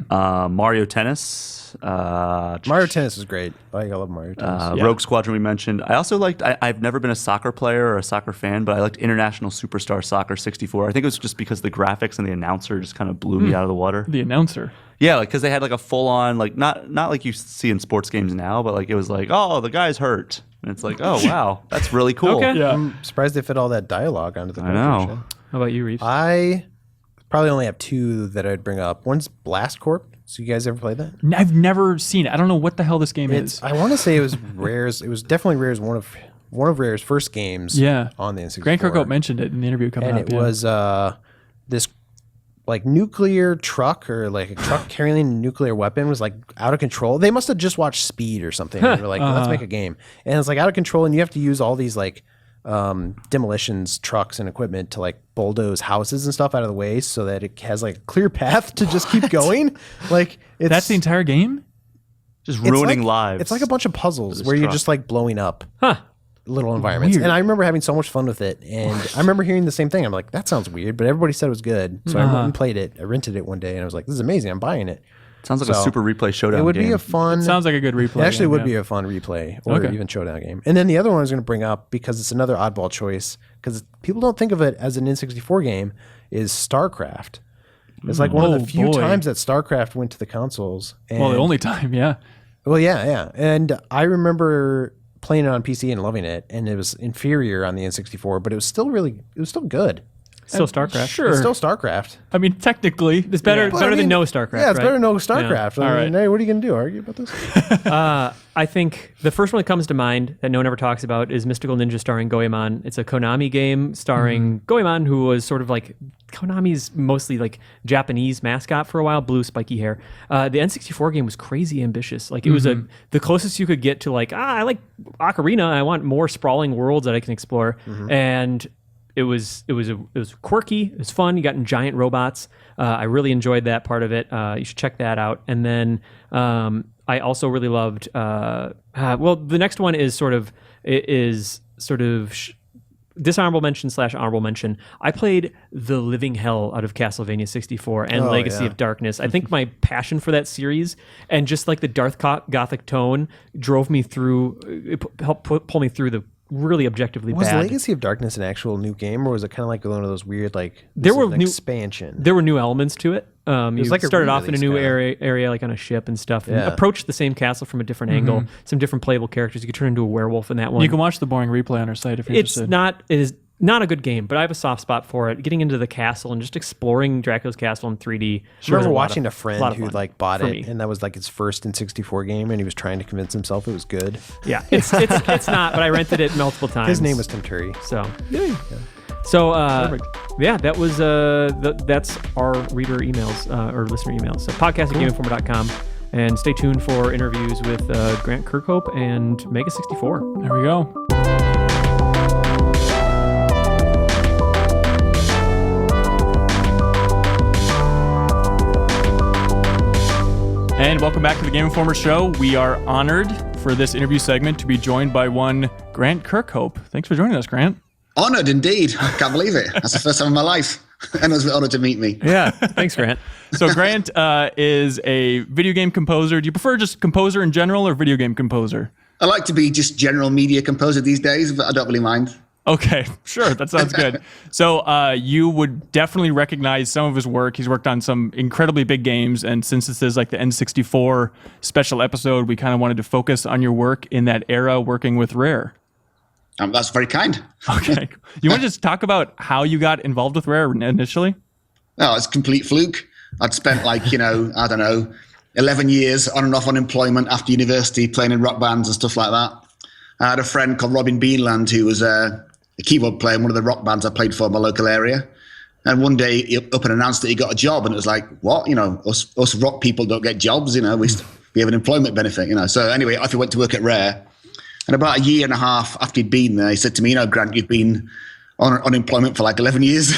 Mario Tennis. Mario Tennis is great. I love Mario Tennis. Yeah. Rogue Squadron we mentioned. I also liked, I've never been a soccer player or a soccer fan, but I liked International Superstar Soccer 64. I think it was just because the graphics and the announcer just kind of blew me out of the water. The announcer. Yeah, like because they had like a full on, like not like you see in sports games now, but like it was like, oh, the guy's hurt. And it's like, oh, wow, that's really cool. Okay. Yeah. I'm surprised they fit all that dialogue onto the I know. cartridge. How about you, Reeves? I probably only have two that I'd bring up. One's Blast Corp. So you guys ever played that? I've never seen it. I don't know what the hell this game is. I want to say it was Rare's. It was definitely Rare's one of Rare's first games. Yeah. On the N64. Grant Kirkhope mentioned it in the interview coming and up. it was this like nuclear truck or like a truck carrying a nuclear weapon was like out of control. They must have just watched Speed or something. And they were like, let's make a game, and it's like out of control, and you have to use all these like demolitions trucks and equipment to like bulldoze houses and stuff out of the way so that it has like a clear path to just keep going. Like it's, That's the entire game? Just it's ruining like- lives. It's like a bunch of puzzles this where you're truck. just like blowing up Huh. little environments. Weird. And I remember having so much fun with it. And I remember hearing the same thing. I'm like, that sounds weird, but everybody said it was good. So I went and played it. I rented it one day and I was like, this is amazing. I'm buying it. Sounds like a So, Super Replay Showdown It would game. be a fun. Sounds like a good replay. It actually game, would yeah. be a fun replay or Okay. even showdown game. And then the other one I was going to bring up because it's another oddball choice because people don't think of it as an N64 game is StarCraft. It's like one of Oh, the few boy. times that StarCraft went to the consoles. And, Well, the only time, yeah. well, yeah. And I remember playing it on PC and loving it, and it was inferior on the N64, but it was still good. Still StarCraft. Sure. It's still StarCraft. I mean, technically. It's better, But, better I than mean, no StarCraft. Yeah, it's right? better than no StarCraft. All I right. mean, hey, what are you going to do? Argue about this? I think the first one that comes to mind that no one ever talks about is Mystical Ninja starring Goemon. It's a Konami game starring Goemon, who was sort of like Konami's mostly like Japanese mascot for a while, blue spiky hair. The N64 game was crazy ambitious. Like it was the closest you could get to like, I like Ocarina. I want more sprawling worlds that I can explore. And it was quirky. It was fun. You got in giant robots. I really enjoyed that part of it. You should check that out. And then I also really loved. Well, the next one is sort of dishonorable mention / honorable mention. I played the living hell out of Castlevania 64 and Oh, Legacy yeah. of Darkness. I think my passion for that series and just like the Darth Gothic tone drove me through. It helped pull me through the really objectively Was bad. Legacy of Darkness an actual new game, or was it kind of like one of those weird like There were an new- expansion? There were new elements to it. You like a started off in a re-release new kinda. area, like on a ship and stuff, and Yeah. approached the same castle from a different angle. Some different playable characters. You could turn into a werewolf in that one. You can watch the boring replay on our site if you're It's interested. it is not a good game, but I have a soft spot for it. Getting into the castle and just exploring Dracula's castle in 3D. I remember was watching a lot friend of who fun like bought for it, me. and that was like his first N64 game, and he was trying to convince himself it was good. Yeah, it's not, but I rented it multiple times. His name was Tim Turi. So, so Perfect. yeah, that was that's our reader emails or listener emails. So podcast@gameinformer.com, and stay tuned for interviews with Grant Kirkhope and Mega64. There we go. And welcome back to the Game Informer Show. We are honored for this interview segment to be joined by one Grant Kirkhope. Thanks for joining us, Grant. Honored indeed. I can't believe it. That's the first time in my life. And it was an honor to meet me. Yeah, thanks, Grant. So Grant is a video game composer. Do you prefer just composer in general or video game composer? I like to be just general media composer these days, but I don't really mind. Okay, sure. That sounds good. So you would definitely recognize some of his work. He's worked on some incredibly big games. And since this is like the N64 special episode, we kind of wanted to focus on your work in that era working with Rare. That's very kind. Okay. You want to just talk about how you got involved with Rare initially? Oh, it's a complete fluke. I'd spent 11 years on and off unemployment after university playing in rock bands and stuff like that. I had a friend called Robin Beanland who was a keyboard player in one of the rock bands I played for in my local area. And one day he up and announced that he got a job, and it was like, what? Us rock people don't get jobs, we have an employment benefit, So anyway, I went to work at Rare. And about a year and a half after he'd been there, he said to me, Grant, you've been on unemployment for 11 years.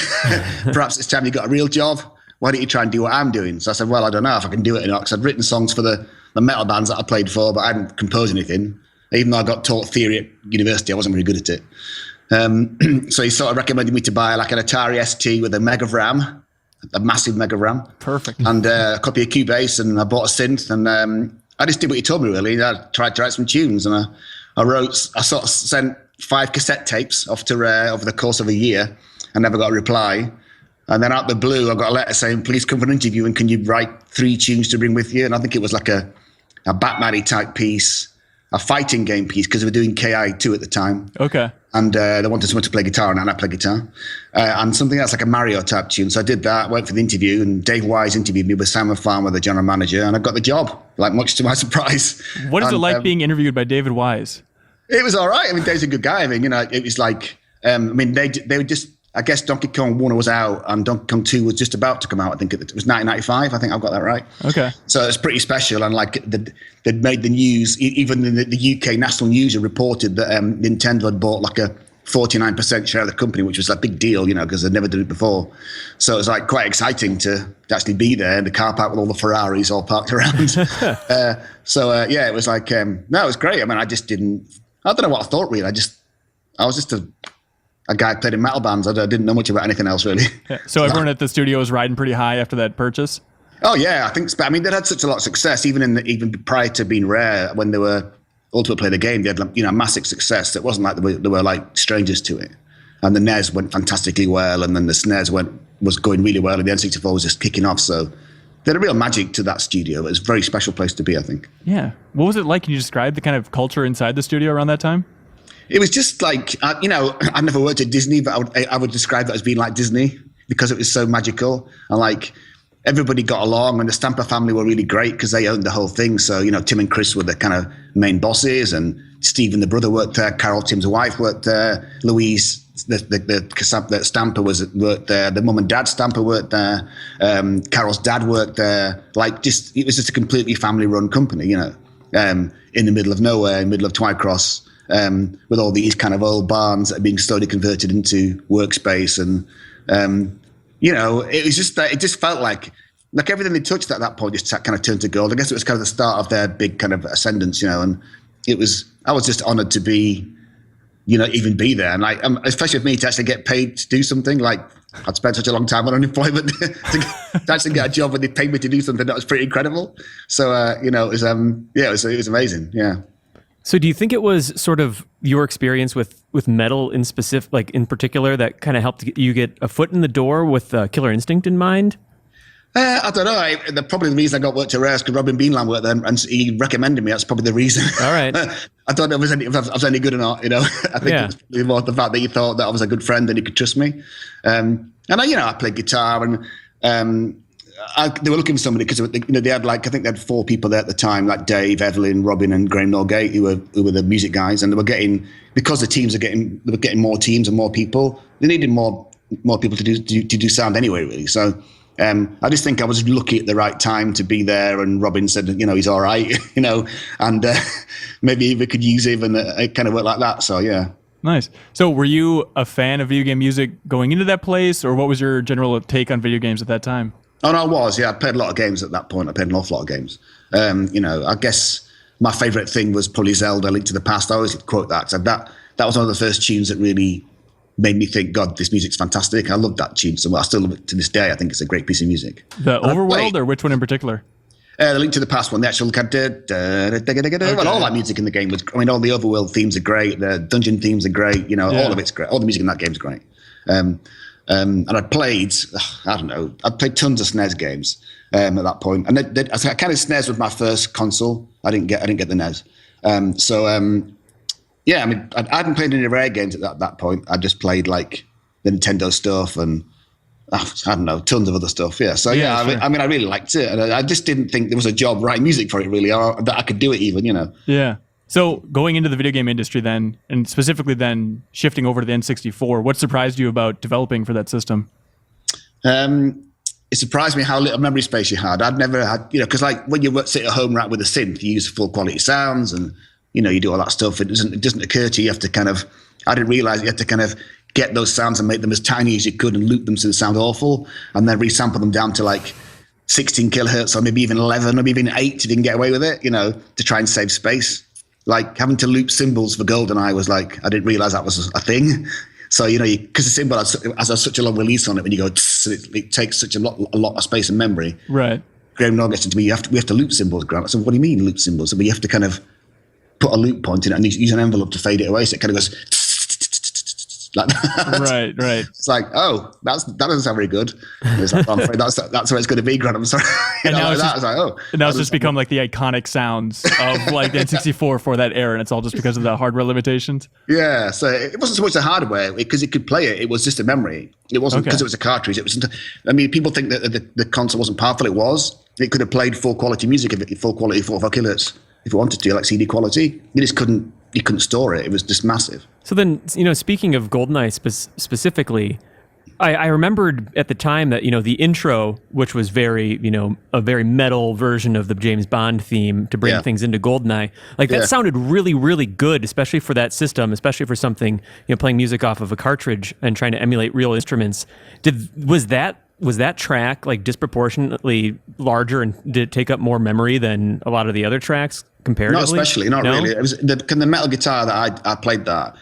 Perhaps it's time you got a real job. Why don't you try and do what I'm doing? So I said, well, I don't know if I can do it or not, because I'd written songs for the metal bands that I played for, but I hadn't composed anything. Even though I got taught theory at university, I wasn't very good at it. So he sort of recommended me to buy an Atari ST with a Mega RAM, a massive Mega RAM. Perfect. And a copy of Cubase, and I bought a synth, and I just did what he told me, really. I tried to write some tunes, and I sort of sent 5 cassette tapes off to Rare over the course of a year and never got a reply. And then out the blue, I got a letter saying, please come for an interview, and can you write 3 tunes to bring with you? And I think it was like a Batman-y type piece, a fighting game piece, because we were doing KI2 at the time. Okay. And they wanted someone to play guitar, and I play guitar. And something else like a Mario type tune. So I did that, went for the interview, and Dave Wise interviewed me with Simon Farmer, the general manager, and I got the job, much to my surprise. What is it like being interviewed by David Wise? It was all right. Dave's a good guy. It was like, they were just, I guess Donkey Kong 1 was out and Donkey Kong 2 was just about to come out. I think it was 1995. I think I've got that right. Okay. So it's pretty special. And they'd made the news, even the UK National News had reported that Nintendo had bought a 49% share of the company, which was a big deal, because they'd never done it before. So it was quite exciting to actually be there in the car park with all the Ferraris all parked around. It was no, it was great. I don't know what I thought really. I was just a guy who played in metal bands. I didn't know much about anything else really. Yeah. So everyone at the studio was riding pretty high after that purchase? Oh yeah, I think. They'd had such a lot of success, even prior to being Rare, when they were Ultimate Play the Game. They had massive success. It wasn't like they were like strangers to it. And the NES went fantastically well, and then the SNES was going really well, and the N64 was just kicking off. So they had a real magic to that studio. It was a very special place to be, I think. Yeah. What was it like? Can you describe the kind of culture inside the studio around that time? It was just like, I never worked at Disney, but I would describe it as being like Disney because it was so magical. And everybody got along, and the Stamper family were really great because they owned the whole thing. So, Tim and Chris were the kind of main bosses, and Stephen, the brother, worked there. Carol, Tim's wife, worked there. Louise, the Stamper worked there. The mum and dad Stamper worked there. Carol's dad worked there. It was just a completely family-run company, in the middle of nowhere, in the middle of Twycross. With all these kind of old barns that are being slowly converted into workspace, and it was just it just felt like everything they touched at that point just kind of turned to gold. I guess it was kind of the start of their big kind of ascendance, and I was just honored to be, even be there, and especially with me to actually get paid to do something. I'd spent such a long time on unemployment to actually get a job when they paid me to do something that was pretty incredible. So it was it was amazing, yeah. So do you think it was sort of your experience with metal in specific, in particular, that kind of helped you get a foot in the door with Killer Instinct in mind? I don't know. Probably the reason I got work to Rare is because Robin Beanland worked there, and he recommended me. That's probably the reason. All right. I don't know if I was any good or not. I think it was probably more the fact that he thought that I was a good friend and he could trust me. I played guitar, and they were looking for somebody because they had I think they had 4 people there at the time, like Dave, Evelyn, Robin, and Graham Norgate, who were the music guys, and they were getting, because they were getting more teams and more people. They needed more people to do sound anyway, really. So I just think I was lucky at the right time to be there, and Robin said, he's all right, and maybe we could use him, and it kind of worked like that. So yeah. Nice. So were you a fan of video game music going into that place, or what was your general take on video games at that time? Oh, no, I was. Yeah, I played a lot of games at that point. I played an awful lot of games. I guess my favorite thing was probably Zelda: Link to the Past. I always quote that. That was one of the first tunes that really made me think, God, this music's fantastic. I love that tune so much. I still love it to this day. I think it's a great piece of music. The Overworld, or which one in particular? The Link to the Past one, the actual well, all that music in the game was. I mean, all the Overworld themes are great. The dungeon themes are great. All of it's great. All the music in that game is great. And I played, I don't know, I played tons of SNES games at that point. And I kind of SNES was my first console. I didn't get the NES. Yeah, I mean, I hadn't played any Rare games at that point. I just played like the Nintendo stuff and I don't know, tons of other stuff. Yeah, so yeah, sure. I mean, I really liked it, and I just didn't think there was a job writing music for it really, or that I could do it even. Yeah. So going into the video game industry then, and specifically then shifting over to the N64, what surprised you about developing for that system? It surprised me how little memory space you had. I'd never had, because like when you sit at home right with a synth, you use full quality sounds and you do all that stuff. It doesn't occur to you. You have to kind of, I didn't realize you had to kind of get those sounds and make them as tiny as you could and loop them so they sound awful, and then resample them down to like 16 kilohertz or maybe even 11 or maybe even 8 if you didn't get away with it, to try and save space. Like having to loop cymbals for Goldeneye was like, I didn't realize that was a thing. So, because the cymbal has such a long release on it, when you go, it takes such a lot of space and memory. Right. Graham Norr gets into me, we have to loop cymbals, Grant. I said, what do you mean loop cymbals? So you have to kind of put a loop point in it and use an envelope to fade it away. So it kind of goes like that. Right. It's like, that doesn't sound very good. It's like, I'm afraid that's where it's going to be, Grant. I'm sorry. And now it's just become like the iconic sounds of like the N64 for that era, and it's all just because of the hardware limitations. Yeah, so it wasn't so much the hardware because it could play it. It was just a memory. It wasn't because it was a cartridge. It wasn't. I mean, people think that the console wasn't powerful. It was. It could have played full quality music full quality 44 kilohertz if it wanted to, like CD quality. You just couldn't. You couldn't store it. It was just massive. So then, speaking of Goldeneye specifically, I remembered at the time that, the intro, which was very, a very metal version of the James Bond theme to bring things into Goldeneye, like that sounded really, really good, especially for that system, especially for something, playing music off of a cartridge and trying to emulate real instruments. Was that track like disproportionately larger, and did it take up more memory than a lot of the other tracks comparatively? Not especially, not really. It was the metal guitar that I played that.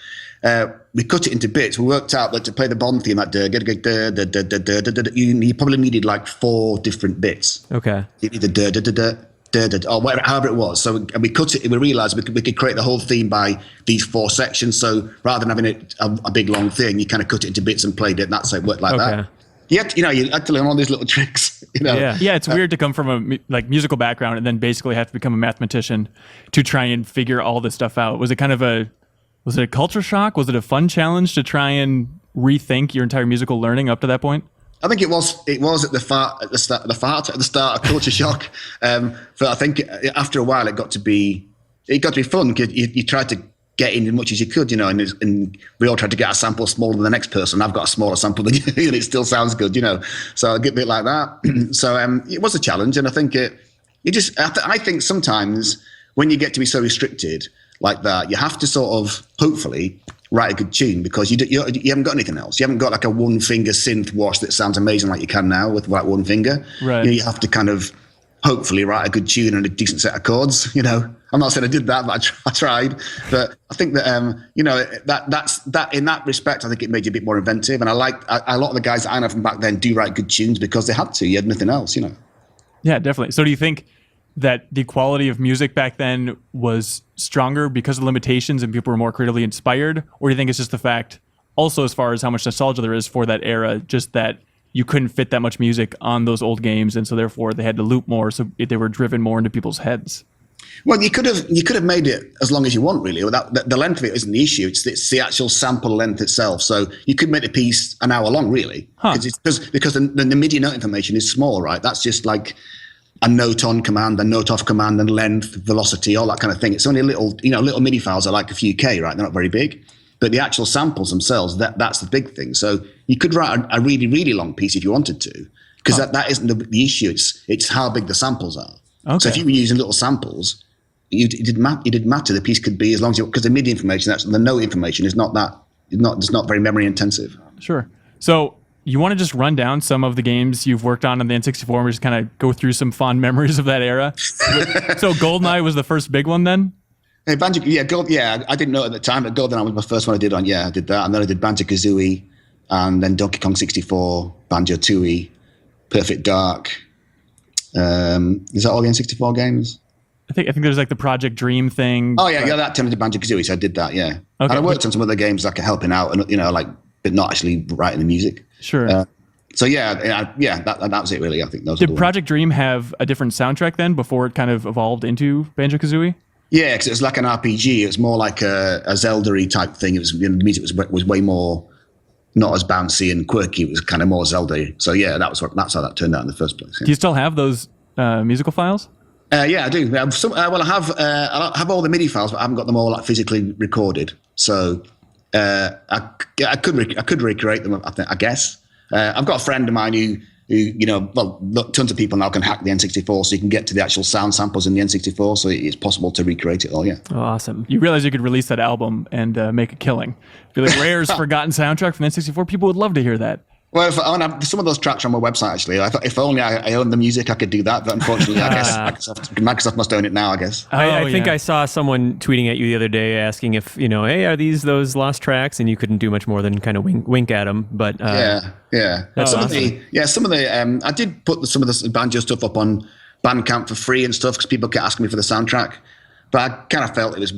We cut it into bits. We worked out that to play the Bond theme, you probably needed like 4 different bits. Okay. You needed or whatever, however it was. So we cut it, and we realized we could create the whole theme by these 4 sections. So rather than having a big long thing, you kind of cut it into bits and played it, and that's how it worked like that. You had to learn all these little tricks. Yeah, it's weird to come from a musical background and then basically have to become a mathematician to try and figure all this stuff out. Was it a culture shock? Was it a fun challenge to try and rethink your entire musical learning up to that point? I think it was at the start of culture shock. But I think after a while it got to be fun. You tried to get in as much as you could, and we all tried to get a sample smaller than the next person. I've got a smaller sample than you, and it still sounds good, So I get a bit like that. So it was a challenge, and I think I think sometimes when you get to be so restricted like that, you have to sort of hopefully write a good tune because you haven't got anything else. You haven't got like a 1-finger synth wash that sounds amazing like you can now with like 1 finger. Right. You have to kind of hopefully write a good tune and a decent set of chords. I'm not saying I did that, but I tried. But I think that that's in that respect, I think it made you a bit more inventive. And I like a lot of the guys that I know from back then do write good tunes because they had to. You had nothing else, Yeah, definitely. So do you think that the quality of music back then was stronger because of limitations and people were more creatively inspired? Or do you think it's just the fact, also as far as how much nostalgia there is for that era, just that you couldn't fit that much music on those old games, and so therefore they had to loop more, so they were driven more into people's heads? Well, you could have made it as long as you want, really. The length of it isn't the issue. It's the actual sample length itself. So you could make the piece an hour long, really, because the MIDI note information is small, right? That's just like a note on command, a note off command, and length, velocity, all that kind of thing. It's only little MIDI files are like a few K, right? They're not very big. But the actual samples themselves, that's the big thing. So you could write a really, really long piece if you wanted to, because that isn't the issue. It's how big the samples are. Okay. So if you were using little samples, it didn't matter. The piece could be as long as because the MIDI information, the note information, is not very memory intensive. Sure. So you want to just run down some of the games you've worked on the N64 and we just kind of go through some fond memories of that era? So Goldeneye was the first big one then? Hey, I didn't know at the time, but Goldeneye was my first one I did on. Yeah, I did that. And then I did Banjo-Kazooie, and then Donkey Kong 64, Banjo-Tooie, Perfect Dark. Is that all the N64 games? I think there's like the Project Dream thing. Oh, yeah, that turned into Banjo-Kazooie, so I did that, yeah. Okay. And I worked on some other games like helping out, and but not actually writing the music. Sure. So that was it really. I think those. Did Project Dream have a different soundtrack then before it kind of evolved into Banjo-Kazooie? Yeah, because it was like an RPG. It was more like a Zelda-y type thing. It was the music was way more not as bouncy and quirky. It was kind of more Zelda-y. So yeah, that's how that turned out in the first place. Yeah. Do you still have those musical files? Yeah, I do. I have all the MIDI files, but I haven't got them all like physically recorded. So I could recreate them. I guess I've got a friend of mine who tons of people now can hack the N64, so you can get to the actual sound samples in the N64. So it's possible to recreate it all. Yeah. Oh, awesome. You realize you could release that album and make a killing. Be like Rare's forgotten soundtrack from the N64. People would love to hear that. Well, some of those tracks are on my website, actually. I thought if only I owned the music, I could do that. But unfortunately, I guess Microsoft must own it now, I guess. I think I saw someone tweeting at you the other day asking if, hey, are these those lost tracks? And you couldn't do much more than kind of wink at them. But yeah. Some of the I did put some of the banjo stuff up on Bandcamp for free and stuff because people kept asking me for the soundtrack. But I kind of felt it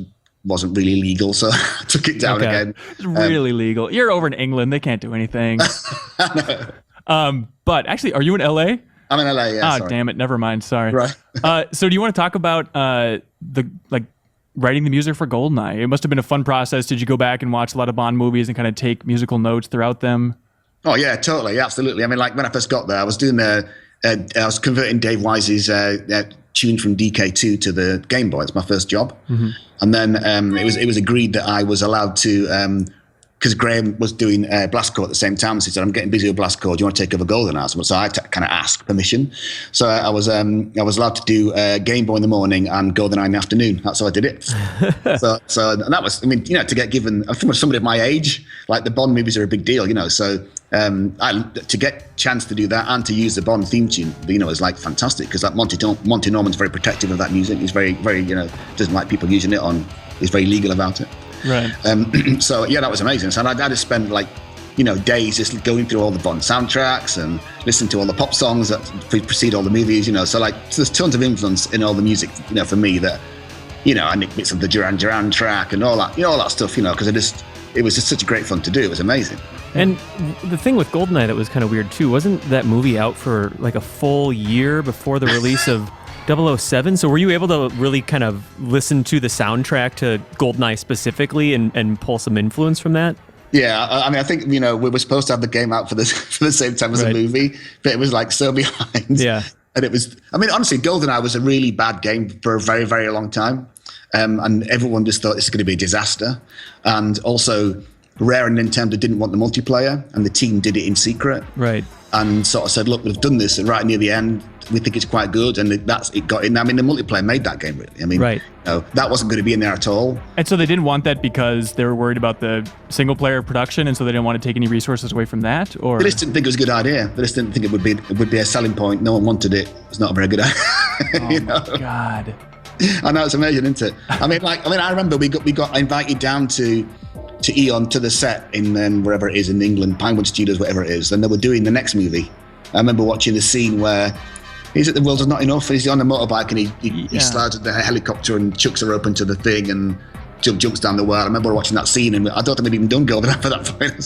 wasn't really legal, so I took it down again. It's really legal. You're over in England; they can't do anything. But actually, are you in LA? I'm in LA. Yeah. Sorry. Damn it! Never mind. Sorry. Right. So, do you want to talk about writing the music for Goldeneye? It must have been a fun process. Did you go back and watch a lot of Bond movies and kind of take musical notes throughout them? Oh yeah, totally, absolutely. I mean, like when I first got there, I was doing I was converting Dave Wise's tune from DK2 to the Game Boy. It's my first job. Mm-hmm. And then it was agreed that I was allowed to, because Graham was doing Blastcore at the same time. So he said, I'm getting busy with Blastcore. Do you want to take over Goldeneye? So I had to kind of ask permission. So I was allowed to do Game Boy in the morning and Goldeneye in the afternoon. That's how I did it. so and that was, to get given, from somebody of my age, like the Bond movies are a big deal, so to get a chance to do that and to use the Bond theme tune, is like fantastic because like Monty Norman's very protective of that music. He's very, very, doesn't like people using it he's very legal about it. Right. So yeah, that was amazing. So I had to spend days just going through all the Bond soundtracks and listening to all the pop songs that precede all the movies, so there's tons of influence in all the music, for me that, I nicked bits of the Duran Duran track and all that stuff, because it was just such great fun to do. It was amazing. And the thing with Goldeneye that was kind of weird too, wasn't that movie out for like a full year before the release of 007? So were you able to really kind of listen to the soundtrack to Goldeneye specifically and pull some influence from that? Yeah, I mean, I think, we were supposed to have the game out for the same time as the movie, but it was like so behind. Yeah. And it was, honestly, Goldeneye was a really bad game for a very, very long time. And everyone just thought this is going to be a disaster. And also, Rare and Nintendo didn't want the multiplayer, and the team did it in secret. Right. And sort of said, look, we've done this, and right near the end, we think it's quite good, and it got in. I mean, the multiplayer made that game, really. I mean, right. That wasn't going to be in there at all. And so they didn't want that because they were worried about the single-player production, and so they didn't want to take any resources away from that? Or they just didn't think it was a good idea. They just didn't think it would be a selling point. No one wanted it. It's not a very good idea. My God. I know, it's amazing, isn't it? I remember we got invited down to Eon, to the set in wherever it is in England, Pinewood Studios, whatever it is, and they were doing the next movie. I remember watching the scene where he's at The World Is Not Enough, he's on a motorbike and he slides with the helicopter and chucks her up into the thing and jumps down the well. I remember watching that scene and I don't think they'd even done Goldeneye for that point or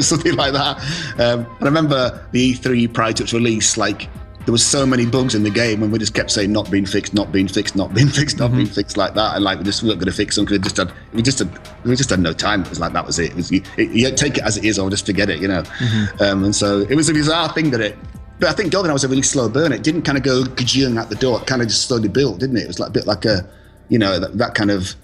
something like that. And I remember the E3 prior to its release, there was so many bugs in the game and we just kept saying not being fixed, not being fixed, not being fixed, not being fixed like that, and we just weren't going to fix them because we just had no time. It was like that was it. You take it as it is or just forget it, and so it was a bizarre thing but I think Goldeneye was a really slow burn. It didn't kind of go gajillion out the door. It kind of just slowly built, didn't it? It was like a bit like a that kind of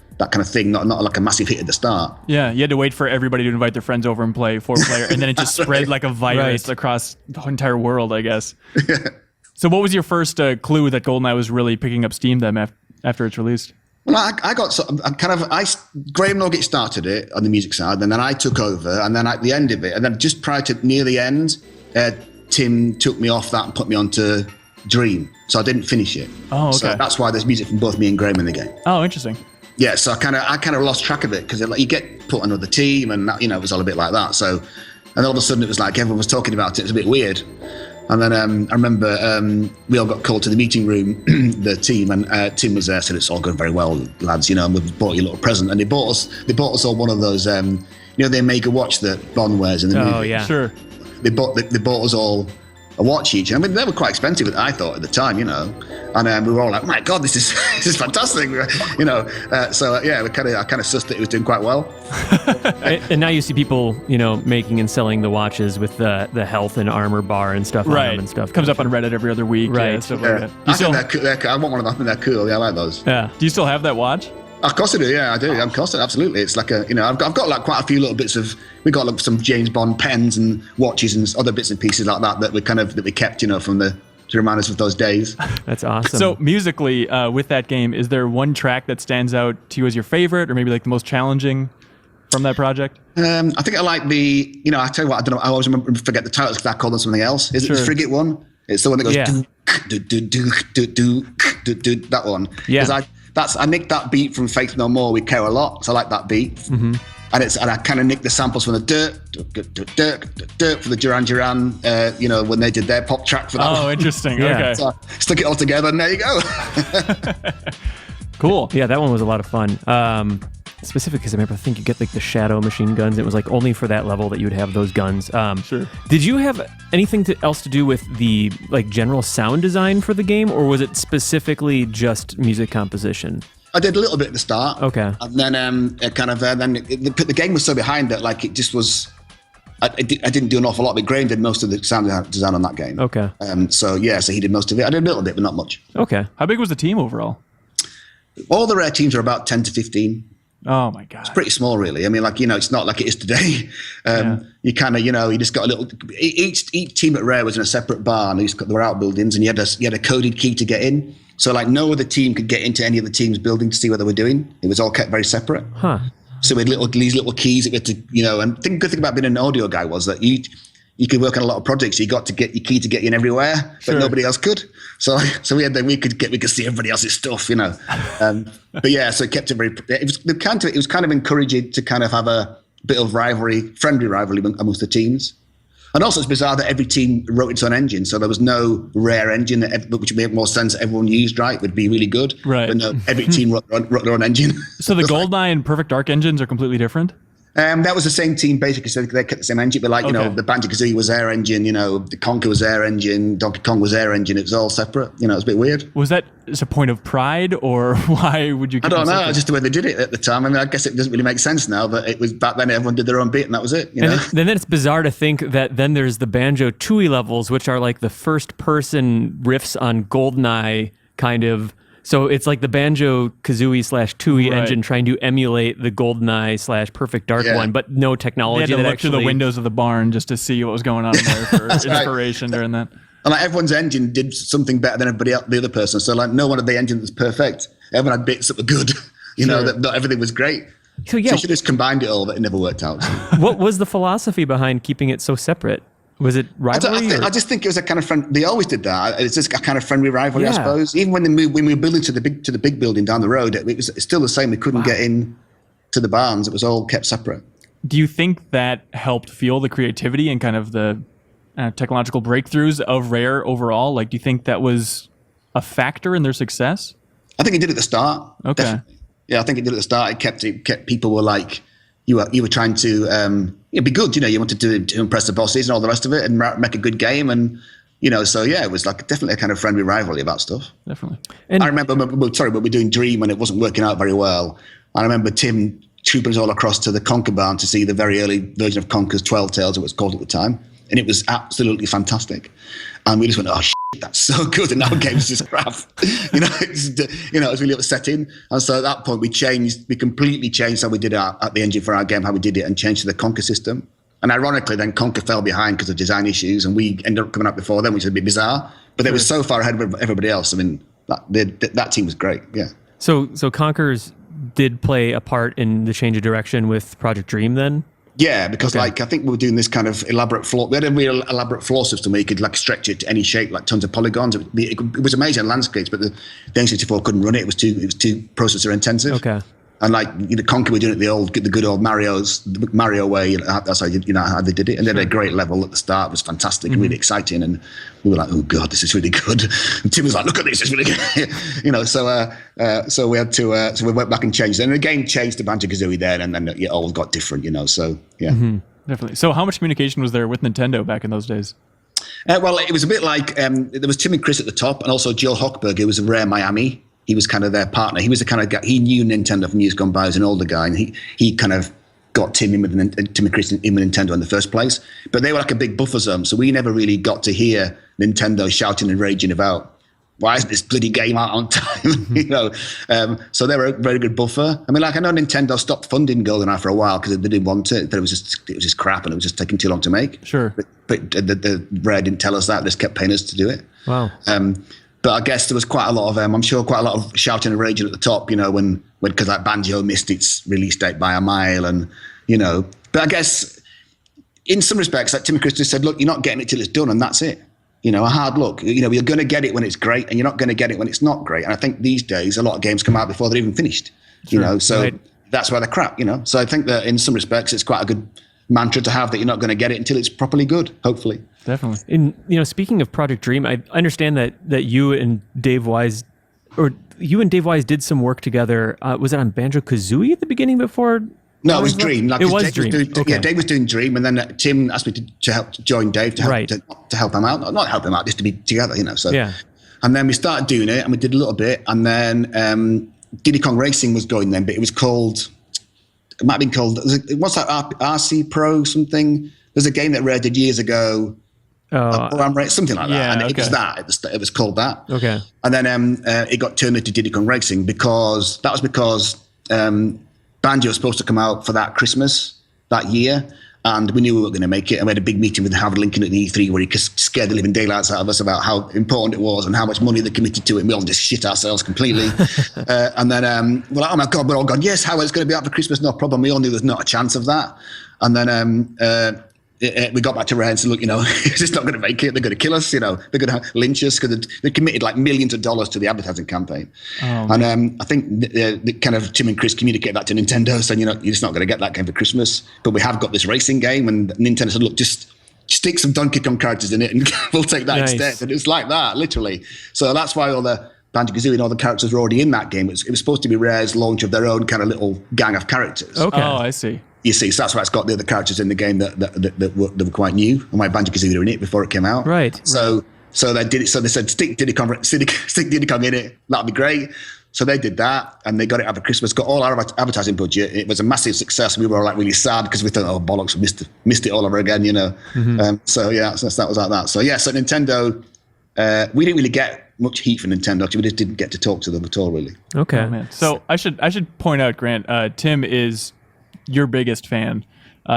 thing, not like a massive hit at the start. Yeah, you had to wait for everybody to invite their friends over and play 4-player, and then it just spread like a virus across the entire world, I guess. Yeah. So what was your first clue that Goldeneye was really picking up steam then after it's released? Well, I got sort of, Graham Nugget started it on the music side, and then I took over, and then at the end of it, and then just prior to near the end, Tim took me off that and put me onto Dream, so I didn't finish it. Oh, okay. So that's why there's music from both me and Graham in the game. Oh, interesting. Yeah, so I kind of lost track of it because like, you get put on another team, and that, it was all a bit like that. So, and all of a sudden it was like everyone was talking about it. It was a bit weird. And then I remember we all got called to the meeting room, the team, and Tim was there. Said it's all going very well, lads. And we've bought you a little present, and they bought us all one of those. The Omega watch that Bond wears in the movie. Oh yeah, Sure. They bought us all a watch each. I mean, they were quite expensive, I thought at the time, And we were all like, "Oh my God, this is fantastic," So yeah, I kind of sussed that it was doing quite well. and now you see people, making and selling the watches with the health and armor bar and stuff on them and stuff. Comes up on Reddit every other week. Right. Yeah, stuff Yeah. like that. I think they're cool. I want one of them. I think they're cool. Yeah, I like those. Yeah. Do you still have that watch? Of course I do. Yeah, I do. Of course, absolutely. It's like I've got like quite a few little bits of. We got like some James Bond pens and watches and other bits and pieces like that we kept, from to remind us of those days. That's awesome. So musically, with that game, is there one track that stands out to you as your favorite, or maybe like the most challenging from that project? I think I like the. I tell you what, I don't know. I always forget the titles because I call them something else. Is it the Frigate one? It's the one that goes do that one. Yeah. I nicked that beat from Faith No More. We Care a Lot, so I like that beat. Mm-hmm. And I kind of nicked the samples from the dirt for the Duran Duran. When they did their pop track for that. Oh, one. Interesting. Yeah. Okay. So I stuck it all together, and there you go. Cool. Yeah, that one was a lot of fun. Specifically because I think you get like the shadow machine guns. It was like only for that level that you would have those guns. Sure. Did you have anything else to do with the like general sound design for the game, or was it specifically just music composition? I did a little bit at the start. Okay. And then the game was so behind that like it just was. I didn't do an awful lot, but Graham did most of the sound design on that game. Okay. So he did most of it. I did a little bit, but not much. Okay. How big was the team overall? All the rare teams are about 10 to 15. Oh my God. Pretty small, really. I mean, it's not like it is today. You kind of, you just got a little. Each team at Rare was in a separate bar, and there were outbuildings, and you had a coded key to get in. So, like, no other team could get into any of the team's building to see what they were doing. It was all kept very separate. Huh. So we had these little keys that we had to, and the good thing about being an audio guy was that you could work on a lot of projects. You got to get your key to get in everywhere, but nobody else could. So we could see everybody else's stuff, But yeah, so it kept it very. It was kind of encouraging to kind of have a bit of friendly rivalry amongst the teams. And also, it's bizarre that every team wrote its own engine, so there was no Rare engine which would make more sense that everyone used. Right, would be really good. Right. But no, every team wrote their own engine. So the Goldeneye and Perfect Dark engines are completely different? That was the same team basically, so they kept the same engine, but the Banjo-Kazooie was their engine, the Conker was their engine, Donkey Kong was their engine. It was all separate. It was a bit weird. Was that as a point of pride, or why would you? I don't know. Just the way they did it at the time. I mean, I guess it doesn't really make sense now, but it was back then. Everyone did their own bit, and that was it. And then it's bizarre to think that then there's the Banjo-Tooie levels, which are like the first-person riffs on Goldeneye, kind of. So it's like the Banjo-Kazooie / Tooie engine trying to emulate the Goldeneye / Perfect Dark one, but no technology. They had to look through the windows of the barn just to see what was going on in there for inspiration during that. And everyone's engine did something better than everybody else, the other person. So no one had the engine that was perfect. Everyone had bits that were good. That not everything was great. So you should have just combined it all, but it never worked out. What was the philosophy behind keeping it so separate? Was it rivalry? I just think it was a kind of friend. They always did that. It's just a kind of friendly rivalry, I suppose. Even when we were building to the big building down the road, it was still the same. We couldn't get in to the barns. It was all kept separate. Do you think that helped fuel the creativity and kind of the technological breakthroughs of Rare overall? Like, do you think that was a factor in their success? I think it did at the start. Okay. Definitely. Yeah, I think it did at the start. It kept people were like, you were trying to be good. You wanted to impress the bosses and all the rest of it and make a good game. And, so yeah, it was like definitely a kind of friendly rivalry about stuff. Definitely. And I remember, but we were doing Dream and it wasn't working out very well. I remember Tim trooping us all across to the Conker barn to see the very early version of Conker's 12 Tales, it was called at the time. And it was absolutely fantastic. And we just went, oh, shit, that's so good. And our game's just crap. It was really upsetting. And so at that point, we completely changed how we did the engine for our game, how we did it, and changed to the Conker system. And ironically, then Conker fell behind because of design issues, and we ended up coming up before them, which is a bit bizarre. But they were so far ahead of everybody else. I mean, that team was great, yeah. So Conker's did play a part in the change of direction with Project Dream then? Yeah, because like I think we were doing this kind of elaborate floor. We had a real elaborate floor system where you could like stretch it to any shape, like tons of polygons. It was amazing landscapes, but the N64 couldn't run it. It was too processor intensive. Okay. And like Conker were doing it the good old Mario way. That's how they did it. And they had a great level at the start. It was fantastic, really exciting. And we were like, oh god, this is really good. And Tim was like, look at this, it's really good. So we had to so we went back and changed it. And the game changed to Banjo-Kazooie then, and then it all got different. So yeah. Definitely. So how much communication was there with Nintendo back in those days? Well, it was a bit like there was Tim and Chris at the top, and also Joe Hochberg, who was a Rare Miami. He was kind of their partner. He was the kind of guy, he knew Nintendo from years gone by as an older guy, and he kind of got Tim and Chris in with Nintendo in the first place. But they were like a big buffer zone, so we never really got to hear Nintendo shouting and raging about, why isn't this bloody game out on time? So they were a very good buffer. I mean, like I know Nintendo stopped funding GoldenEye for a while because they didn't want it. That it was just crap and it was just taking too long to make. Sure. But the Rare didn't tell us that. They just kept paying us to do it. Wow. But I guess there was quite a lot of, I'm sure quite a lot of shouting and raging at the top, when because like Banjo missed its release date by a mile, and But I guess in some respects, like Tim and Chris just said, look, you're not getting it till it's done, and that's it. A hard look. You're going to get it when it's great, and you're not going to get it when it's not great. And I think these days a lot of games come out before they're even finished. Sure. So right. That's why they're crap. So I think that in some respects it's quite a good mantra to have, that you're not going to get it until it's properly good. Hopefully. Definitely. And speaking of Project Dream, I understand that you and Dave Wise did some work together. Was it on Banjo-Kazooie at the beginning before? No, it was Dream. It was Dream. Yeah, Dave was doing Dream, and then Tim asked me to help join Dave to help him out. Not help him out, just to be together. So yeah. And then we started doing it, and we did a little bit, and then Diddy Kong Racing was going then, but it was called. It might have been called. What's that? RC Pro something. There's a game that Rare did years ago. Something like that. Yeah, And okay. it was that. It was called that. Okay. And then it got turned into Diddy Kong Racing because Banjo was supposed to come out for that Christmas that year, and we knew we were going to make it. And we had a big meeting with Howard Lincoln at the E3 where he scared the living daylights out of us about how important it was and how much money they committed to it. And we all just shit ourselves completely. And then we're like, oh my God, we're all gone, yes, Howard's going to be out for Christmas, no problem. We all knew there's not a chance of that. And then we got back to Rare and said, look, it's just not going to make it. They're going to kill us. They're going to lynch us because they committed like millions of dollars to the advertising campaign. And I think the kind of Tim and Chris communicated that to Nintendo, saying, you're just not going to get that game for Christmas. But we have got this racing game, and Nintendo said, look, just stick some Donkey Kong characters in it, and we'll take that instead. And it's like that, literally. So that's why all the Banjo-Kazooie and all the characters were already in that game. It was supposed to be Rare's launch of their own kind of little gang of characters. Okay. Oh, I see. You see, so that's why it's got the other characters in the game that were quite new, and why Banjo-Kazooie were in it before it came out. Right. So they did it. So they said stick Diddy Kong in it. That'd be great. So they did that, and they got it over Christmas. Got all our advertising budget. It was a massive success. We were all like really sad because we thought, oh bollocks, we missed it all over again. So yeah, so that was like that. So yeah, so Nintendo, we didn't really get much heat from Nintendo. Actually, we just didn't get to talk to them at all, really. Okay. Oh, man. So I should point out, Grant, Tim is your biggest fan.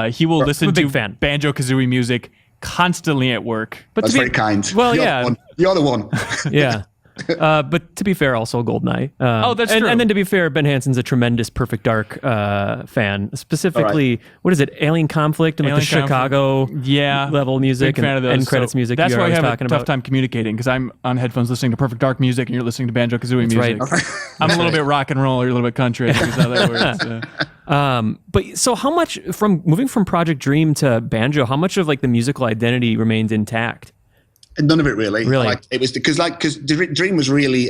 He will listen to Banjo-Kazooie music constantly at work. But that's very kind. Well, You're the one. Yeah. But to be fair, also Goldeneye. That's true. And then to be fair, Ben Hansen's a tremendous Perfect Dark fan. Specifically, what is it? Alien Conflict and like the Chicago level music Big fan of those. end credits music. That's you're why I always have talking a tough about. time communicating, because I'm on headphones listening to Perfect Dark music and you're listening to Banjo-Kazooie music. Right. I'm a little bit rock and roll, you're a little bit country. I think is how that works. But so how much from moving from Project Dream to Banjo, how much of like the musical identity remains intact? None of it really. Really? Like, it was because Dream was really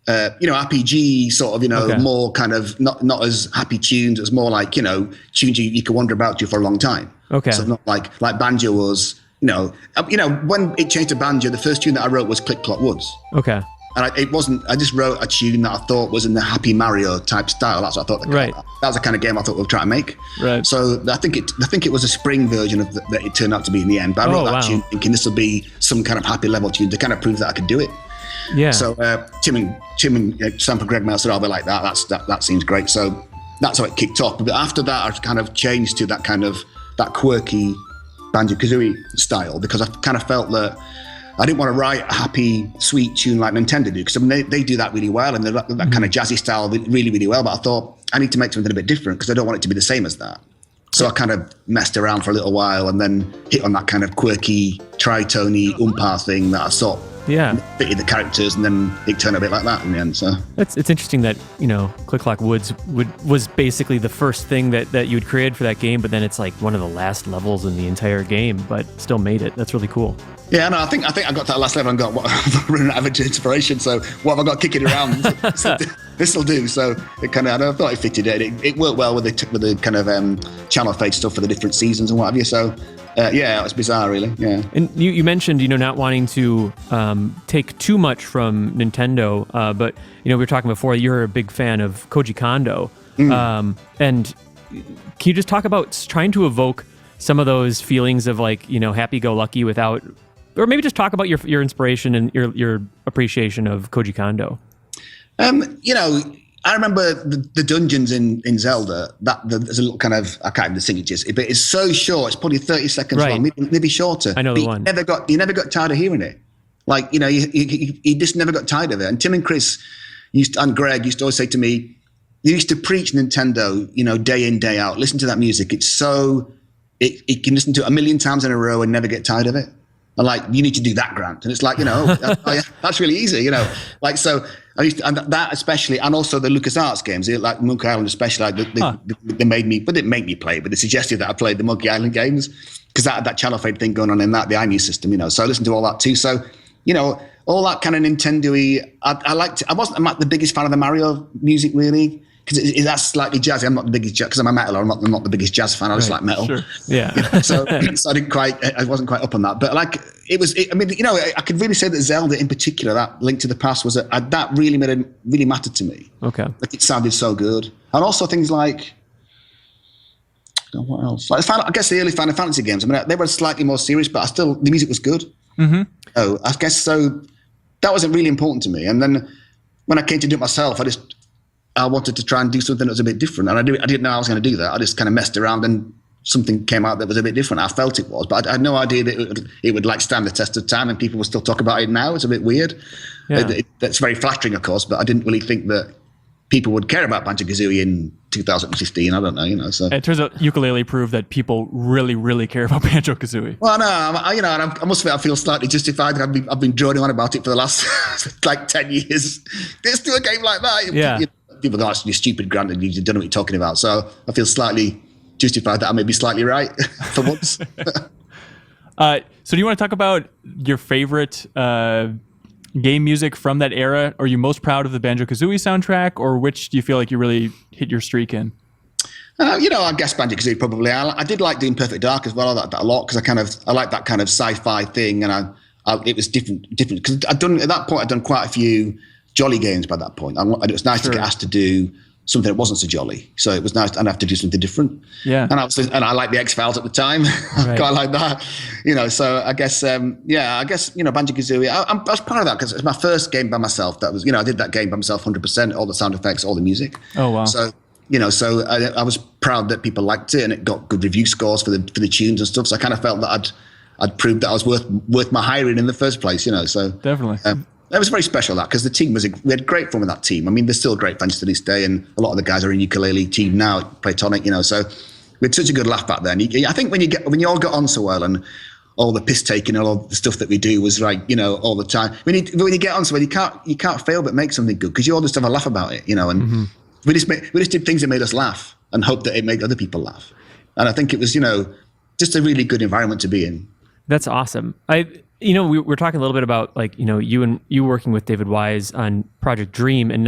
RPG sort of, more kind of not as happy tunes. It was more like, tunes you could wonder about you for a long time. Okay. So not like Banjo was, when it changed to Banjo, the first tune that I wrote was Click Clock Woods. Okay. And I just wrote a tune that I thought was in the Happy Mario type style. That's what I thought. Right. That was the kind of game I thought we were trying to make. Right. So I think it was a spring version of that it turned out to be in the end. But I wrote that tune thinking this will be some kind of happy level tune to kind of prove that I could do it. Yeah. So Tim and Sam and Greg Mel said, "Oh, they like that. That seems great." So that's how it kicked off. But after that, I kind of changed to that quirky Banjo-Kazooie style, because I kind of felt that I didn't want to write a happy, sweet tune like Nintendo do, because I mean, they do that really well, and that kind of jazzy style really, really well. But I thought I need to make something a bit different because I don't want it to be the same as that. So I kind of messed around for a little while and then hit on that kind of quirky, tritony, umpar thing that I thought fitted the characters, and then it turned a bit like that in the end. So it's interesting that, you know, Click Clock Woods was basically the first thing that you had created for that game, but then it's like one of the last levels in the entire game, but still made it. That's really cool. Yeah, no, I think I got to that last level and got running out of inspiration. So what have I got kicking around? This will do. So it kind of, I thought it fitted it. It worked well with the kind of channel fade stuff for the different seasons and what have you. So yeah, it was bizarre, really. Yeah. And you mentioned, you know, not wanting to take too much from Nintendo, but you know, we were talking before. You're a big fan of Koji Kondo, and can you just talk about trying to evoke some of those feelings of, like, you know, happy-go-lucky without, or maybe just talk about your inspiration and your appreciation of Koji Kondo. You know, I remember the dungeons in Zelda. There's a little kind of, I can't even sing it just, but it's so short. It's probably 30 seconds long, maybe shorter. I know the one. You never got tired of hearing it. Like, you know, you just never got tired of it. And Tim and Chris and Greg used to always say to me, you used to preach Nintendo, you know, day in, day out. Listen to that music. It's so, it can listen to it a million times in a row and never get tired of it. And like, you need to do that, Grant. And it's like, you know, that's really easy, you know. Like, so I used to, and that especially, and also the LucasArts games, like Monkey Island especially, like they made me, but they didn't make me play, but they suggested that I played the Monkey Island games, because that had that channel fade thing going on in that, the iMuse system, you know. So I listened to all that too. So, you know, all that kind of Nintendo-y, I liked. I'm not the biggest fan of the Mario music, really, because that's slightly jazzy. I'm not the biggest jazz, because I'm a metaler. I'm not the biggest jazz fan. I just like metal. Sure. Yeah. You know, so I wasn't quite up on that. But like, I mean, you know, I could really say that Zelda in particular, that Link to the Past, was that really mattered to me. Okay. Like, it sounded so good. And also things like, what else? Like, I guess the early Final Fantasy games. I mean, they were slightly more serious, but the music was good. Mm-hmm. Oh, I guess so. That wasn't really important to me. And then when I came to do it myself, I wanted to try and do something that was a bit different. And I didn't know I was going to do that. I just kind of messed around and something came out that was a bit different. I felt it was, but I had no idea that it would like stand the test of time, and people will still talk about it now. It's a bit weird. Yeah. That's very flattering, of course, but I didn't really think that people would care about Banjo-Kazooie in 2015. I don't know, you know. So it turns out ukulele proved that people really, really care about Banjo-Kazooie. Well, no, I must admit, I feel slightly justified. I've been droning on about it for the last like 10 years. Let's do a game like that. Yeah. People go, "You're stupid, Grant, and you don't know what you're talking about." So I feel slightly justified that I may be slightly right for once. So do you want to talk about your favorite game music from that era? Are you most proud of the Banjo-Kazooie soundtrack, or which do you feel like you really hit your streak in? You know, I guess Banjo-Kazooie probably. I did like doing Perfect Dark as well. I liked that a lot, because I like that kind of sci-fi thing, and it was different because at that point I'd done quite a few jolly games by that point. And it was nice to get asked to do something that wasn't so jolly. So it was nice, and I have to do something different. Yeah. And I liked the X-Files at the time. Right. Quite like that. You know, so I guess, you know, Banjo-Kazooie, I was proud of that, because it's my first game by myself. That was, you know, I did that game by myself 100%, all the sound effects, all the music. Oh, wow. So, you know, so I was proud that people liked it, and it got good review scores for the tunes and stuff. So I kind of felt that I'd proved that I was worth my hiring in the first place, you know. So definitely. That was very special, that, because the team we had great fun with that team. I mean, they're still great fans to this day, and a lot of the guys are in ukulele team now at Playtonic, you know. So we had such a good laugh back then. I think when you all got on so well, and all the piss taking and all the stuff that we do was like, you know, all the time. When you get on so well, you can't fail but make something good, because you all just have a laugh about it, you know. And we just did things that made us laugh and hope that it made other people laugh. And I think it was, you know, just a really good environment to be in. That's awesome. You know, we were talking a little bit about, like, you know, you working with David Wise on Project Dream, and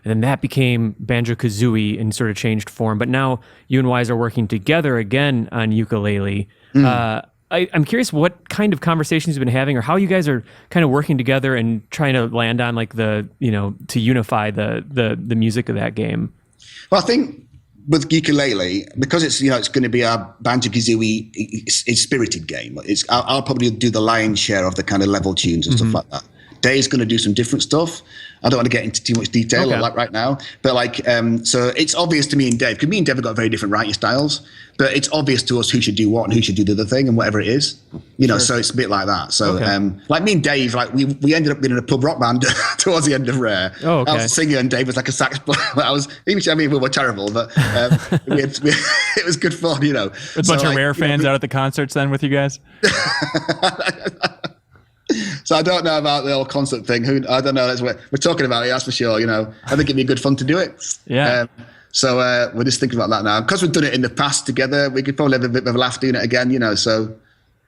then that became Banjo-Kazooie and sort of changed form. But now you and Wise are working together again on ukulele. I'm curious what kind of conversations you've been having, or how you guys are kind of working together and trying to land on, like, to unify the music of that game. Well, I think with ukulele, because it's going to be a Banjo-Kazooie spirited game. I'll probably do the lion's share of the kind of level tunes and stuff like that. Dave's going to do some different stuff. I don't want to get into too much detail like right now, but like, so it's obvious to me and Dave, because me and Dave have got very different writing styles, but it's obvious to us who should do what and who should do the other thing and whatever it is, you know, so it's a bit like that. So, like me and Dave, like we ended up being in a pub rock band towards the end of Rare. Oh, okay. I was a singer and Dave was like a sax player. We were terrible, but it was good fun, you know. A bunch of Rare fans out at the concerts then with you guys? So I don't know about the whole concert thing. I don't know. That's what we're talking about it. That's for sure. You know, I think it'd be good fun to do it. Yeah. So we're just thinking about that now because we've done it in the past together. We could probably have a bit of a laugh doing it again. You know, so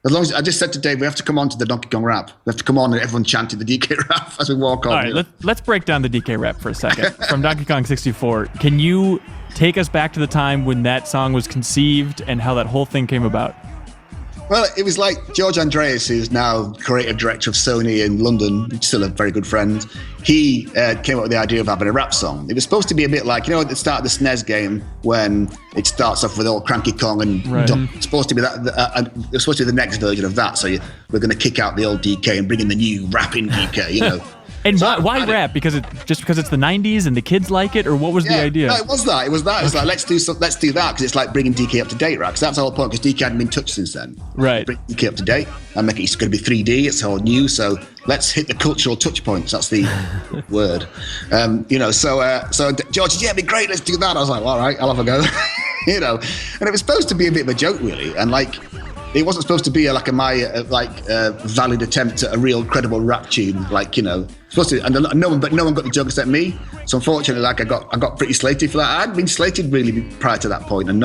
as long as I just said to Dave, we have to come on to the Donkey Kong rap. We have to come on and everyone chanting the DK rap as we walk on. All right, let's break down the DK rap for a second from Donkey Kong 64. Can you take us back to the time when that song was conceived and how that whole thing came about? Well, it was like George Andreas, who's now creative director of Sony in London, still a very good friend. He came up with the idea of having a rap song. It was supposed to be a bit like, you know, at the start of the SNES game when it starts off with all Cranky Kong and it's supposed to be it's supposed to be the next version of that. So we're going to kick out the old DK and bring in the new rapping DK, you know. And why rap? Because it's the 90s and the kids like it, or what was the idea? No, it was that. It's like let's do that because it's like bringing DK up to date, right? Because that's the whole point. Because DK hadn't been touched since then. Right. Bring DK up to date and make it's going to be 3D. It's all new. So let's hit the cultural touch points. That's the word. You know. So George said, "Yeah, it'd be great. Let's do that." I was like, well, "All right, I'll have a go." You know. And it was supposed to be a bit of a joke, really, and like. It wasn't supposed to be a valid attempt at a real credible rap tune, like, you know, supposed to. And no one got the joke except me. So unfortunately, like I got pretty slated for that. I hadn't been slated really prior to that point, and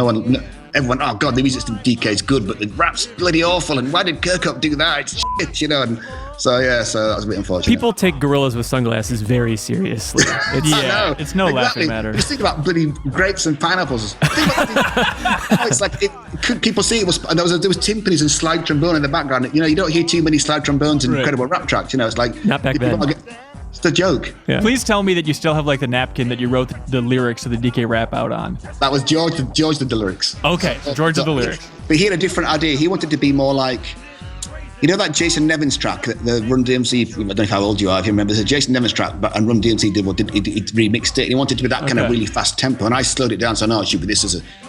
everyone, oh god, the music to DK is good, but the rap's bloody awful. And why did Kirkhope do that? It's shit, you know. And so that was a bit unfortunate. People take gorillas with sunglasses very seriously. It's no laughing matter. Just think about bloody grapes and pineapples. It's like people see it was there was timpanis and slide trombone in the background. You know, you don't hear too many slide trombones in incredible rap tracks. You know, it's like not back then. It's a joke. Yeah. Please tell me that you still have like the napkin that you wrote the lyrics of the DK rap out on. That was George did the lyrics. Okay, George did the lyrics. But he had a different idea. He wanted to be more like, you know, that Jason Nevins track, the Run DMC, I don't know how old you are, if you remember, there's a Jason Nevins track, and Run DMC he remixed it, and he wanted to be that kind of really fast tempo, and I slowed it down, so no, it should be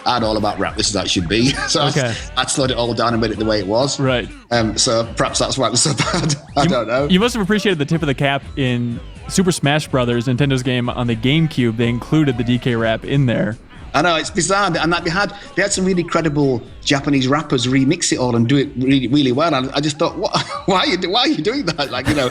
I'd all about rap, this is how it should be. So I slowed it all down and made it the way it was. Right. So perhaps that's why it was so bad. I don't know. You must have appreciated the tip of the cap in Super Smash Brothers, Nintendo's game on the GameCube. They included the DK rap in there. I know, it's bizarre, and that they had some really credible Japanese rappers remix it all and do it really, really well. And I just thought, why are you doing that? Like, you know,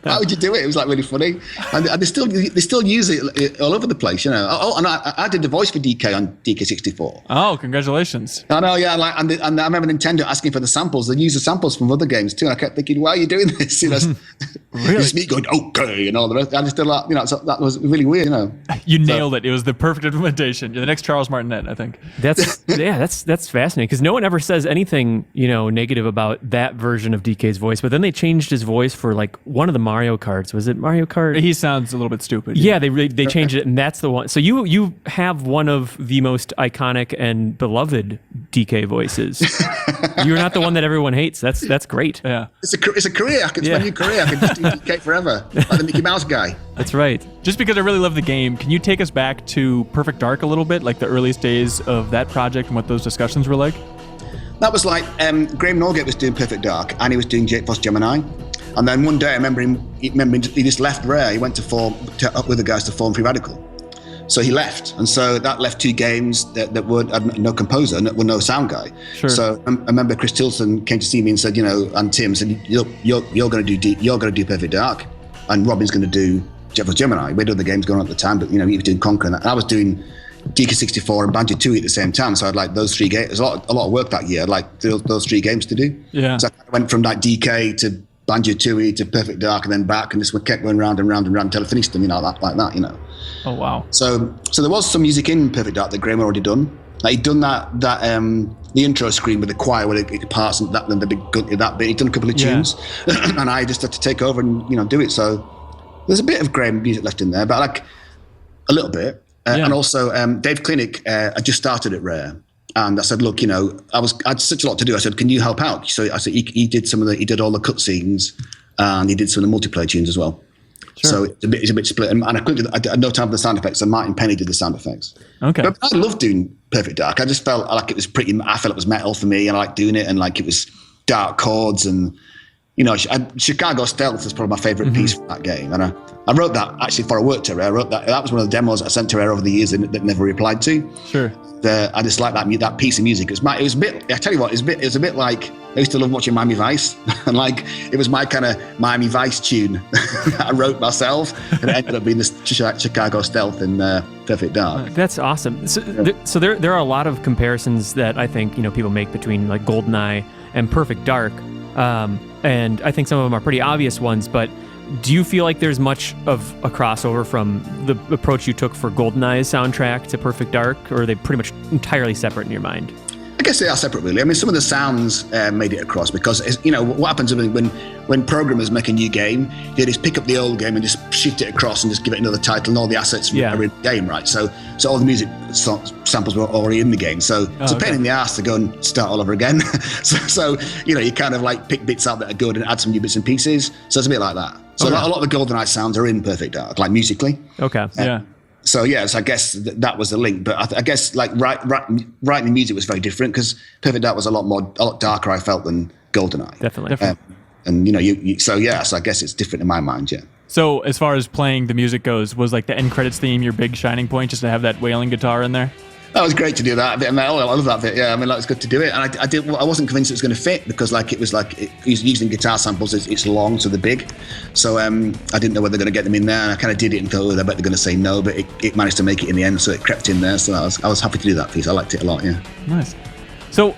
why would you do it? It was like really funny, and they still use it all over the place, you know. Oh, and I did the voice for DK on DK64. Oh, congratulations! I know, yeah. Like, and I remember Nintendo asking for the samples. They use the samples from other games too. And I kept thinking, why are you doing this? You know, really? It's me going okay and all the rest. I just did like, you know, so that was really weird, you know. You nailed it. It was the perfect implementation. You're the next Charles Martinet, I think. That's fascinating because no one ever says anything, you know, negative about that version of DK's voice. But then they changed his voice for like one of the Mario Karts. Was it Mario Kart? He sounds a little bit stupid. Yeah, they changed it, and that's the one. So you have one of the most iconic and beloved DK voices. You're not the one that everyone hates. That's great. Yeah, it's a career. It's my new career. I can just do DK forever, like the Mickey Mouse guy. That's right. Just because I really love the game, can you take us back to Perfect Dark a little bit, like the earliest days of that project and what those discussions were like? That was like Graham Norgate was doing Perfect Dark and he was doing Jake Foss Gemini. And then one day I remember he just left Rare. He went up with the guys to form Free Radical. So he left. And so that left two games that weren't no composer, were no sound guy. Sure. So I remember Chris Tilson came to see me and said, you know, and Tim said, you're going to do Perfect Dark and Robin's going to do Jake Foss Gemini. We had other games going on at the time, but you know, he was doing Conquer and I was doing DK64 and Banjo-Kazooie at the same time, so I'd like those three games. There's a lot of work that year. I'd like those three games to do. Yeah. So I went from like DK to Banjo-Kazooie to Perfect Dark and then back, and just kept going round and round and round until I finished them. You know, like that. You know. Oh wow. So there was some music in Perfect Dark that Graham had already done. Like he'd done that the intro screen with the choir where it parts and the big that bit. He'd done a couple of tunes, and I just had to take over and do it. So there's a bit of Graham music left in there, but like a little bit. And also, Dave Klinick, I just started at Rare, and I said, "Look, you know, I had such a lot to do." I said, "Can you help out?" So I said, "He did all the cutscenes, and he did some of the multiplayer tunes as well. Sure. So it's a bit split. And I had no time for the sound effects, so Martin Penny did the sound effects. Okay. But I loved doing Perfect Dark. I just felt like it was I felt it was metal for me, and I liked doing it, and like it was dark chords, and Chicago Stealth is probably my favorite piece from that game. And I wrote that actually for a work to Rare. I wrote that. That was one of the demos I sent to Rare over the years that never replied to. Sure. I just like that piece of music. It was a bit. I tell you what, it was a bit like I used to love watching Miami Vice, and like it was my kind of Miami Vice tune that I wrote myself, and it ended up being the Chicago Stealth in Perfect Dark. That's awesome. So there are a lot of comparisons that I think people make between like Goldeneye and Perfect Dark, and I think some of them are pretty obvious ones. But do you feel like there's much of a crossover from the approach you took for Goldeneye's soundtrack to Perfect Dark, or are they pretty much entirely separate in your mind? I guess they are separate, really. I mean, some of the sounds made it across because, what happens when programmers make a new game, they just pick up the old game and just shift it across and just give it another title, and all the assets are in the game, right? So all the music samples were already in the game. So it's a pain in the ass to go and start all over again. so you kind of like pick bits out that are good and add some new bits and pieces. So it's a bit like that. So a lot of the Goldeneye sounds are in Perfect Dark, like musically. Okay. Yeah. So yes, I guess that was the link. But I guess like writing the music was very different because Perfect Dark was a lot darker, I felt, than Goldeneye. Definitely. And so I guess it's different in my mind. Yeah. So as far as playing the music goes, was like the end credits theme your big shining point, just to have that wailing guitar in there? That was great to do that. A bit of metal. I love that bit. Yeah, I mean, like, it's good to do it. And I wasn't convinced it was going to fit because, like, it was using guitar samples. It's long, so they're big. So I didn't know whether they're going to get them in there. And I kind of did it and thought, I bet they're going to say no. But it managed to make it in the end, so it crept in there. So I was happy to do that piece. I liked it a lot. Yeah. Nice. So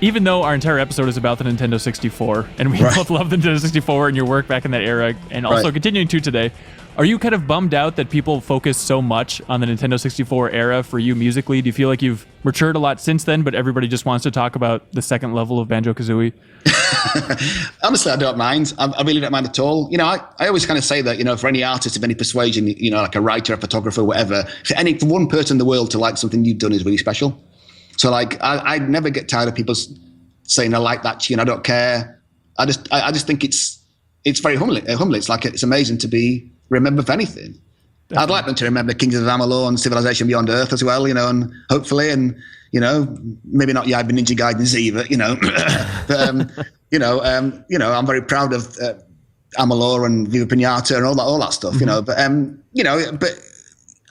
even though our entire episode is about the Nintendo 64, and we both love the Nintendo 64 and your work back in that era, and also continuing to today, are you kind of bummed out that people focus so much on the Nintendo 64 era for you musically? Do you feel like you've matured a lot since then, but everybody just wants to talk about the second level of Banjo-Kazooie? Honestly, I don't mind. I really don't mind at all. I always kind of say that, for any artist of any persuasion, like a writer, a photographer, whatever, for one person in the world to like something you've done is really special. So like, I never get tired of people saying, I like that tune, I don't care. I just think it's very humbling. It's amazing to be remembered for anything. Definitely. I'd like them to remember Kings of Amalur and Civilization Beyond Earth as well, and hopefully, and maybe not Yaiba Ninja Gaiden Z, but but I'm very proud of Amalur and Viva Pinata and all that stuff, but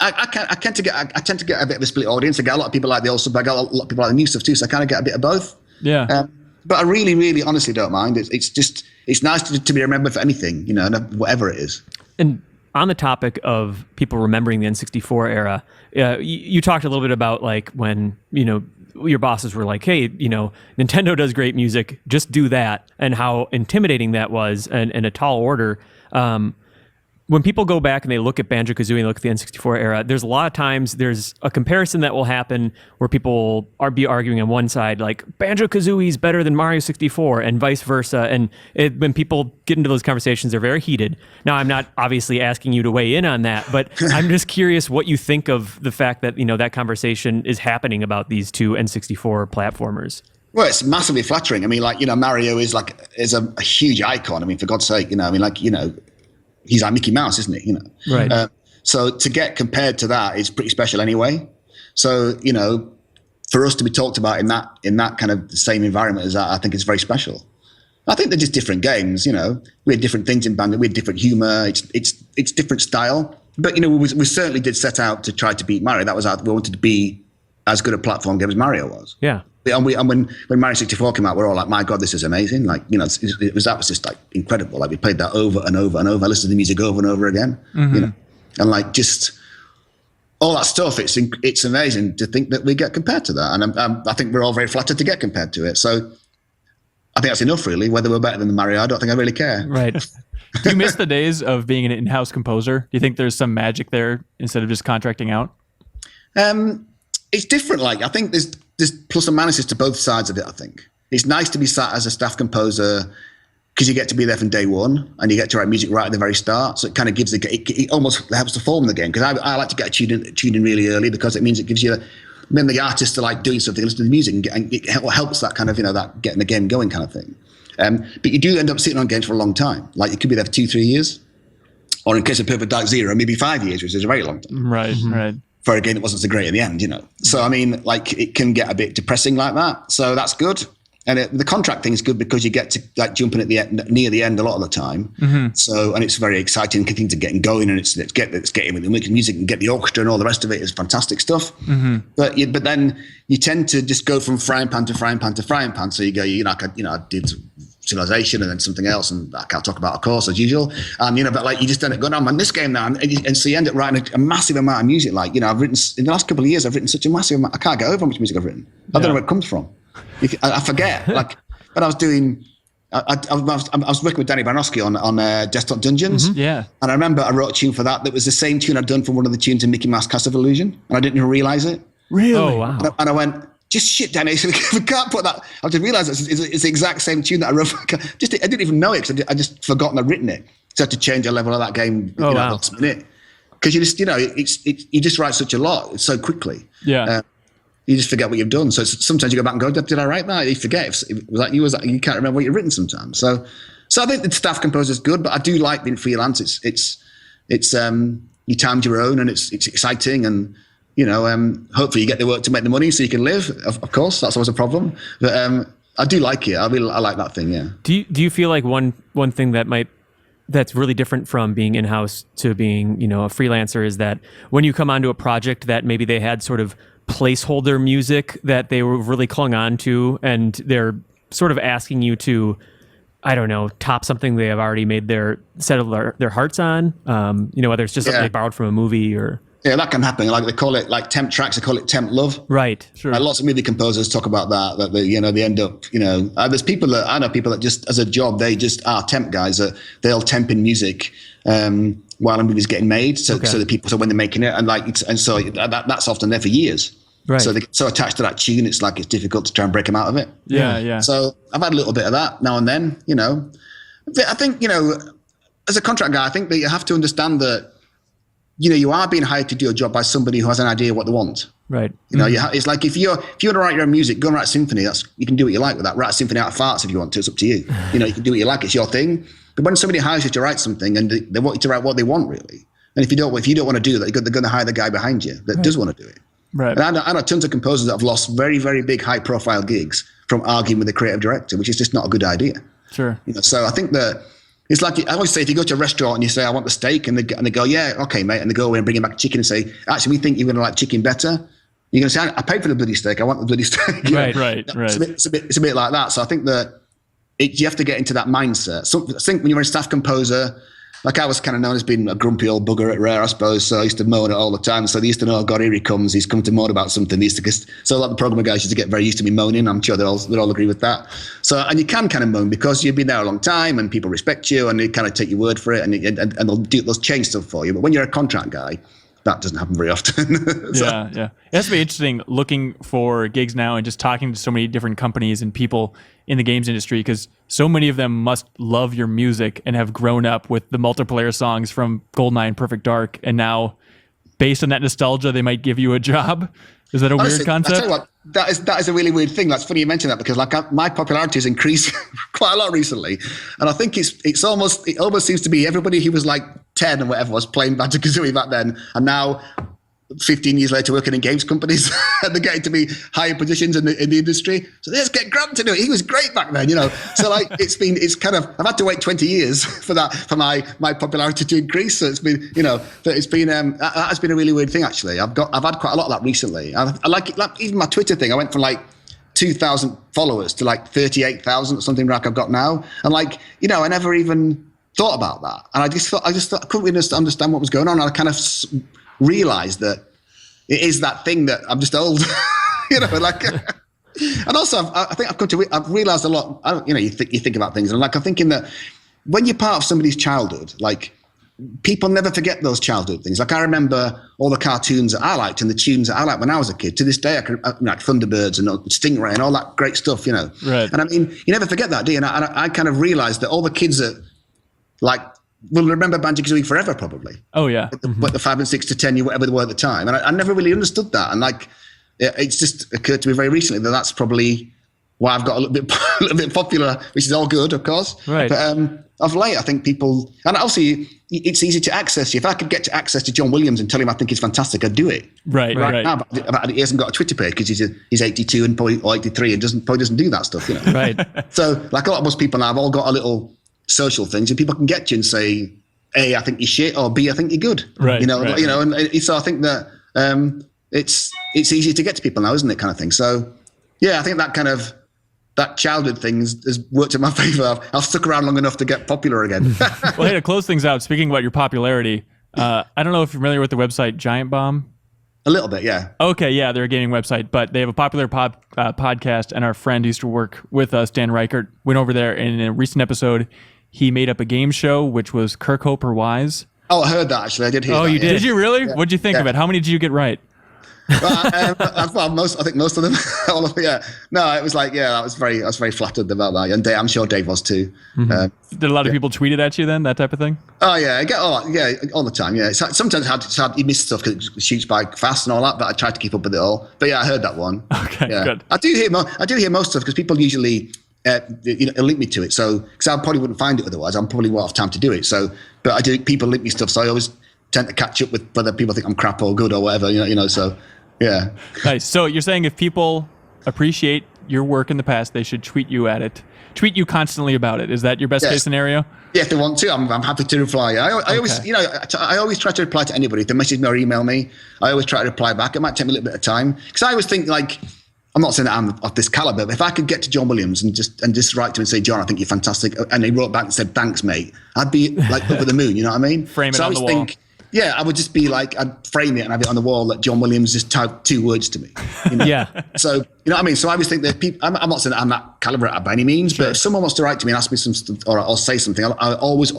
I tend to get a bit of a split audience. I get a lot of people like the old stuff, but I get a lot of people like the new stuff too, so I kind of get a bit of both. Yeah. But I really, really honestly don't mind. It's nice to be remembered for anything, whatever it is. And on the topic of people remembering the N64 era, you talked a little bit about like when, your bosses were like, hey, Nintendo does great music, just do that, and how intimidating that was and a tall order. When people go back and they look at Banjo-Kazooie and look at the N64 era, there's a lot of times there's a comparison that will happen where people be arguing on one side, like Banjo-Kazooie is better than Mario 64 and vice versa. And when people get into those conversations, they're very heated. Now, I'm not obviously asking you to weigh in on that, but I'm just curious what you think of the fact that, that conversation is happening about these two N64 platformers. Well, it's massively flattering. I mean, Mario is a huge icon. I mean, for God's sake, he's like Mickey Mouse, isn't he? Right. So to get compared to that is pretty special anyway. So, for us to be talked about in that kind of the same environment as that, I think it's very special. I think they're just different games, We had different things in Banjo, we had different humor, it's different style. But, we certainly did set out to try to beat Mario. That was we wanted to be as good a platform game as Mario was. Yeah. And when Mario 64 came out, we're all like, my God, this is amazing. Like, that was just like incredible. Like we played that over and over and over. I listened to the music over and over again, and like just all that stuff. It's amazing to think that we get compared to that. And I think we're all very flattered to get compared to it. So I think that's enough really. Whether we're better than Mario, I don't think I really care. Right. Do you miss the days of being an in-house composer? Do you think there's some magic there instead of just contracting out? It's different. Like I think there's plus and minuses to both sides of it. I think it's nice to be sat as a staff composer because you get to be there from day one and you get to write music right at the very start. So it kind of gives it almost helps to form the game. Because I like to get a tune in really early because it means it gives you the artists are like doing something, listen to the music, and it helps that kind of that getting the game going kind of thing. But you do end up sitting on games for a long time. Like it could be there for 2-3 years, or in case of Perfect Dark Zero, maybe 5 years, which is a very long time. Right, right. For a game that wasn't so great at the end, So, I mean, like it can get a bit depressing like that. So that's good. And the contract thing is good because you get to like jump in at the end, near the end a lot of the time. So, and it's very exciting things are getting going, and let's get in with the music and get the orchestra and all the rest of it is fantastic stuff. But then you tend to just go from frying pan to frying pan to frying pan. So you go, I did Civilization and then something else, and I can't talk about, of course, as usual. But like you just end up going, I'm on this game now, and so you end up writing a massive amount of music. Like I've written in the last couple of years, I've written such a massive amount. I can't get over how much music I've written. I don't know where it comes from. I forget. Like, but I was doing. I was working with Danny Baranowski on Desktop Dungeons. Yeah. And I remember I wrote a tune for that was the same tune I'd done for one of the tunes in Mickey Mouse Castle of Illusion, and I didn't even realize it. Really? Oh, wow. And I went, just shit, Danny. So we can't put that. I just realized it's the exact same tune that I wrote. I didn't even know it because I just forgotten I'd written it. So I had to change a level of that game. Last minute. Because you just, you just write such a lot so quickly. Yeah. You just forget what you've done. So sometimes you go back and go, did I write that? You forget. Was that you? You can't remember what you've written sometimes. So I think the staff composer is good, but I do like being freelance. It's you timed your own, and it's exciting, and hopefully you get the work to make the money so you can live. Of course, that's always a problem. But I do like it. I like that thing. Yeah. Do you feel like one thing that's really different from being in-house to being a freelancer is that when you come onto a project that maybe they had sort of placeholder music that they were really clung on to, and they're sort of asking you to, I don't know, top something they have already made their hearts on, whether it's just something they borrowed from a movie or... Yeah, that can happen. Like they call it like temp tracks. They call it temp love. Right. Sure. Like lots of movie composers talk about that they end up, there's people that I know people that just as a job, they just are temp guys that they'll temp in music while a movie's getting made. So when they're making it so that's often there for years. Right. So they get so attached to that tune, it's like it's difficult to try and break them out of it. Yeah. So I've had a little bit of that now and then, I think, as a contract guy, I think that you have to understand that, you are being hired to do a job by somebody who has an idea of what they want. Right. It's like if you want to write your own music, go and write a symphony. You can do what you like with that. Write a symphony out of farts if you want to. It's up to you. You can do what you like. It's your thing. But when somebody hires you to write something and they want you to write what they want, really, and if you don't want to do that, they're going to hire the guy behind you that does want to do it. Right. And I know tons of composers that have lost very, very big, high-profile gigs from arguing with the creative director, which is just not a good idea. Sure. So I think that. It's like, I always say, if you go to a restaurant and you say, I want the steak, and they go, yeah, okay, mate, and they go away and bring back chicken and say, actually, we think you're going to like chicken better. You're going to say, I paid for the bloody steak, I want the bloody steak. Right. It's a bit like that. So I think that you have to get into that mindset. So I think when you're a staff composer, like I was kind of known as being a grumpy old bugger at Rare, I suppose. So I used to moan it all the time. So they used to know, oh God, here he comes. He's come to moan about something. So a lot of the programmer guys used to get very used to me moaning. I'm sure they'll all agree with that. So, and you can kind of moan because you've been there a long time and people respect you and they kind of take your word for it and they'll change stuff for you. But when you're a contract guy, that doesn't happen very often. Yeah. It has to be interesting looking for gigs now and just talking to so many different companies and people in the games industry, because so many of them must love your music and have grown up with the multiplayer songs from Goldeneye and Perfect Dark, and now based on that nostalgia they might give you a job. Is that a weird concept? I tell you what, that is a really weird thing. That's funny you mention that, because my popularity has increased quite a lot recently, and I think it almost seems to be everybody who was like 10 or whatever was playing Banjo-Kazooie back then, and now 15 years later working in games companies and they're getting to be higher positions in the industry. So let's get Grant to do it. He was great back then, So like I've had to wait 20 years for my popularity to increase. So it's been, that has been a really weird thing actually. I've had quite a lot of that recently. I like it, like even my Twitter thing. I went from like 2,000 followers to like 38,000 or something like I've got now. And like, I never even thought about that. And I just thought I couldn't really understand what was going on. And I kind of realized that it is that thing that I'm just old, and also I think I've realized a lot. You think about things, and I'm thinking that when you're part of somebody's childhood, like people never forget those childhood things. Like I remember all the cartoons that I liked and the tunes that I liked when I was a kid. To this day, I can like Thunderbirds and Stingray and all that great stuff, Right. And I mean, you never forget that, do you? And I kind of realized that all the kids that like will remember Banjo-Kazooie forever, probably. Oh yeah. But the 5 and 6 to 10, whatever they were at the time, and I never really understood that. And like, it's just occurred to me very recently that that's probably why I've got a little bit a little bit popular, which is all good, of course. Right. But of late, I think people, and obviously it's easy to access. If I could get to access to John Williams and tell him I think he's fantastic, I'd do it. Right. Now, but he hasn't got a Twitter page because he's 82 and probably or 83 and probably doesn't do that stuff. You know. Right. So like a lot of most people now, have all got a little social things, and people can get you and say, A, I think you're shit, or B, I think you're good. Right. You know. And so I think that it's easier to get to people now, isn't it? Kind of thing. So yeah, I think that childhood thing has worked in my favor. I've stuck around long enough to get popular again. Well, hey, to close things out, speaking about your popularity, I don't know if you're familiar with the website Giant Bomb. A little bit, yeah. Okay, yeah, they're a gaming website, but they have a popular podcast, and our friend who used to work with us, Dan Reichert, went over there, and in a recent episode, he made up a game show, which was Kirkhope or Wise. Oh, I heard that, actually. I did hear that. Oh, you did? Did you really? What'd you think of it? How many did you get right? I think most of them. All of them, yeah. No, it was like, I was very flattered about that, and I'm sure Dave was too. Did a lot of people tweet it at you then, that type of thing? Oh yeah, I get all the time. Yeah, sometimes it's hard. You miss stuff because it shoots by fast and all that. But I try to keep up with it all. But yeah, I heard that one. Okay, yeah. good. I do hear most stuff because people usually link me to it. So because I probably wouldn't find it otherwise, I'm probably won't have time to do it. So, but I do. People link me stuff, so I always tend to catch up with whether people think I'm crap or good or whatever. You know. So. Yeah. Nice. So you're saying if people appreciate your work in the past, they should tweet you constantly about it. Is that your best case scenario? Yeah, if they want to, I'm happy to reply. I always, I always try to reply to anybody. If they message me or email me, I always try to reply back. It might take me a little bit of time because I always think like, I'm not saying that I'm of this caliber, but if I could get to John Williams and just write to him and say, John, I think you're fantastic, and he wrote back and said, thanks, mate, I'd be like over the moon. You know what I mean? Frame it on the wall. Yeah, I would just be like, I'd frame it and have it on the wall that John Williams just typed 2 words to me. You know? Yeah. So, you know what I mean? So I always think that people, I'm not saying that I'm that caliber at by any means, but if someone wants to write to me and ask me some stuff or say something, I always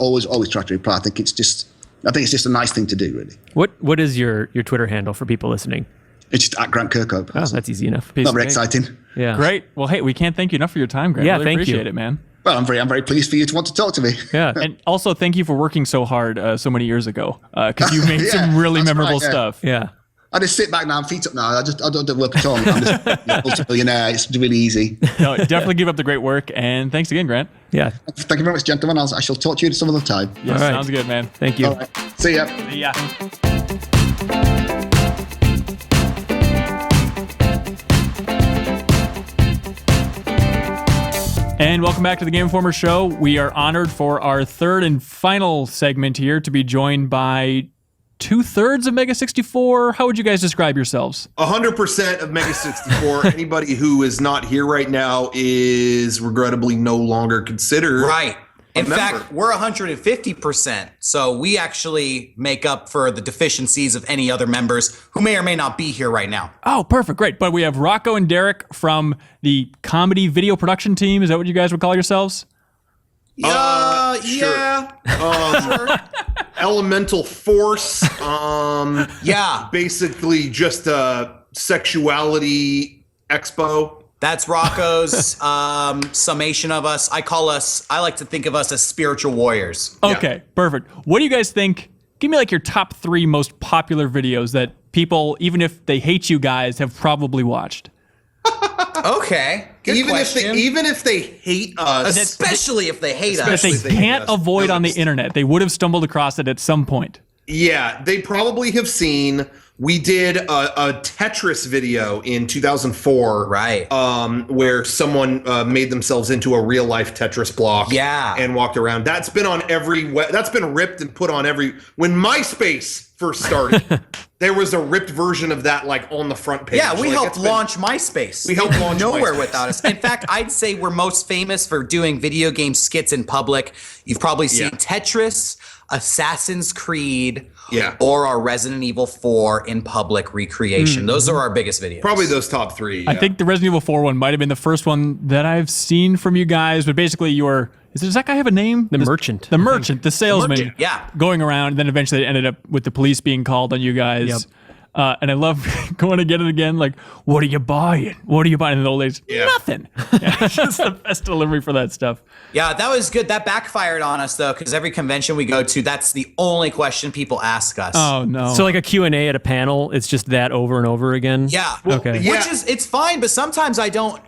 try to reply. I think it's just a nice thing to do, really. What is your Twitter handle for people listening? It's just at Grant Kirkhope. Oh, that's easy enough. Not very exciting. Yeah. Great. Well, hey, we can't thank you enough for your time, Grant. Yeah, really thank you. appreciate it, man. Well, I'm very pleased for you to want to talk to me. Yeah. And also, thank you for working so hard so many years ago because you made some really memorable stuff. Yeah. I just sit back now, I'm feet up now. I don't do work at all. I'm just multi-millionaire. It's really easy. No, definitely give up the great work. And thanks again, Grant. Yeah. Thank you very much, gentlemen. I shall talk to you some other time. Yes, All right. sounds good, man. Thank you. All right. See ya. Yeah. And welcome back to the Game Informer Show. We are honored for our third and final segment here to be joined by 2/3 of Mega64. How would you guys describe yourselves? 100% of Mega64. Anybody who is not here right now is regrettably no longer considered. Right. In member. fact, we're 150%. So we actually make up for the deficiencies of any other members who may or may not be here right now. Oh, perfect. Great. But we have Rocco and Derek from the comedy video production team. Is that what you guys would call yourselves? Sure. Yeah. Sure. Elemental Force. Yeah. Basically just a sexuality expo. That's Rocco's summation of us. I like to think of us as spiritual warriors. Okay, perfect. What do you guys think? Give me like your top 3 most popular videos that people, even if they hate you guys, have probably watched. Okay. Good question. Even if they hate us. Especially if they hate That us. they if they hate can't us. avoid on the internet. They would have stumbled across it at some point. Yeah, they probably have seen. We did a Tetris video in 2004, Right. Where someone made themselves into a real life Tetris block, Yeah. and walked around. That's been on that's been ripped and put on every. When MySpace first started, there was a ripped version of that, like on the front page. Yeah, we Like, helped it's been- launch MySpace. We helped launch nowhere MySpace. without us. In fact, I'd say we're most famous for doing video game skits in public. You've probably seen Yeah. Tetris, Assassin's Creed, Yeah. or our Resident Evil 4 in public recreation. Those are our biggest videos. Probably those top 3. I think the Resident Evil 4 one might have been the first one that I've seen from you guys, but basically does that guy have a name? The merchant. The merchant, the salesman. merchant, yeah. Going around, and then eventually it ended up with the police being called on you guys. Yep. And I love going again and again, like, what are you buying? What are you buying? In the old days, nothing. Yeah, it's just the best delivery for that stuff. Yeah, that was good. That backfired on us, though, because every convention we go to, that's the only question people ask us. Oh, no. So like a Q&A at a panel, it's just that over and over again? Yeah. Okay. yeah. Which is, it's fine, but sometimes I don't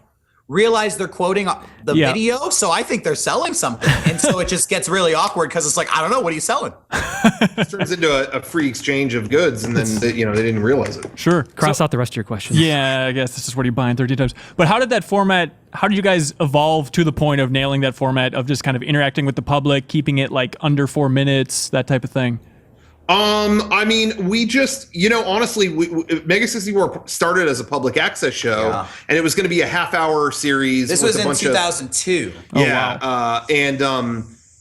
realize they're quoting the Yeah. video. So I think they're selling something. And so it just gets really awkward because it's like, I don't know, what are you selling? It turns into a free exchange of goods, and then they didn't realize it. Sure. Cross out the rest of your questions. Yeah, I guess this is what you're buying 13 times. But how did you guys evolve to the point of nailing that format of just kind of interacting with the public, keeping it like under 4 minutes, that type of thing? I mean, we just, honestly, Mega64 started as a public access show, and it was going to be a half-hour series. This with was a in bunch 2002.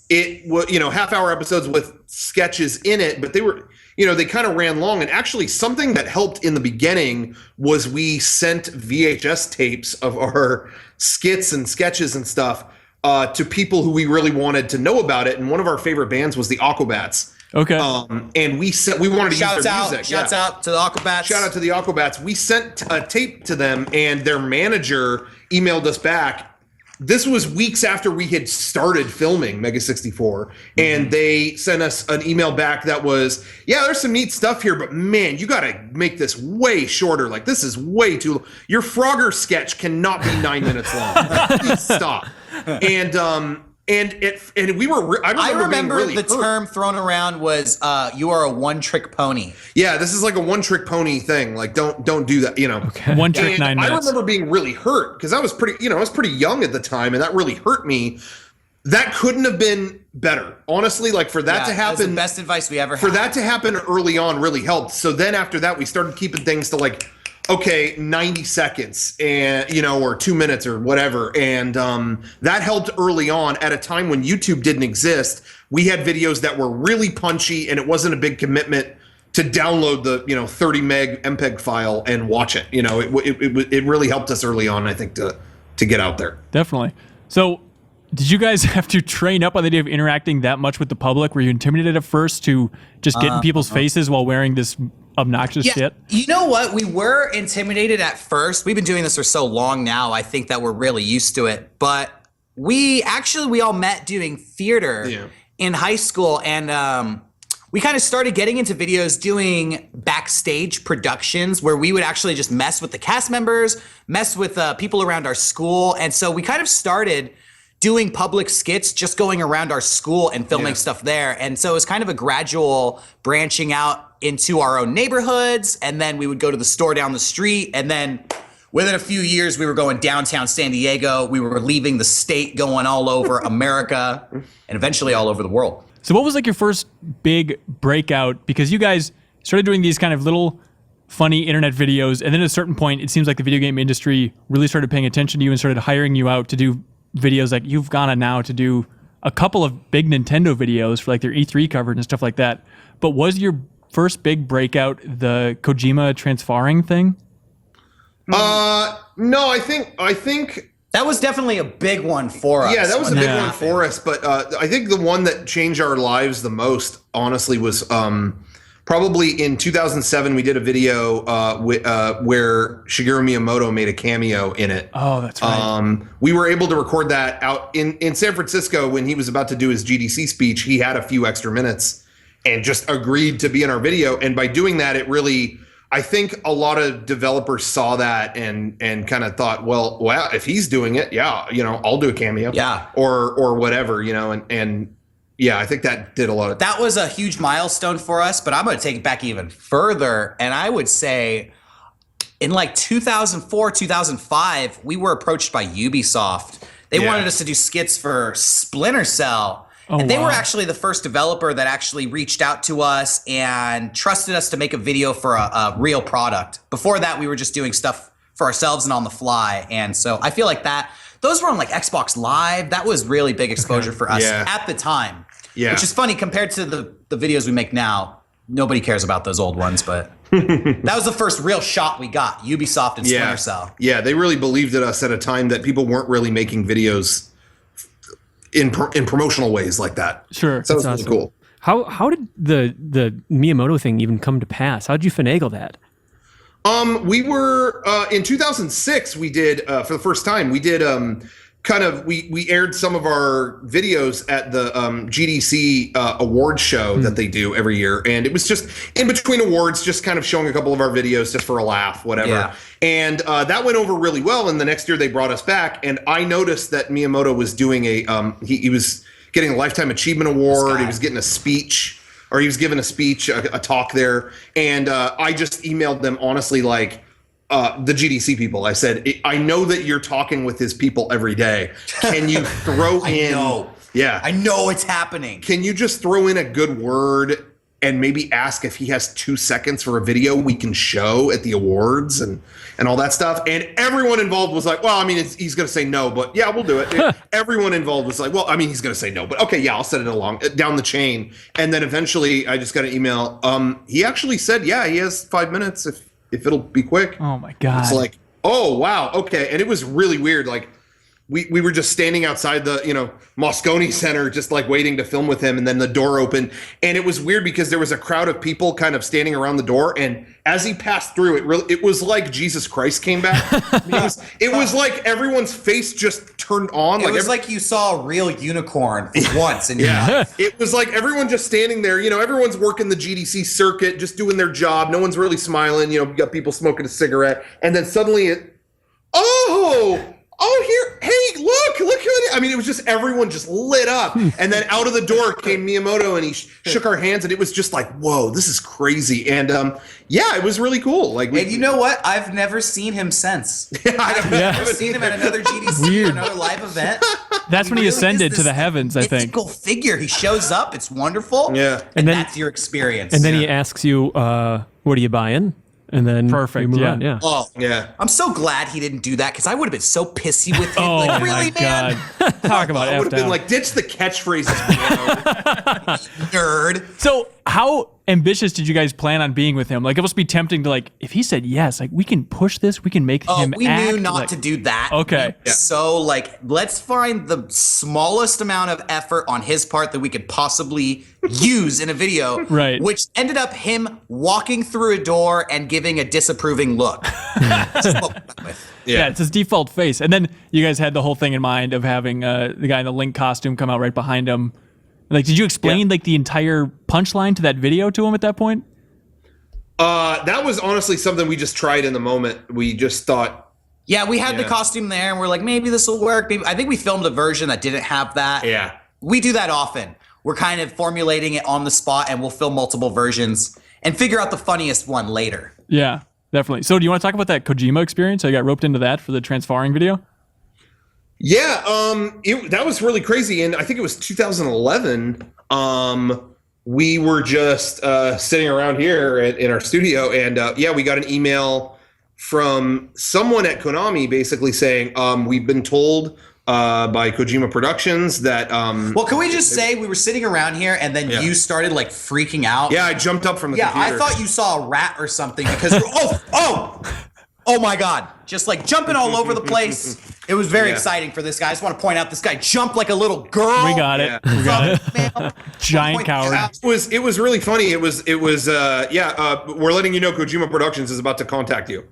It was, half-hour episodes with sketches in it, but they were, they kind of ran long. And actually, something that helped in the beginning was we sent VHS tapes of our skits and sketches and stuff to people who we really wanted to know about it. And one of our favorite bands was the Aquabats. Okay. And we wanted to use their music. Shouts out to the Aquabats. Shout out to the Aquabats. We sent a tape to them, and their manager emailed us back. This was weeks after we had started filming Mega64, and they sent us an email back that was, there's some neat stuff here, but man, you got to make this way shorter. Like, this is way too. Your Frogger sketch cannot be 9 minutes long. Please stop. And we were. I remember being really the hurt. term thrown around was you are a one-trick pony. Yeah, this is like a one-trick pony thing. Like, don't do that. Okay. One trick, 9 minutes. I remember being really hurt because I was pretty young at the time, and that really hurt me. That couldn't have been better, honestly. Like, for that to happen, that was the best advice we ever had. For that to happen early on really helped. So then after that, we started keeping things to like, 90 seconds and or 2 minutes or whatever, and that helped early on at a time when YouTube didn't exist. We had videos that were really punchy, and it wasn't a big commitment to download the 30 meg MPEG file and watch it. It really helped us early on, I think, to get out there. Definitely. So did you guys have to train up on the idea of interacting that much with the public? Were you intimidated at first to just get in people's faces while wearing this obnoxious shit? You know what? We were intimidated at first. We've been doing this for so long now. I think that we're really used to it. But we all met doing theater in high school, and we kind of started getting into videos doing backstage productions where we would actually just mess with the cast members, mess with people around our school. And so we kind of started doing public skits, just going around our school and filming stuff there. And so it was kind of a gradual branching out into our own neighborhoods. And then we would go to the store down the street. And then within a few years, we were going downtown San Diego. We were leaving the state, going all over America, and eventually all over the world. So what was like your first big breakout? Because you guys started doing these kind of little funny internet videos. And then at a certain point, it seems like the video game industry really started paying attention to you and started hiring you out to do videos. Like, you've gone on now to do a couple of big Nintendo videos for like their E3 coverage and stuff like that. But was your first big breakout the Kojima transfarring thing? No, I think that was definitely a big one for us. Yeah, that was a big one for us. But I think the one that changed our lives the most, honestly, was probably in 2007. We did a video where Shigeru Miyamoto made a cameo in it. Oh, that's right. We were able to record that out in San Francisco when he was about to do his GDC speech. He had a few extra minutes and just agreed to be in our video. And by doing that, it really, I think a lot of developers saw that and kind of thought, well, if he's doing it, I'll do a cameo. Yeah. Or whatever, and yeah, I think that did a lot of. That was a huge milestone for us, but I'm going to take it back even further. And I would say in like 2004, 2005, we were approached by Ubisoft. They wanted us to do skits for Splinter Cell. And they were actually the first developer that actually reached out to us and trusted us to make a video for a real product. Before that, we were just doing stuff for ourselves and on the fly. And so I feel like those were on like Xbox Live. That was really big exposure for us at the time. Yeah. Which is funny compared to the videos we make now. Nobody cares about those old ones, but that was the first real shot we got. Ubisoft and Splinter Cell. Yeah, they really believed in us at a time that people weren't really making videos in promotional ways like that. Sure. So it was really cool. How did the Miyamoto thing even come to pass? How did you finagle that? We were in 2006. We did for the first time. We did we aired some of our videos at the GDC award show that they do every year, and it was just in between awards, just kind of showing a couple of our videos just for a laugh, whatever. Yeah. And that went over really well. And the next year they brought us back, and I noticed that Miyamoto was doing he was getting a Lifetime Achievement Award. He was getting a speech, or he was giving a speech, a talk there, and I just emailed them honestly, like. The GDC people, I said, I know that you're talking with his people every day. Can you throw in? I know it's happening. Can you just throw in a good word and maybe ask if he has 2 seconds for a video we can show at the awards and all that stuff? And everyone involved was like, well, I mean, he's going to say no, but yeah, we'll do it. Everyone involved was like, well, I mean, he's going to say no, but okay, yeah, I'll send it along down the chain. And then eventually I just got an email. He actually said, yeah, he has 5 minutes if it'll be quick. Oh my God. It's like, oh wow, okay. And it was really weird. Like we were just standing outside the, Moscone Center, just like waiting to film with him, and then the door opened. And it was weird because there was a crowd of people kind of standing around the door, and as he passed through, it was like Jesus Christ came back. It was like everyone's face just turned on. It was like you saw a real unicorn for once. And it was like everyone just standing there. Everyone's working the GDC circuit, just doing their job. No one's really smiling. You got people smoking a cigarette, and then suddenly here, hey, look who it is. I mean, it was just everyone just lit up. And then out of the door came Miyamoto, and he shook our hands, and it was just like, whoa, this is crazy. And it was really cool. Like, and you know what? I've never seen him since. I've never seen him at another GDC or another live event. That's when he ascended to the heavens, I think. Mythical figure. He shows up. It's wonderful. Yeah. And then, that's your experience. And then he asks you, what are you buying? And then perfect. you move on. Yeah. Oh, yeah. I'm so glad he didn't do that, because I would have been so pissy with him. Oh like, my really, man? God. Talk about I would have F been down. like, ditch the catchphrases, Nerd. So how ambitious did you guys plan on being with him? Like, it must be tempting to, like, if he said yes, like, we can push this, we can make him We act. knew not like, to do that. Okay. So, like, let's find the smallest amount of effort on his part that we could possibly use in a video. Right. Which ended up him walking through a door and giving a disapproving look. Yeah, it's his default face. And then you guys had the whole thing in mind of having the guy in the Link costume come out right behind him. Like, did you explain like the entire punchline to that video to him at that point? That was honestly something we just tried in the moment. We just thought. Yeah, we had the costume there, and we're like, maybe this will work. Maybe. I think we filmed a version that didn't have that. Yeah. We do that often. We're kind of formulating it on the spot, and we'll film multiple versions and figure out the funniest one later. Yeah, definitely. So do you want to talk about that Kojima experience? I got roped into that for the transfarring video. Yeah, that was really crazy, and I think it was 2011. We were just sitting around here in our studio, and we got an email from someone at Konami basically saying, we've been told by Kojima Productions that. Well, can we just say we were sitting around here, and then you started like freaking out? Yeah, I jumped up from the computer. I thought you saw a rat or something because oh my God, just like jumping all over the place. It was very exciting for this guy. I just want to point out this guy jumped like a little girl. We got it. We got it. Giant coward. It was really funny. It was we're letting you know Kojima Productions is about to contact you.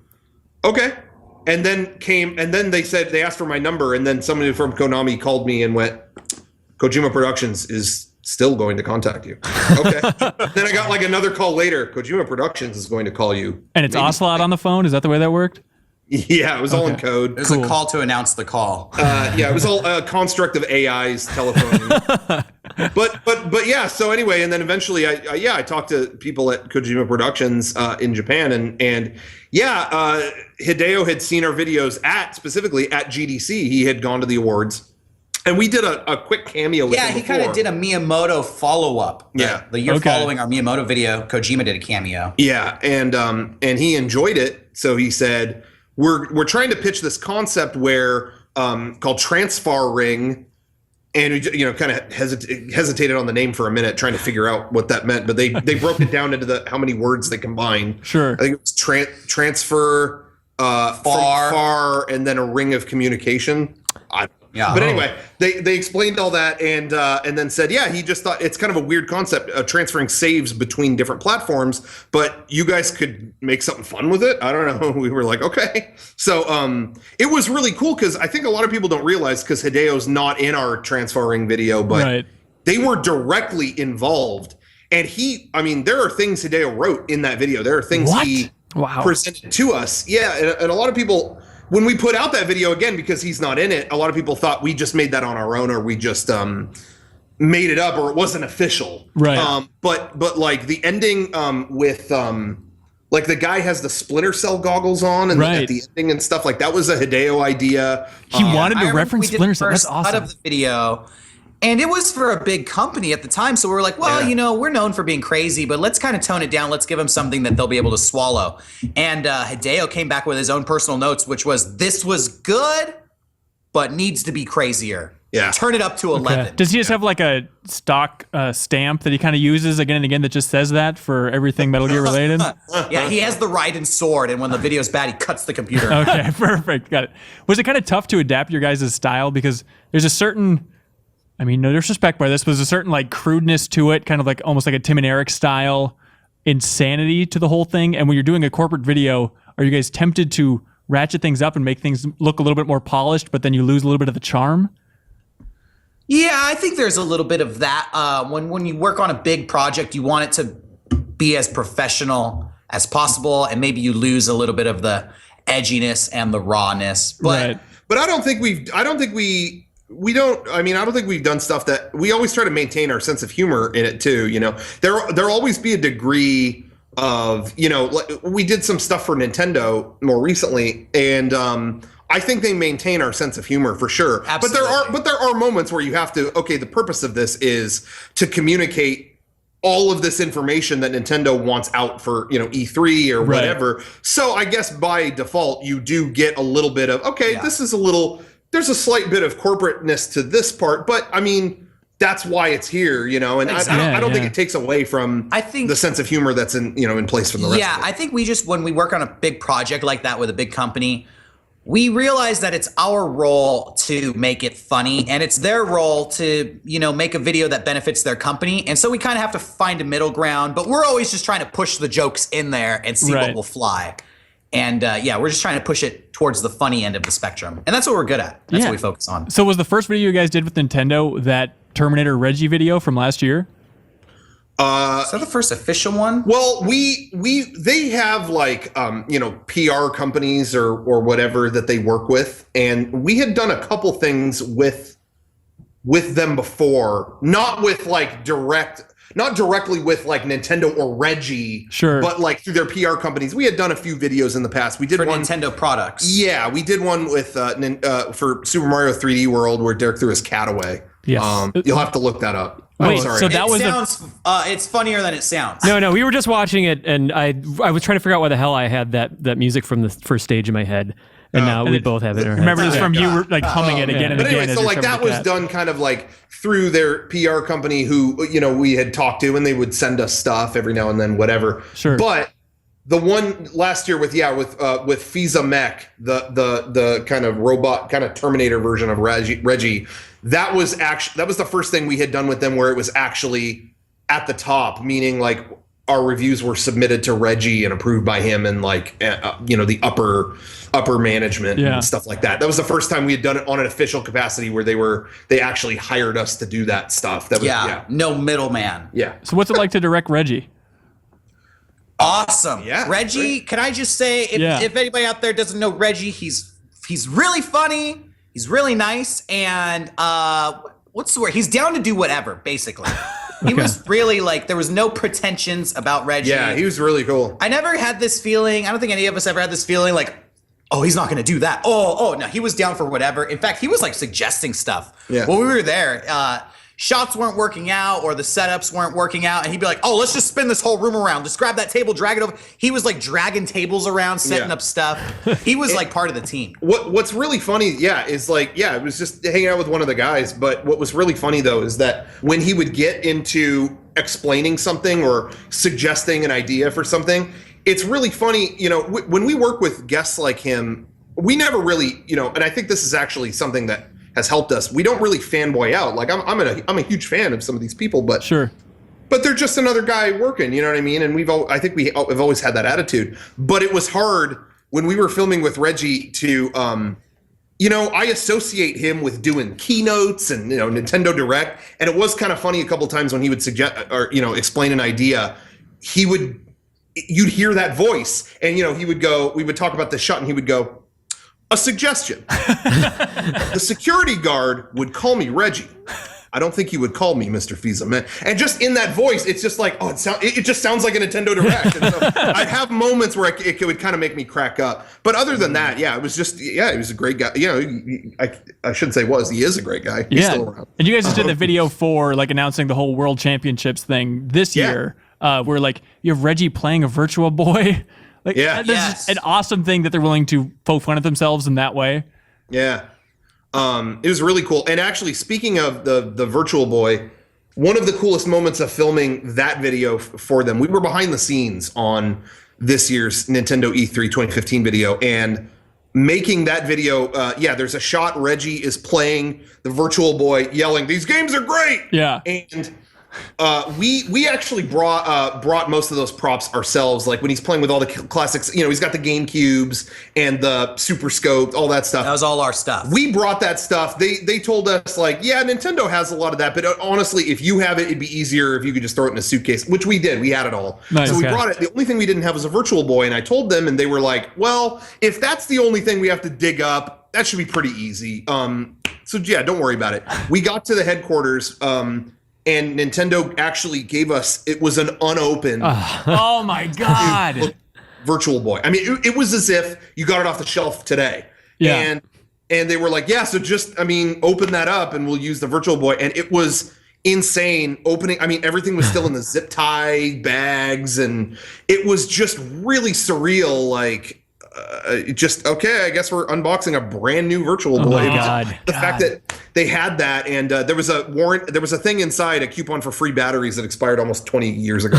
Okay. And then they said they asked for my number, and then somebody from Konami called me and went, Kojima Productions is still going to contact you. Okay. Then I got like another call later. Kojima Productions is going to call you. And it's Ocelot on the phone? Is that the way that worked? Yeah, it was all in code. It was a call to announce the call. It was all a construct of AI's telephone. but yeah. So anyway, and then eventually, I talked to people at Kojima Productions in Japan, and Hideo had seen our videos specifically at GDC. He had gone to the awards, and we did a quick cameo with him. Yeah, he kind of did a Miyamoto follow up. The year following our Miyamoto video, Kojima did a cameo. Yeah, and he enjoyed it, so he said, We're trying to pitch this concept where called Transfar Ring, and we kind of hesitated on the name for a minute, trying to figure out what that meant. But they broke it down into how many words they combined. Sure, I think it was transfer, far, and then a ring of communication. Yeah. But anyway, they explained all that and then said, yeah, he just thought it's kind of a weird concept, transferring saves between different platforms, but you guys could make something fun with it. I don't know. We were like, okay. So it was really cool because I think a lot of people don't realize, because Hideo's not in our transferring video, but they were directly involved. And there are things Hideo wrote in that video. There are things he presented to us. Yeah, and a lot of people, when we put out that video, again, because he's not in it, a lot of people thought we just made that on our own, or we just made it up, or it wasn't official. Right. But like the ending with like the guy has the Splinter Cell goggles on, and at the ending and stuff, like that was a Hideo idea. He wanted to reference Splinter Cell. That's awesome. Cut of the video. And it was for a big company at the time. So we were like, well, we're known for being crazy, but let's kind of tone it down. Let's give them something that they'll be able to swallow. And Hideo came back with his own personal notes, which was, this was good, but needs to be crazier. Yeah. Turn it up to 11. Okay. Does he just have like a stock stamp that he kind of uses again and again that just says that for everything Metal Gear related? Yeah, he has the Raiden sword, and when the video's bad, he cuts the computer. Okay, perfect. Got it. Was it kind of tough to adapt your guys' style? Because there's a certain... no disrespect by this, but there's a certain like crudeness to it, kind of like almost like a Tim and Eric style insanity to the whole thing. And when you're doing a corporate video, are you guys tempted to ratchet things up and make things look a little bit more polished, but then you lose a little bit of the charm? Yeah, I think there's a little bit of that. When you work on a big project, you want it to be as professional as possible, and maybe you lose a little bit of the edginess and the rawness. But I don't think we've done stuff that we always try to maintain our sense of humor in it too. There'll always be a degree of, like we did some stuff for Nintendo more recently, and I think they maintain our sense of humor for sure. Absolutely. But there are moments where you have to, okay, the purpose of this is to communicate all of this information that Nintendo wants out for, E3 or whatever. So I guess by default, you do get a little bit of, this is there's a slight bit of corporateness to this part, but that's why it's here, and I don't think it takes away from the sense of humor that's in place from the rest of it. Yeah, I think when we work on a big project like that with a big company, we realize that it's our role to make it funny, and it's their role to, make a video that benefits their company. And so we kind of have to find a middle ground, but we're always just trying to push the jokes in there and see what will fly. And we're just trying to push it towards the funny end of the spectrum. And that's what we're good at. That's what we focus on. So was the first video you guys did with Nintendo that Terminator Reggie video from last year? Is that the first official one? Well, they have like PR companies or whatever that they work with, and we had done a couple things with them before, not directly with like Nintendo or Reggie, but like through their PR companies. We had done a few videos in the past. We did for one Nintendo products. Yeah, we did one with for Super Mario 3D World where Derek threw his cat away. Yes. You'll have to look that up. Wait, sorry. so that it's funnier than it sounds. No, we were just watching it, and I was trying to figure out why the hell I had that music from the first stage in my head, and now we both have it in our heads. Remember this from you like humming it again and but again. Anyway, so like that was done kind of like through their PR company who, we had talked to, and they would send us stuff every now and then, whatever. Sure. But the one last year with Fiza Mech, the kind of robot, kind of Terminator version of Reggie, that was the first thing we had done with them where it was actually at the top, meaning like our reviews were submitted to Reggie and approved by him, and like the upper management and stuff like that. That was the first time we had done it on an official capacity where they actually hired us to do that stuff. That was no middleman. Yeah. So what's it like to direct Reggie? Awesome. Yeah. Reggie, great. Can I just say, if anybody out there doesn't know Reggie, he's really funny. He's really nice. And what's the word? He's down to do whatever, basically. He was really like, there was no pretensions about Reggie. Yeah, he was really cool. I never had this feeling. I don't think any of us ever had this feeling like, oh, he's not going to do that. Oh, no, he was down for whatever. In fact, he was like suggesting stuff. Yeah. When we were there, shots weren't working out or the setups weren't working out. And he'd be like, oh, let's just spin this whole room around. Just grab that table, drag it over. He was like dragging tables around, setting up stuff. He was like part of the team. What's really funny, is like, it was just hanging out with one of the guys. But what was really funny, though, is that when he would get into explaining something or suggesting an idea for something, it's really funny, when we work with guests like him, we never really, and I think this is actually something that has helped us. We don't really fanboy out. Like I'm a huge fan of some of these people, but Sure. but they're just another guy working, you know what I mean? And I think we've always had that attitude. But it was hard when we were filming with Reggie to, I associate him with doing keynotes and, Nintendo Direct. And it was kind of funny a couple of times when he would suggest or, explain an idea, you'd hear that voice and, we would talk about the shot and he would go, a suggestion. The security guard would call me Reggie. I don't think you would call me Mr. Fiza, man. And just in that voice, it's just like, it just sounds like a Nintendo Direct. And so I'd have moments where it would kind of make me crack up. But other than that, it was just, he was a great guy. I shouldn't say he is a great guy. He's still around. And you guys just did the video for like announcing the whole World Championships thing this year, where like you have Reggie playing a Virtual Boy. Like, this is an awesome thing that they're willing to poke fun at themselves in that way. Yeah. It was really cool. And actually, speaking of the Virtual Boy, one of the coolest moments of filming that video for them, we were behind the scenes on this year's Nintendo E3 2015 video, and making that video, there's a shot Reggie is playing the Virtual Boy yelling, "These games are great!" Yeah. And we actually brought most of those props ourselves. Like when he's playing with all the classics, he's got the GameCubes and the Super Scope, all that stuff. That was all our stuff. We brought that stuff. They told us like, Nintendo has a lot of that, but honestly, if you have it, it'd be easier if you could just throw it in a suitcase, which we did. We had it all. Nice. So we brought it. The only thing we didn't have was a Virtual Boy, and I told them, and they were like, well, if that's the only thing we have to dig up, that should be pretty easy. So don't worry about it. We got to the headquarters, and Nintendo actually gave us, it was an unopened. Oh my God. Virtual Boy. I mean, it was as if you got it off the shelf today. Yeah. And they were like, so just, open that up and we'll use the Virtual Boy. And it was insane opening. Everything was still in the zip tie bags. And it was just really surreal. Like, I guess we're unboxing a brand new Virtual Boy. The fact that they had that, and there was a thing inside, a coupon for free batteries that expired almost 20 years ago.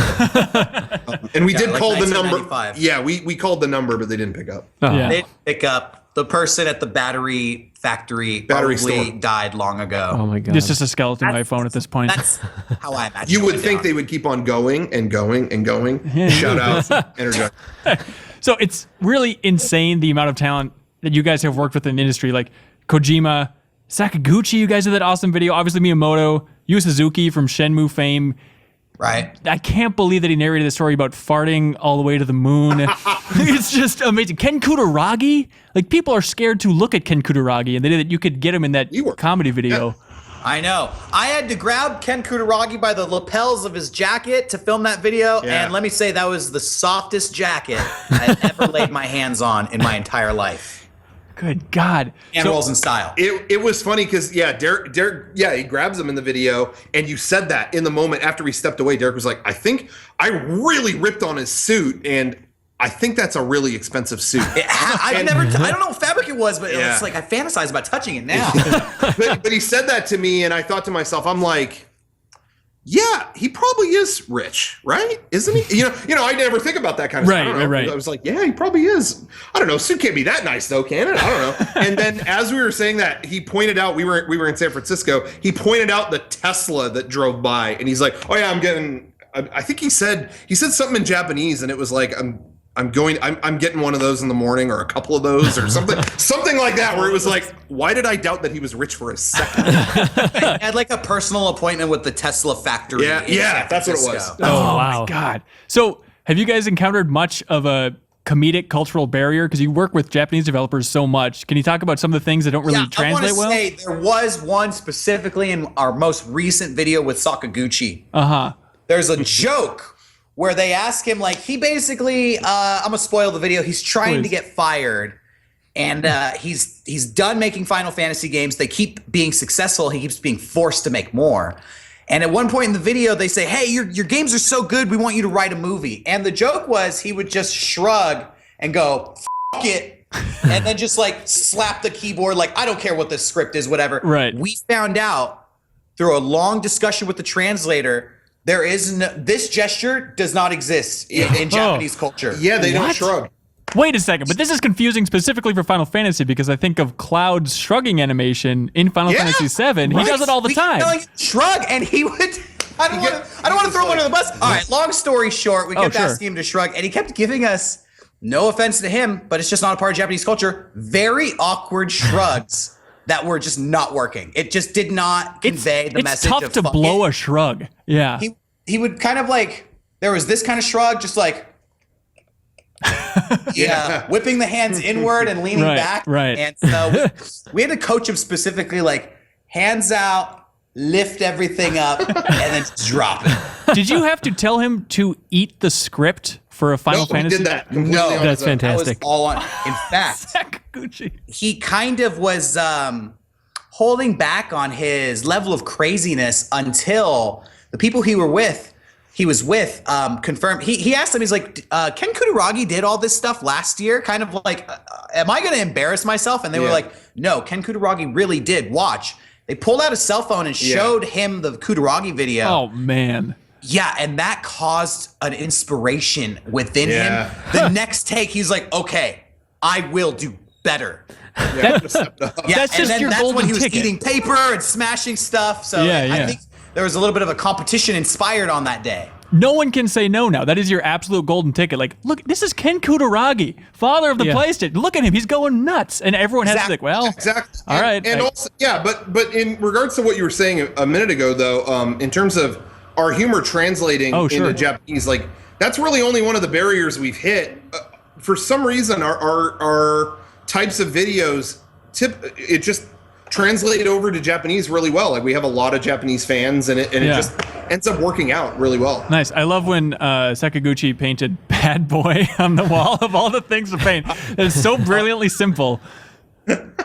And we did call the number. Yeah, we called the number, but they didn't pick up. They didn't pick up. The person at the battery factory probably died long ago. Oh my God. It's just a skeleton iPhone at this point. That's how I imagine. You would think they would keep on going and going and going. Shout out, Energize. So it's really insane the amount of talent that you guys have worked with in the industry, like Kojima, Sakaguchi. You guys did that awesome video. Obviously Miyamoto, Yu Suzuki from Shenmue fame. Right. I can't believe that he narrated the story about farting all the way to the moon. It's just amazing. Ken Kutaragi, like people are scared to look at Ken Kutaragi, and they did that you could get him in that comedy video. Yeah. I know. I had to grab Ken Kutaragi by the lapels of his jacket to film that video, and let me say that was the softest jacket I've ever laid my hands on in my entire life. Good God. And rolls in style. It was funny because, Derek, he grabs him in the video, and you said that in the moment after we stepped away. Derek was like, I think I really ripped on his suit, and I think that's a really expensive suit. I don't know what fabric it was, but it's like I fantasize about touching it now. but he said that to me, and I thought to myself, I'm like, he probably is rich, right? Isn't he? I never think about that kind of stuff. Right. I was like, he probably is. I don't know. Suit can't be that nice though, can it? I don't know. And then as we were saying that, he pointed out we were in San Francisco. He pointed out the Tesla that drove by, and he's like, "Oh yeah, I'm getting." I think he said something in Japanese, and it was like, I'm getting one of those in the morning, or a couple of those, or something like that, where it was like, why did I doubt that he was rich for a second? I had like a personal appointment with the Tesla factory. Yeah, that's what it was. Oh wow. My God. So have you guys encountered much of a comedic cultural barrier? Because you work with Japanese developers so much. Can you talk about some of the things that don't really translate well? I want to say there was one specifically in our most recent video with Sakaguchi. There's a joke where they ask him, like, he basically, I'm gonna spoil the video. He's trying to get fired, and he's done making Final Fantasy games. They keep being successful. He keeps being forced to make more. And at one point in the video, they say, "Hey, your games are so good. We want you to write a movie." And the joke was he would just shrug and go, "F it," and then just like slap the keyboard, like, "I don't care what the script is, whatever." Right. We found out through a long discussion with the translator, this gesture does not exist in Japanese culture. Yeah, they don't shrug. Wait a second, but this is confusing specifically for Final Fantasy because I think of Cloud's shrugging animation in Final Fantasy VII. He does it all the time. Shrug, and he would. I don't want to throw him under the bus. All right, long story short, we kept asking him to shrug, and he kept giving us, no offense to him, but it's just not a part of Japanese culture, very awkward shrugs that were just not working. It just did not convey the message. It's tough to blow a shrug. Yeah. He would kind of like, there was this kind of shrug, just like, whipping the hands inward and leaning back. Right. And so we had to coach him specifically, like, hands out, lift everything up, and then just drop it. Did you have to tell him to eat the script for a Final Fantasy? He did that. No, That's fantastic. That was all on. In fact, Sakaguchi. he kind of was holding back on his level of craziness until the people he was with confirmed. He asked them, he's like, Ken Kutaragi did all this stuff last year, kind of like, am I going to embarrass myself? And they were like, no, Ken Kutaragi really did. Watch. They pulled out a cell phone and showed him the Kutaragi video. Oh, man. Yeah, and that caused an inspiration within him. The next take, he's like, okay, I will do better. That's just your that's golden when he was ticket. eating paper and smashing stuff. So I think there was a little bit of a competition inspired on that day. No one can say no now. That is your absolute golden ticket. Like, look, this is Ken Kutaragi, father of the PlayStation. Look at him. He's going nuts. And everyone has to think, well, exactly. All right. And also, but in regards to what you were saying a minute ago, though, in terms of our humor translating into Japanese, like, that's really only one of the barriers we've hit. For some reason, our types of videos, it just translated over to Japanese really well. Like, we have a lot of Japanese fans, and it just ends up working out really well. Nice. I love when Sakaguchi painted Bad Boy on the wall of all the things to paint. It's so brilliantly simple. But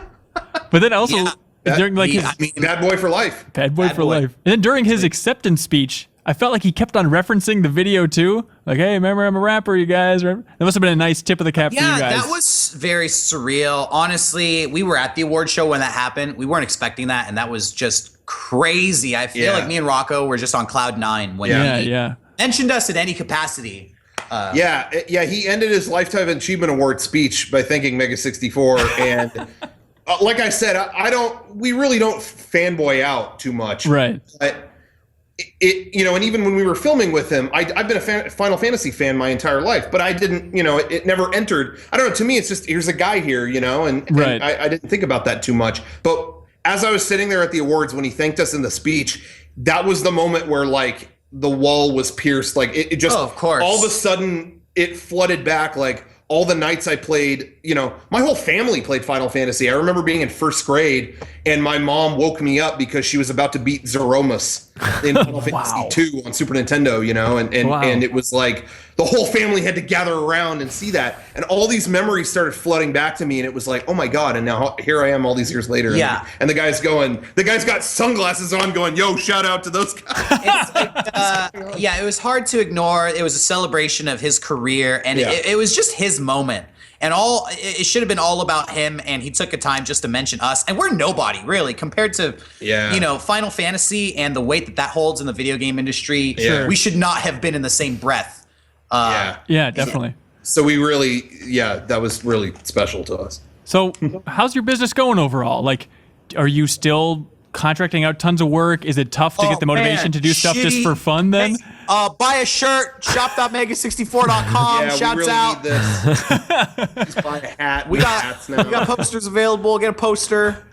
then also during Bad Boy for life. Bad Boy for life. And then during his acceptance speech, I felt like he kept on referencing the video too. Like, hey, remember I'm a rapper, you guys. That must have been a nice tip of the cap for you guys. Yeah, that was very surreal. Honestly, we were at the award show when that happened. We weren't expecting that, and that was just crazy. I feel like me and Rocco were just on cloud nine when he mentioned us in any capacity. He ended his Lifetime Achievement Award speech by thanking Mega64, and like I said, we really don't fanboy out too much, right? But and even when we were filming with him, I've been a Final Fantasy fan my entire life, but I didn't, it never entered. I don't know. To me, it's just, here's a guy here, and I didn't think about that too much. But as I was sitting there at the awards when he thanked us in the speech, that was the moment where, like, the wall was pierced. Like, it just, of course, all of a sudden it flooded back. Like, all the nights I played, my whole family played Final Fantasy. I remember being in first grade and my mom woke me up because she was about to beat Zeromus in Final Fantasy 2 on Super Nintendo, and it was like the whole family had to gather around and see that. And all these memories started flooding back to me, and it was like, oh my God. And now here I am all these years later. Yeah. And the guy's got sunglasses on going, yo, shout out to those guys. It's like, it was hard to ignore. It was a celebration of his career, and it was just his moment. And it should have been all about him, and he took a time just to mention us. And we're nobody, really, compared to, Final Fantasy and the weight that holds in the video game industry. We should not have been in the same breath. Definitely. So we really, that was really special to us. So how's your business going overall? Like, are you still contracting out tons of work? Is it tough to get the motivation to do stuff just for fun then? Hey, buy a shirt, shop.mega64.com. Shouts really out. Need this. Just buy a hat. We got hats now. We got posters available. Get a poster.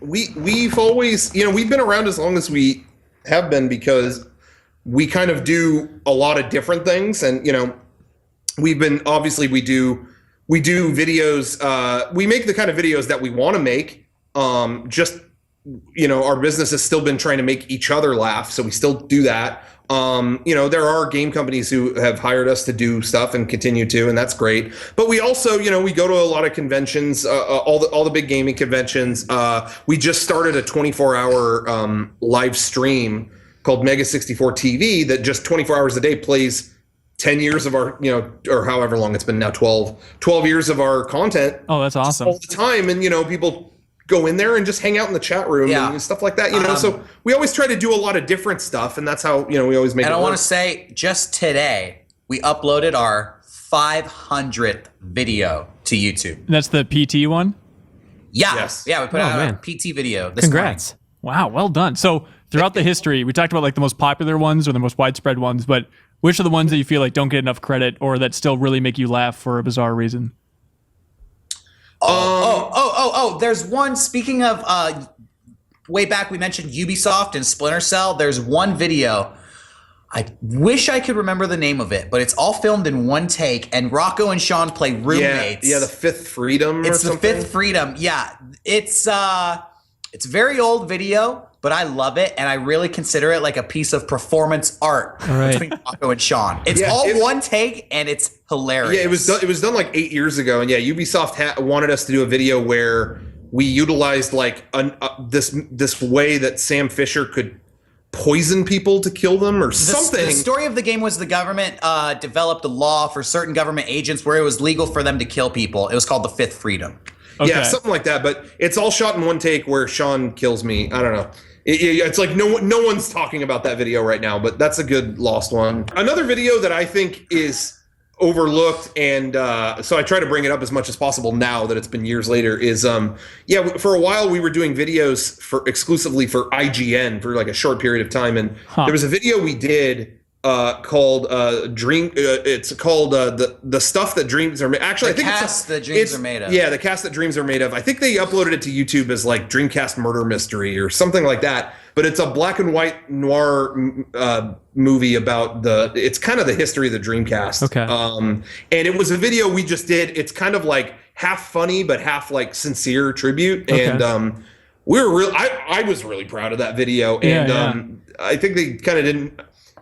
We've always, we've been around as long as we have been because we kind of do a lot of different things. And, we've been, obviously we do videos. We make the kind of videos that we want to make. Our business has still been trying to make each other laugh, so we still do that. There are game companies who have hired us to do stuff and continue to, and that's great. But we also, we go to a lot of conventions, all the big gaming conventions. We just started a 24-hour live stream called Mega64 TV that just 24 hours a day plays 10 years of our, or however long it's been now, 12 years of our content. Oh, that's awesome. All the time, and people go in there and just hang out in the chat room and stuff like that, so we always try to do a lot of different stuff, and that's how, we always make it work. And I want to say, just today, we uploaded our 500th video to YouTube. And that's the PT one? Yeah. Yes. Yeah, we put out man. a PT video this Congrats. Wow, well done. So throughout the history, we talked about like the most popular ones or the most widespread ones, but which are the ones that you feel like don't get enough credit or that still really make you laugh for a bizarre reason? There's one, speaking of way back we mentioned Ubisoft and Splinter Cell. There's one video. I wish I could remember the name of it, but it's all filmed in one take, and Rocco and Sean play roommates. Yeah, the Fifth Freedom or It's the something. Fifth Freedom. Yeah. It's a very old video, but I love it, and I really consider it like a piece of performance art right. between Rocco and Sean. It's Yeah, all one take, and it's hilarious. Yeah, it was done like 8 years ago, and yeah, Ubisoft wanted us to do a video where we utilized like this way that Sam Fisher could poison people to kill them or something. The story of the game was the government developed a law for certain government agents where it was legal for them to kill people. It was called the Fifth Freedom. Okay. Yeah, something like that. But it's all shot in one take where Sean kills me. I don't know. It's like no one's talking about that video right now, but that's a good lost one. Another video that I think is overlooked, and so I try to bring it up as much as possible now that it's been years later, is for a while we were doing videos exclusively for IGN for like a short period of time, and there was a video we did called Dream. It's called the stuff that dreams are made. Actually, I think cast that dreams are made of. Yeah, the cast that dreams are made of. I think they uploaded it to YouTube as like Dreamcast Murder Mystery or something like that. But it's a black and white noir movie about it's kind of the history of the Dreamcast. Okay. And it was a video we just did. It's kind of like half funny but half like sincere tribute. Okay. And we were real. I was really proud of that video. And Yeah, I think they kind of didn't.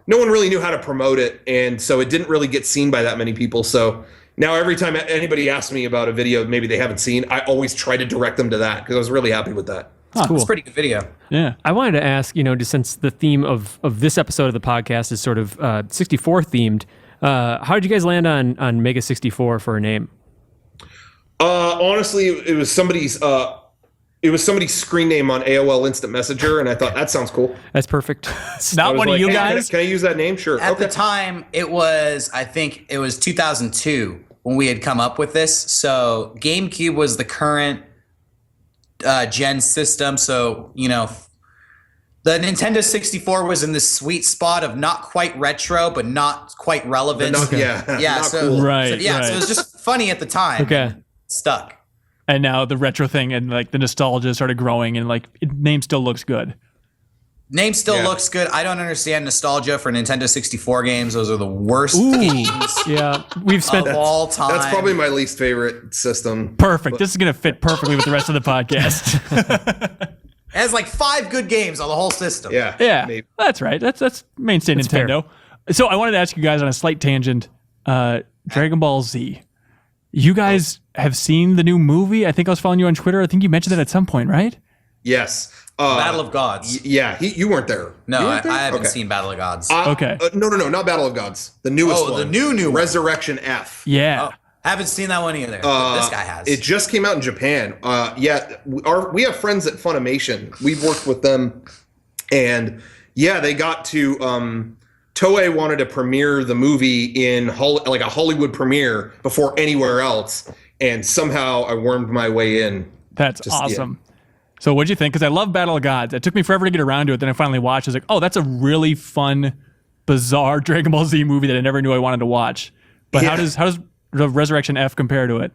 No one really knew how to promote it, and so it didn't really get seen by that many people. So now every time anybody asks me about a video maybe they haven't seen, I always try to direct them to that because I was really happy with that. Cool. It's a pretty good video. Yeah. I wanted to ask, just since the theme of this episode of the podcast is sort of 64 themed, how did you guys land on Mega64 for a name? Honestly, it was somebody's screen name on AOL Instant Messenger, and I thought that sounds cool. That's perfect. Not one of you "Hey, guys? Can I use that name? Sure. At Okay. the time, I think it was 2002 when we had come up with this. So GameCube was the current gen system. So, the Nintendo 64 was in this sweet spot of not quite retro, but not quite relevant. Yeah. Not So, cool. Right, So, right. so it was just funny at the time. Okay. Stuck. And now the retro thing and like the nostalgia started growing and like name still looks good. Name still Yeah. looks good. I don't understand nostalgia for Nintendo 64 games. Those are the worst games Yeah, we've spent of all time. That's probably my least favorite system. Perfect. This is going to fit perfectly with the rest of the podcast. It has like 5 good games on the whole system. Yeah. Yeah, maybe. that's right. That's mainstay Nintendo. So I wanted to ask you guys on a slight tangent, Dragon Ball Z. You guys have seen the new movie? I think I was following you on Twitter. I think you mentioned that at some point, right? Yes. Battle of Gods. Yeah. You weren't there. No, You I weren't there? haven't Okay. seen Battle of Gods. Okay. No, not Battle of Gods. The newest Oh, one. the new one. Resurrection F. Yeah. Haven't seen that one either. But this guy has. It just came out in Japan. We have friends at Funimation. We've worked with them, and yeah, they got to. Toei wanted to premiere the movie in like a Hollywood premiere before anywhere else, and somehow I wormed my way in. That's awesome. So what'd you think? Because I love Battle of Gods. It took me forever to get around to it. Then I finally watched. I was like, oh, that's a really fun, bizarre Dragon Ball Z movie that I never knew I wanted to watch. But Yeah. how does the Resurrection F compare to it?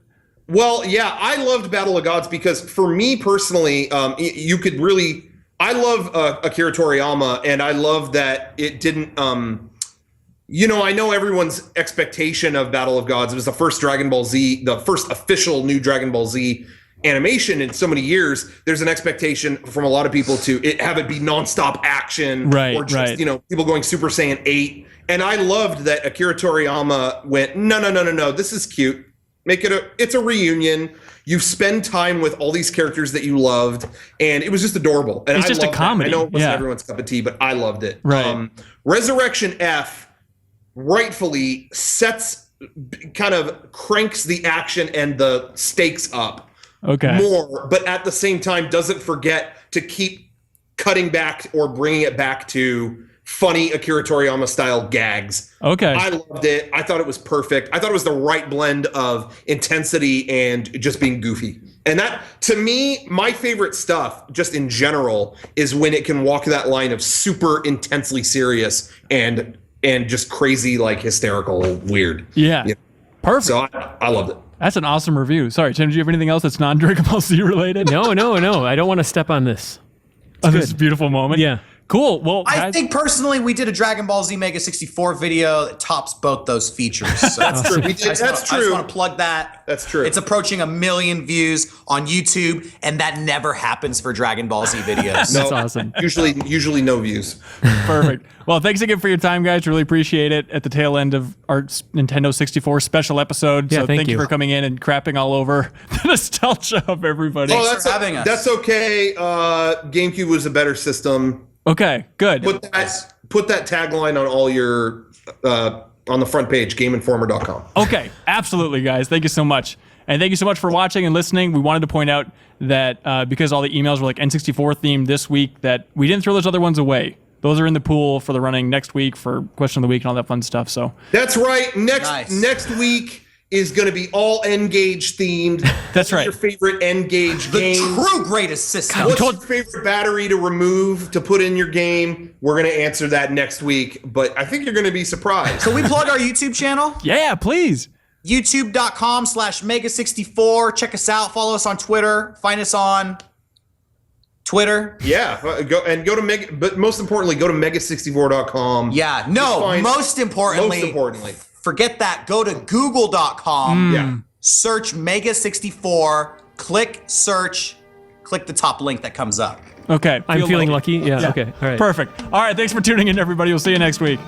Well, yeah, I loved Battle of Gods because for me personally, you could really. I love Akira Toriyama, and I love that it didn't. I know everyone's expectation of Battle of Gods. It was the first Dragon Ball Z, the first official new Dragon Ball Z animation in so many years. There's an expectation from a lot of people to have it be nonstop action, Right, or just right. people going Super Saiyan 8. And I loved that Akira Toriyama went, no, this is cute. Make it it's a reunion. You spend time with all these characters that you loved, and it was just adorable. And It's just a loved that. comedy, I know it wasn't yeah. everyone's cup of tea, but I loved it. Right. Resurrection F rightfully kind of cranks the action and the stakes up Okay. more, but at the same time doesn't forget to keep cutting back or bringing it back to funny Akira Toriyama style gags. Okay. I loved it. I thought it was perfect. I thought it was the right blend of intensity and just being goofy. And that, to me, my favorite stuff, just in general, is when it can walk that line of super intensely serious and just crazy, like hysterical, weird. Yeah. You know? Perfect. So I loved it. That's an awesome review. Sorry, Tim, do you have anything else that's non-Dragon Ball Z related? No. I don't want to step on this. This beautiful moment. Yeah. Cool. Well, I guys, think personally, we did a Dragon Ball Z Mega 64 video that tops both those features. So That's true. We did. I just True. want to plug that. That's true. It's approaching 1 million views on YouTube, and that never happens for Dragon Ball Z videos. That's awesome. Usually no views. Perfect. Well, thanks again for your time, guys. Really appreciate it at the tail end of our Nintendo 64 special episode. Yeah, so thank thank you you for coming in and crapping all over the nostalgia of everybody. Oh, Thanks for having us. That's okay. GameCube was a better system. Okay, good. Put that tagline on all your on the front page, GameInformer.com. Okay, absolutely, guys. Thank you so much. And thank you so much for watching and listening. We wanted to point out that because all the emails were like N64 themed this week, that we didn't throw those other ones away. Those are in the pool for the running next week for Question of the Week and all that fun stuff. So That's right. Nice. Next week is going to be all N-Gage themed. That's right. Your favorite N-Gage The game. true greatest system. What's your favorite battery to remove to put in your game? We're going to answer that next week, but I think you're going to be surprised. Can we plug our YouTube channel? yeah, please. YouTube.com/Mega64. Check us out. Follow us on Twitter. Find us on Twitter. Yeah, go to Mega, but most importantly, go to Mega64.com. Yeah. No, Find- most importantly, forget that. Go to Google.com. Yeah. Search Mega64. Click search. Click the top link that comes up. Okay. I'm feel feeling lucky. lucky. Yeah. Okay. All right. Perfect. All right. Thanks for tuning in, everybody. We'll see you next week.